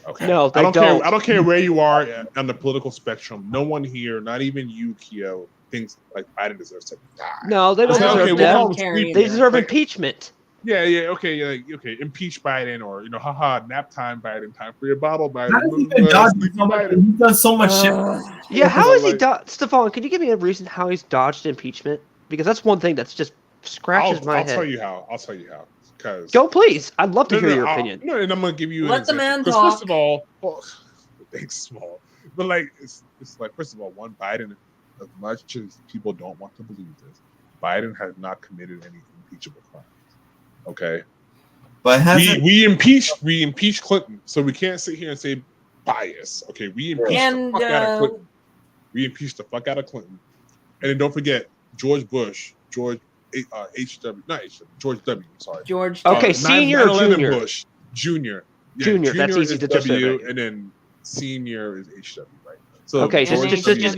Okay. No, I don't care where you are on the political spectrum. No one here, not even you, Kyo, thinks like Biden deserves to die. No, they don't deserve death. They deserve impeachment. Yeah, okay. Impeach Biden or haha, nap time Biden, time for your bottle Biden. He's done so much shit. Yeah, how is he dodged? Stefan, can you give me a reason how he's dodged impeachment? Because that's one thing that's just scratches my head. I'll tell you how. Go, please. I'd love to hear your opinion. No, and I'm gonna give you. Let the man talk. First of all, thanks, small. But like, it's like first of all, Biden, as much as people don't want to believe this, Biden has not committed any impeachable crimes. Okay, but we impeached Clinton, so we can't sit here and say bias. Okay, we impeached the fuck out of Clinton. We impeached the fuck out of Clinton, and then don't forget George Bush, George W. Sorry. George. Okay, senior or junior? Bush, junior. Yeah, junior. That's easy to just say. Right? And then senior is HW, right? So okay, just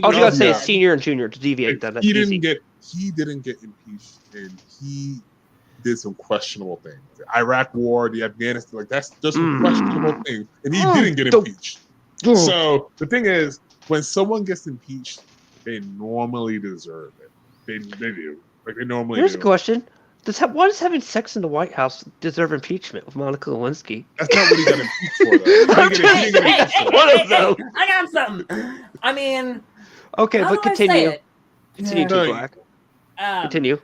all you gotta say is senior and junior to deviate that. He didn't get impeached, and he did some questionable things. The Iraq War, the Afghanistan, like that's just some questionable things, and he didn't get impeached. So the thing is, when someone gets impeached, they normally deserve it. They do. Like they normally Here's do. a question. Why does having sex in the White House deserve impeachment with Monica Lewinsky? That's not what he got impeached for, though. He didn't get impeached for that. I got something. I mean... Okay, but continue. Continue, Black. Continue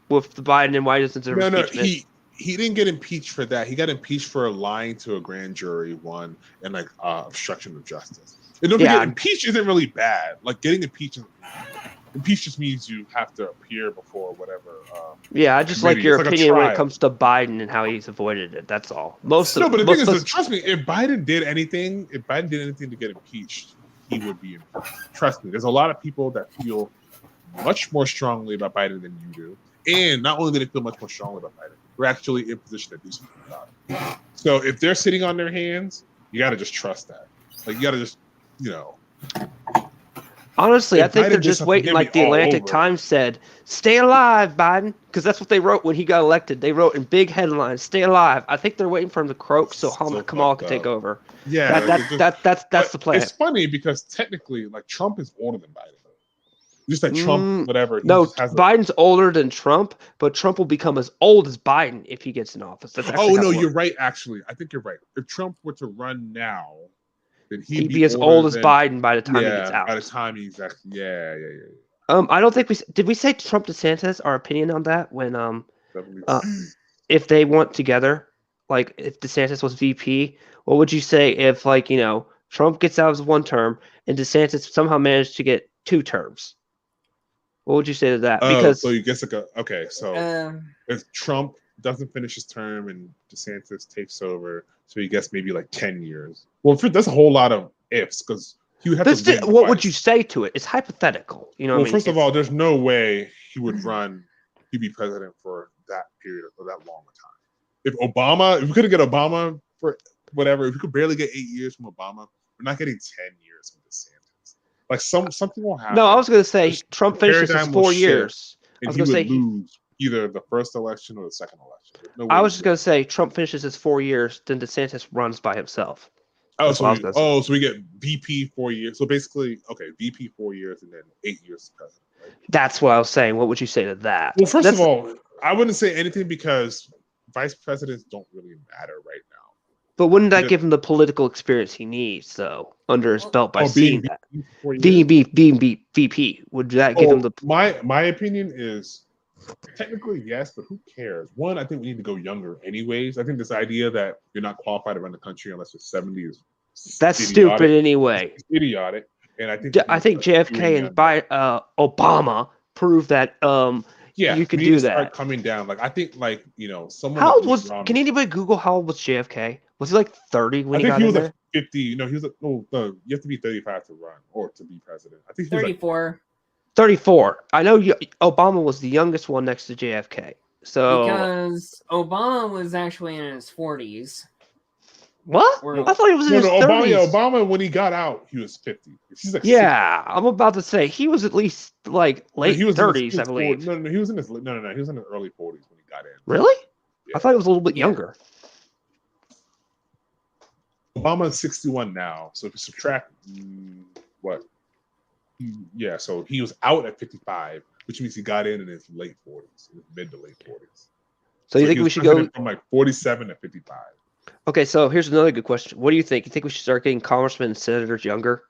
with the Biden and why doesn't deserve impeachment. He didn't get impeached for that. He got impeached for lying to a grand jury, one, and like obstruction of justice. And don't forget, impeach isn't really bad. Like getting impeached just means you have to appear before whatever. I just like your opinion when it comes to Biden and how he's avoided it. That's all. But the thing is, trust me, if Biden did anything to get impeached, he would be impeached. Trust me. There's a lot of people that feel much more strongly about Biden than you do, and not only do they feel much more strongly about Biden, we're actually in position to do something about it. So if they're sitting on their hands, you got to just trust that. Like you got to just, Honestly, I think Biden they're just waiting. Like the Atlantic Times said, "Stay alive, Biden," because that's what they wrote when he got elected. They wrote in big headlines, "Stay alive." I think they're waiting for him to croak so Kamala can take over. Yeah, that's the plan. It's funny because technically, like Trump is older than Biden. Just like Trump, whatever. No, Biden's older than Trump, but Trump will become as old as Biden if he gets in office. That's you're right. Actually, I think you're right. If Trump were to run now, then he'd be as old as Biden by the time he gets out. By the time he's actually, yeah. I don't think did we say Trump DeSantis our opinion on that when if they went together, like if DeSantis was VP, what would you say if like Trump gets out as one term and DeSantis somehow managed to get 2 terms? What would you say to that? Because so you guess if Trump doesn't finish his term and DeSantis takes over, so you guess maybe like 10 years. Well, that's a whole lot of ifs because he would have to. What would you say to it? It's hypothetical. First of all, there's no way he would he'd be president for that period or that long a time. If we couldn't get Obama for whatever, if we could barely get 8 years from Obama, we're not getting 10 years from DeSantis. Like something will happen. No, I was going to say Trump finishes his 4 years. And he would lose either the first election or the second election. I was just going to say Trump finishes his 4 years, then DeSantis runs by himself. So we get VP 4 years. So basically, VP 4 years and then 8 years as president. Right? That's what I was saying. What would you say to that? Well, first of all, I wouldn't say anything because vice presidents don't really matter right now. But wouldn't that give him the political experience he needs, though, under his belt by seeing that? Being VP, would that give him the... My opinion is, technically, yes, but who cares? One, I think we need to go younger anyways. I think this idea that you're not qualified to run the country unless you're 70 is That's idiotic. Stupid anyway. It's idiotic. And I think JFK and Obama proved that you could do that. Start coming down. Like I think, someone. How old was? Can anybody Google how old was JFK? Was he like 30 when he got in there? Like 50. No, he was like, you have to be 35 to run or to be president. I think he 34. Was 34. I know Obama was the youngest one next to JFK. So because Obama was actually in his 40s. What? I thought he was in his 30s. Obama, when he got out, he was 50. He's like 60. I'm about to say he was at least like late 30s, I believe. No, he was in his he was in his early 40s when he got in. Really? Yeah. I thought he was a little bit younger. Obama's 61 now, so if you subtract what? Yeah, so he was out at 55, which means he got in his late 40s, mid to late 40s. So you think we should go from like 47 to 55? Okay, so here's another good question. What do you think? You think we should start getting congressmen and senators younger?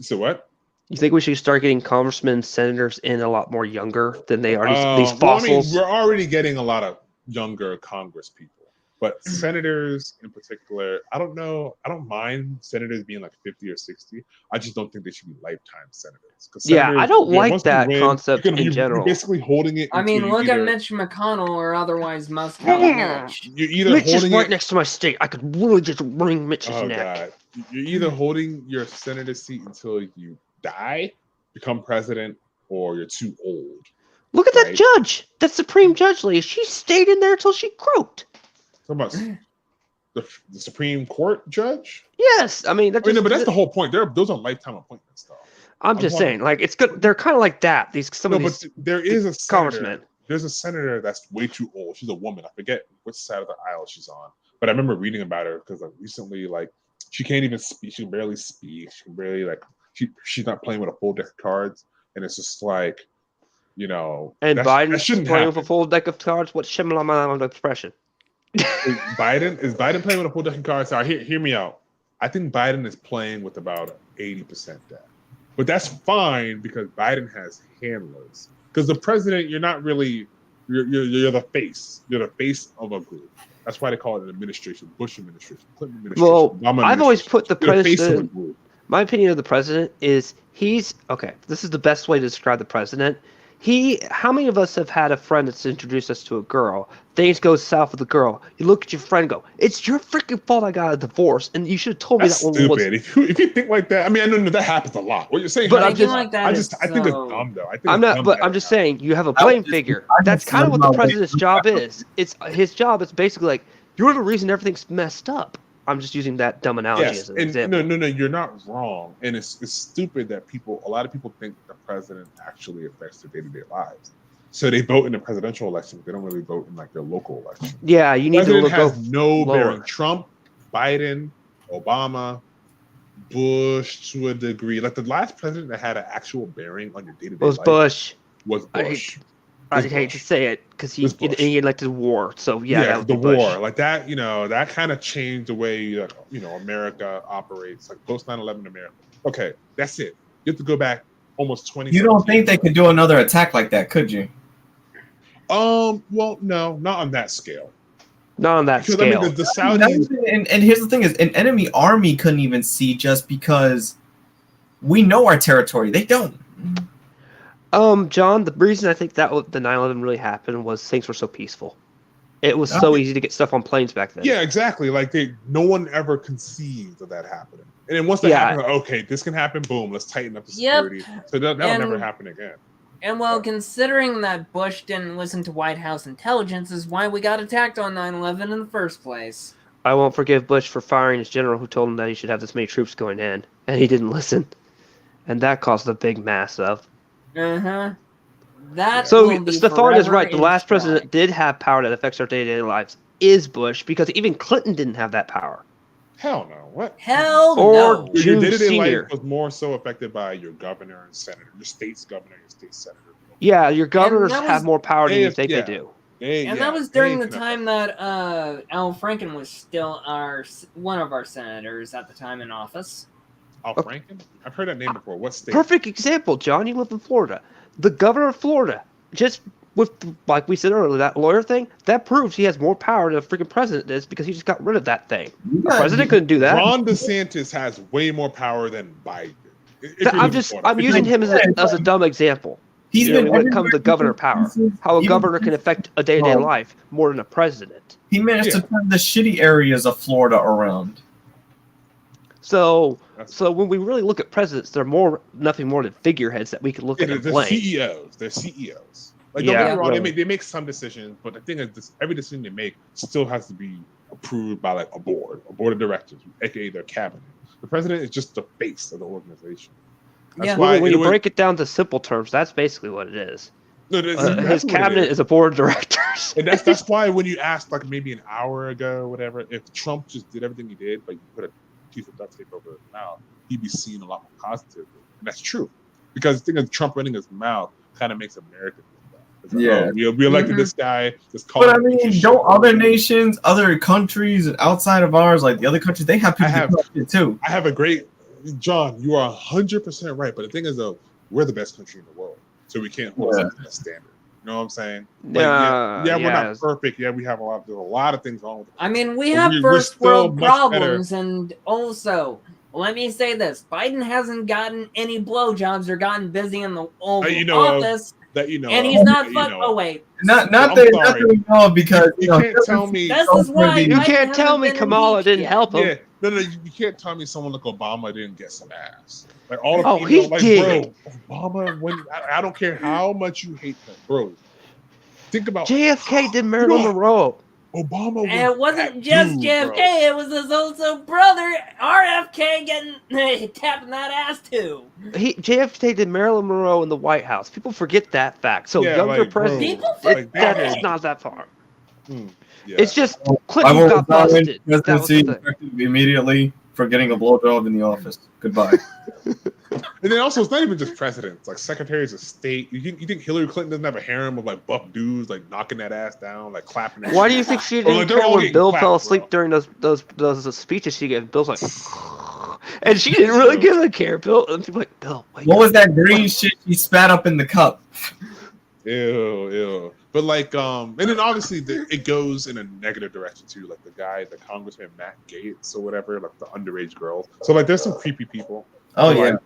So what? You think we should start getting congressmen and senators in a lot more younger than they are? These fossils. We're already getting a lot of younger Congress people. But senators in particular, I don't know. I don't mind senators being like 50 or 60. I just don't think they should be lifetime senators. I don't like that concept in general. You're basically holding it. I mean, look at Mitch McConnell or otherwise Muscat Mitch. Mitch is right next to my state. I could really just wring Mitch's neck. God. You're either holding your senator seat until you die, become president, or you're too old. Look at that judge. That Supreme Judge lady. She stayed in there until she croaked. Talking about the Supreme Court judge? Yes, I mean, but that's the whole point. Those are lifetime appointments, though. I'm just saying, like, it's good. They're kind of like that. But there is a congressman. There's a senator that's way too old. She's a woman. I forget which side of the aisle she's on, but I remember reading about her because recently, she can't even speak. She can barely speak. She can barely she's not playing with a full deck of cards, and it's just like, And Biden's playing with a full deck of cards. What Shimla expression? Is Biden playing with a full deck of cards? Sorry, hear me out. I think Biden is playing with about 80% deck, but that's fine because Biden has handlers. Because the president, you're not really you're the face. You're the face of a group. That's why they call it an administration. Bush administration, Clinton administration. Well, Obama I've always put the president. Face of my opinion of the president is he's okay. This is the best way to describe the president. How many of us have had a friend that's introduced us to a girl? Things go south with the girl. You look at your friend, go, "It's your freaking fault I got a divorce, and you should have told me that one was." If you think like that, I mean, I know that happens a lot. What you're saying, but I think it's dumb though. I'm just saying you have a blame figure. That's kind of what the president's job is. It's his job. It's basically like you're the reason everything's messed up. I'm just using that dumb analogy as an example. No, you're not wrong. And it's stupid that a lot of people think the president actually affects their day-to-day lives. So they vote in the presidential election, but they don't really vote in like their local election. Yeah, you need to look has no lower. bearing. Trump, Biden, Obama, Bush to a degree. Like the last president that had an actual bearing on your day-to-day life Bush. Was Bush. I hate to say it because he elected war. So that the Bush. war like that. That kind of changed the way America operates. Like post 9/11 America. Okay, that's it. You have to go back almost 20. You don't think they could do another attack like that, could you? Well, no, not on that scale. Not on that scale. I mean, the Saudis. And here's the thing: is an enemy army couldn't even see just because we know our territory. They don't. John, the reason I think that the 9/11 really happened was things were so peaceful. It was so easy to get stuff on planes back then. Yeah, exactly. Like no one ever conceived of that happening. And then once that happened, okay, this can happen. Boom, let's tighten up the security. Yep. So that'll never happen again. And considering that Bush didn't listen to White House intelligence is why we got attacked on 9/11 in the first place. I won't forgive Bush for firing his general who told him that he should have this many troops going in, and he didn't listen. And that caused a big mass of. So Stefan is right. The last president did have power that affects our day-to-day lives is Bush, because even Clinton didn't have that power. Hell no. What? Hell no. Your day-to-day life was more so affected by your governor and senator, your state's governor, your state senator. Yeah, your governors have more power than you think they do. That was during the time that Al Franken was still one of our senators at the time in office. Al Franken? I've heard that name before. What state? Perfect example, John. You live in Florida. The governor of Florida, just with, like we said earlier, that lawyer thing, that proves he has more power than a freaking president does because he just got rid of that thing. The president couldn't do that. Ron DeSantis has way more power than Biden. I'm using him as a dumb example. He's been when it comes to governor power, how a governor can affect a day-to-day life more than a president. He managed to turn the shitty areas of Florida around. So when we really look at presidents, they're nothing more than figureheads that we can look at and blame. They're CEOs. Like, don't get me wrong, they make some decisions, but the thing is, every decision they make still has to be approved by like a board of directors, aka their cabinet. The president is just the face of the organization. That's why when you break it down to simple terms, that's basically what it is. No, his cabinet is a board of directors. And that's why when you asked like maybe an hour ago, whatever, if Trump just did everything he did, but you put a piece of duct tape over his mouth, he'd be seen a lot more positively. And that's true. Because the thing is, Trump running his mouth kind of makes America we elected this guy. But I mean, don't other nations, other countries outside of ours, like the other countries, they have people too. I have a great John. You are 100% right. But the thing is, though, we're the best country in the world, so we can't hold ourselves to that standard. You know what I'm saying? Like, we're not perfect. Yeah, we have there's a lot of things wrong with it. I mean, we have first world problems, and also, let me say this: Biden hasn't gotten any blowjobs or gotten busy in the Oval Office. And he's not fucking. Oh wait, not that we know of, because you can't tell me. This is why you can't tell me Kamala didn't help him. Yeah, no, you can't tell me someone like Obama didn't get some ass. Like all of he did. Bro, Obama. I don't care how much you hate him, bro. Think about JFK did Marilyn Monroe. Obama. And it wasn't just JFK; it was his also brother RFK getting tapping that ass too. JFK did Marilyn Monroe in the White House. People forget that fact. So younger presidents, that's not that far. It's just Clinton got busted. Presidency immediately for getting a blowjob in the office. Goodbye. And then also, it's not even just presidents, like secretaries of state. You think Hillary Clinton doesn't have a harem of like buff dudes, like knocking that ass down, like clapping? Why do you think she didn't care when Bill fell asleep during those speeches she gave? Bill's like, and she didn't really give a care. Bill, and people like, Bill, what was that green shit she spat up in the cup? Ew. But like, and then obviously it goes in a negative direction too. Like the Congressman Matt Gaetz or whatever, like the underage girls. So like, there's some creepy people. Oh yeah.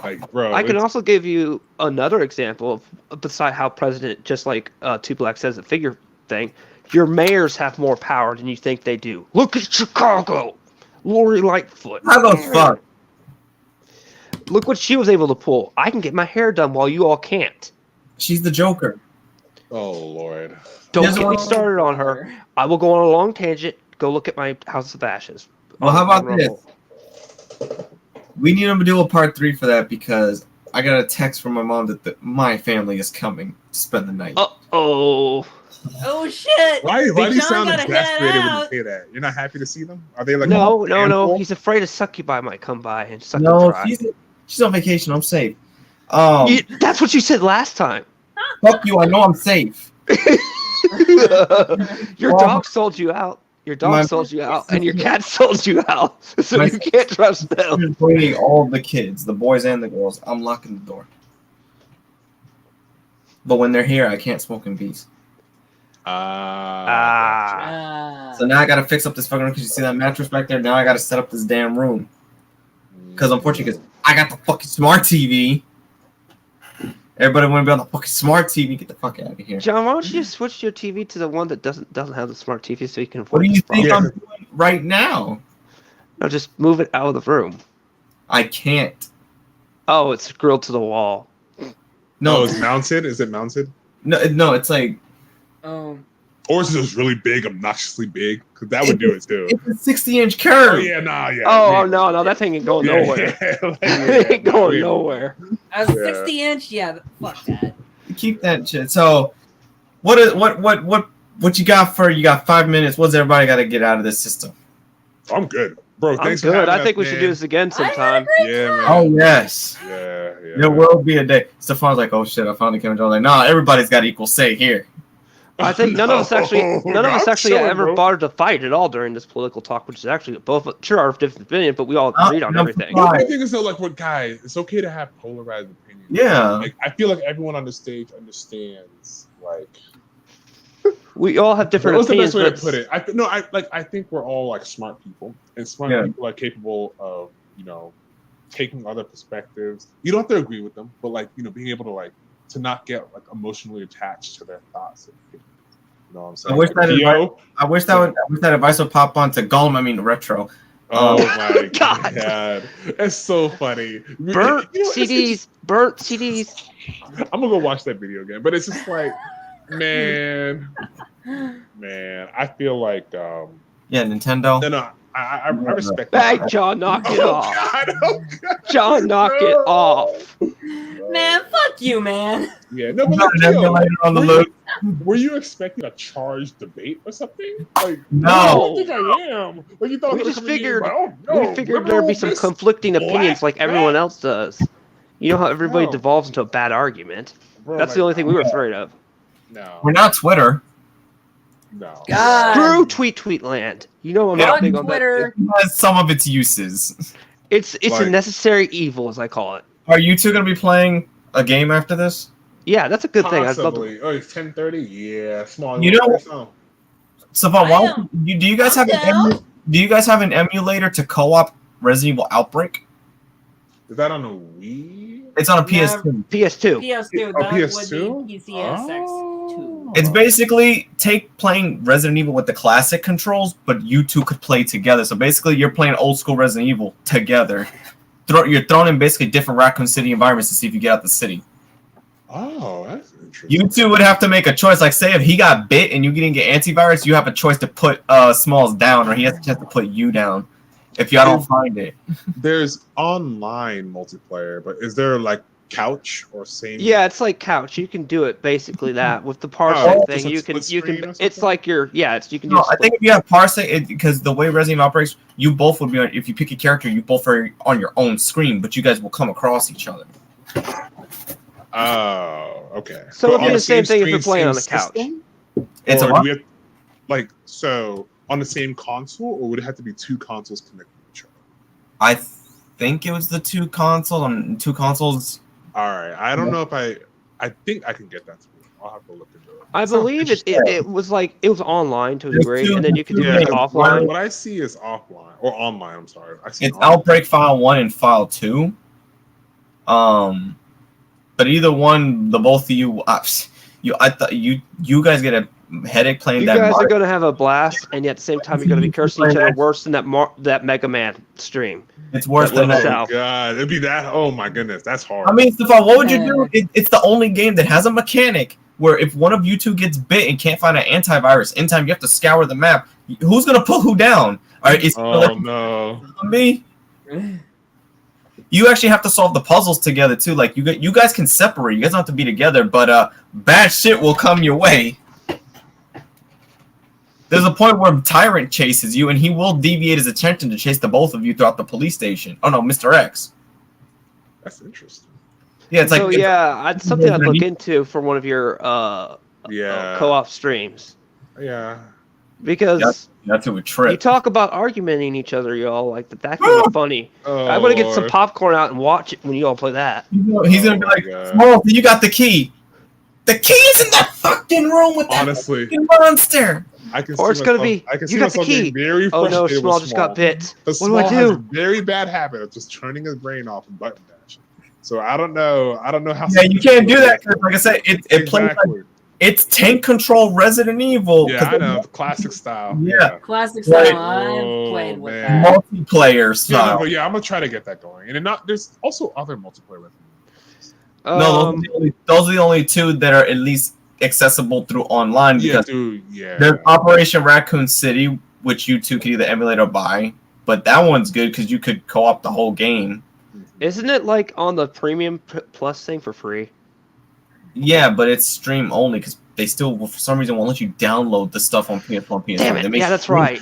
Like, bro. I can also give you another example of beside how president, just like Tupac says, a figure thing. Your mayors have more power than you think they do. Look at Chicago, Lori Lightfoot. How the fuck? Look what she was able to pull. I can get my hair done while you all can't. She's the Joker. Oh Lord. Don't get me started on her. I will go on a long tangent. Go look at my House of Ashes. Well, how about this? We need them to do a part 3 for that because I got a text from my mom that my family is coming to spend the night. Oh shit! Why do you John sound gotta exasperated head when you out. say that? You're not happy to see them? Are they like no. He's afraid a succubi might come by and suck him dry. She's on vacation. I'm safe. That's what you said last time. Fuck you. I know I'm safe. Your dog sold you out. Your dog sold you out, and your cat sold you out. So you can't trust them. I'm bringing all the kids, the boys and the girls. I'm locking the door. But when they're here, I can't smoke in peace. Gotcha. So now I gotta fix up this fucking room because you see that mattress back there. Now I gotta set up this damn room. Because unfortunately, I got the fucking smart TV. Everybody want to be on the fucking smart TV. Get the fuck out of here. John, why don't you just switch your TV to the one that doesn't have the smart TV so you can What afford do you this think problem? I'm doing right now? No, just move it out of the room. I can't. Oh, it's grilled to the wall. No, it's mounted? Is it mounted? No, it's like... Or is it just really big, obnoxiously big? Because that would do it too. It's a 60-inch curve. Oh, yeah, nah, yeah. Oh, no, that thing ain't going nowhere. It ain't going nowhere. A 60-inch, yeah, fuck that. Keep that shit. So, what you got for? You got 5 minutes. What's everybody got to get out of this system? I'm good, bro. I'm Thanks good. for having I think us, we should do this again sometime. Yeah, man. Oh yes. Yeah. There will be a day. Stefan's like, oh shit, I finally came to. Like, nah, everybody's got equal say here. I think none of us actually chilling, ever bro. bothered to fight at all during this political talk, which is actually both sure are of different opinion, but we all agreed on everything. The thing is though, like, what guys, it's okay to have polarized opinions. Yeah. Like, I feel like everyone on the stage understands. Like, We all have different what's the opinions. best way to put it? I think we're all like smart people, and smart people are capable of taking other perspectives. You don't have to agree with them, but like being able to not get like emotionally attached to their thoughts. You know what I'm saying? I wish that advice would pop onto Gollum. I mean Retro. Oh my god, it's so funny. Burnt CDs. I'm gonna go watch that video again, but it's just like, man, I feel like Nintendo. No, I respect that. Hey, John, knock it off. God. John, knock it off. Man, fuck you, man. Yeah, no, but were you expecting a charged debate or something? Like, No. I don't think I am. Like, you thought We just figured we there'd be some conflicting opinions like everyone else does. You know how everybody devolves into a bad argument. That's the only thing we were afraid of. No. We're not Twitter. No. God. Screw tweet land. You know I'm not big on Twitter. It has some of its uses. It's a necessary evil, as I call it. Are you two gonna be playing a game after this? Yeah, that's a good thing. I'd love to. Possibly. Oh, it's 10:30. Yeah, small. You know, Savon, do you guys have an emulator to co-op Resident Evil Outbreak? Is that on a Wii? It's on a PS2. PS2. PS2. Oh, That PS2? would be PCSX2. It's basically playing Resident Evil with the classic controls, but you two could play together. So basically, you're playing old school Resident Evil together. You're thrown in basically different Raccoon City environments to see if you get out the city. Oh, that's interesting. You two would have to make a choice. Like, say if he got bit and you didn't get antivirus, you have a choice to put Smalls down, or he has a chance to put you down if y'all don't find it. There's online multiplayer, but is there like couch or same? Yeah, it's like couch. You can do it basically that with the parsing thing. You can. It's like you can do. I think if you have parsing, because the way Resident Evil operates, you both would be on. If you pick a character, you both are on your own screen, but you guys will come across each other. Oh, okay. So it'll be the same thing if you're playing on the couch. It's so on the same console, or would it have to be two consoles connected to each other? I think it was the two consoles. All right. I don't know if I think I can get that. I'll have to look into it. I believe it was online to a degree, and then you can do it offline. What I see is offline or online. I'm sorry. I see It's Outbreak File 1 and File 2. But either one, the both of you, I thought you guys get a headache playing that. You guys are gonna have a blast, and yet at the same time you're gonna be cursing each other worse than that Mega Man stream. It's worse than that. Oh god, it'd be that. Oh my goodness, that's hard. I mean, Stefan, what would you do? It's the only game that has a mechanic where if one of you two gets bit and can't find an antivirus in time, you have to scour the map Who's gonna put who down? All right, it's no. me. You actually have to solve the puzzles together too. Like you guys can separate. You guys don't have to be together, but bad shit will come your way. There's a point where Tyrant chases you, and he will deviate his attention to chase the both of you throughout the police station. Oh no, Mr. X. That's interesting. Yeah, it's like it's something I'd look into for one of your co-op streams. Yeah, because that's a trip. You talk about argumenting each other, y'all. Like that can be funny. I want to get some popcorn out and watch it when you all play that. He's gonna be like, "Small, you got the key. The key is in that fucking room with that fucking monster." Or it's gonna be, you got the key. Oh no, Small just got bit. What do I do? Has a very bad habit of just turning his brain off and button mashing. So I don't know how. Yeah, you can't do that because, like I said, it plays like it's tank control Resident Evil. Yeah, I know, classic style. Yeah, classic style. I've played with that. Multiplayer style. Yeah, but yeah, I'm gonna try to get that going. And there's also other multiplayer with me. No, those are the only two that are at least accessible through online. Because there's Operation Raccoon City, which you two can either emulate or buy. But that one's good because you could co-op the whole game. Isn't it like on the Premium Plus thing for free? Yeah, but it's stream only because they still, for some reason, won't let you download the stuff on PS1, PS2. Damn it! Yeah, that's right.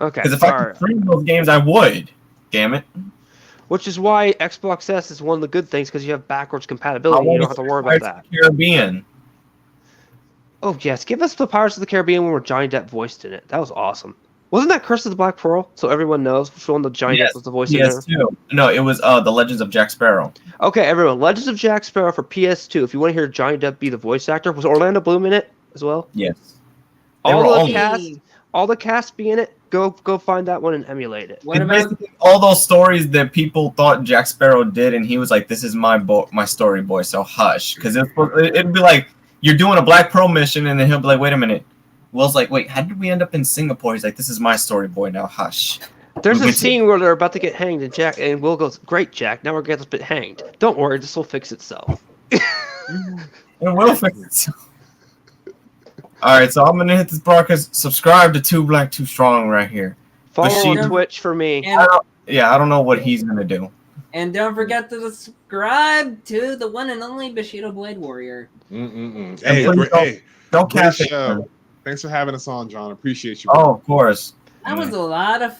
Okay. Because if I could stream those games, I would. Damn it. Which is why Xbox S is one of the good things because you have backwards compatibility. You don't have to worry about that. Caribbean. Oh yes, give us the Pirates of the Caribbean where Johnny Depp voiced in it. That was awesome. Wasn't that Curse of the Black Pearl? So everyone knows which one the Johnny Depp was the voice in there. Too. No, it was The Legends of Jack Sparrow. Okay, everyone. Legends of Jack Sparrow for PS2. If you want to hear Johnny Depp be the voice actor, was Orlando Bloom in it as well? Yes. All the cast be in it. Go find that one and emulate it. What about all those stories that people thought Jack Sparrow did, and he was like, "This is my story, boy." So hush, because it'd be like you're doing a Black Pearl mission, and then he'll be like, "Wait a minute." Will's like, "Wait, how did we end up in Singapore?" He's like, "This is my story, boy. Now hush." There's a scene where they're about to get hanged, and Will goes, "Great, Jack. Now we're going to get hanged. Don't worry, this will fix itself." It will fix itself. All right, so I'm gonna hit this broadcast. Subscribe to Too Black Too Strong right here. Follow on Twitch for me. I don't know what he's gonna do. And don't forget to subscribe to the one and only Bushido Blade Warrior. Hey, don't catch it. Thanks for having us on, John. Appreciate you. Oh, of course. That was a lot of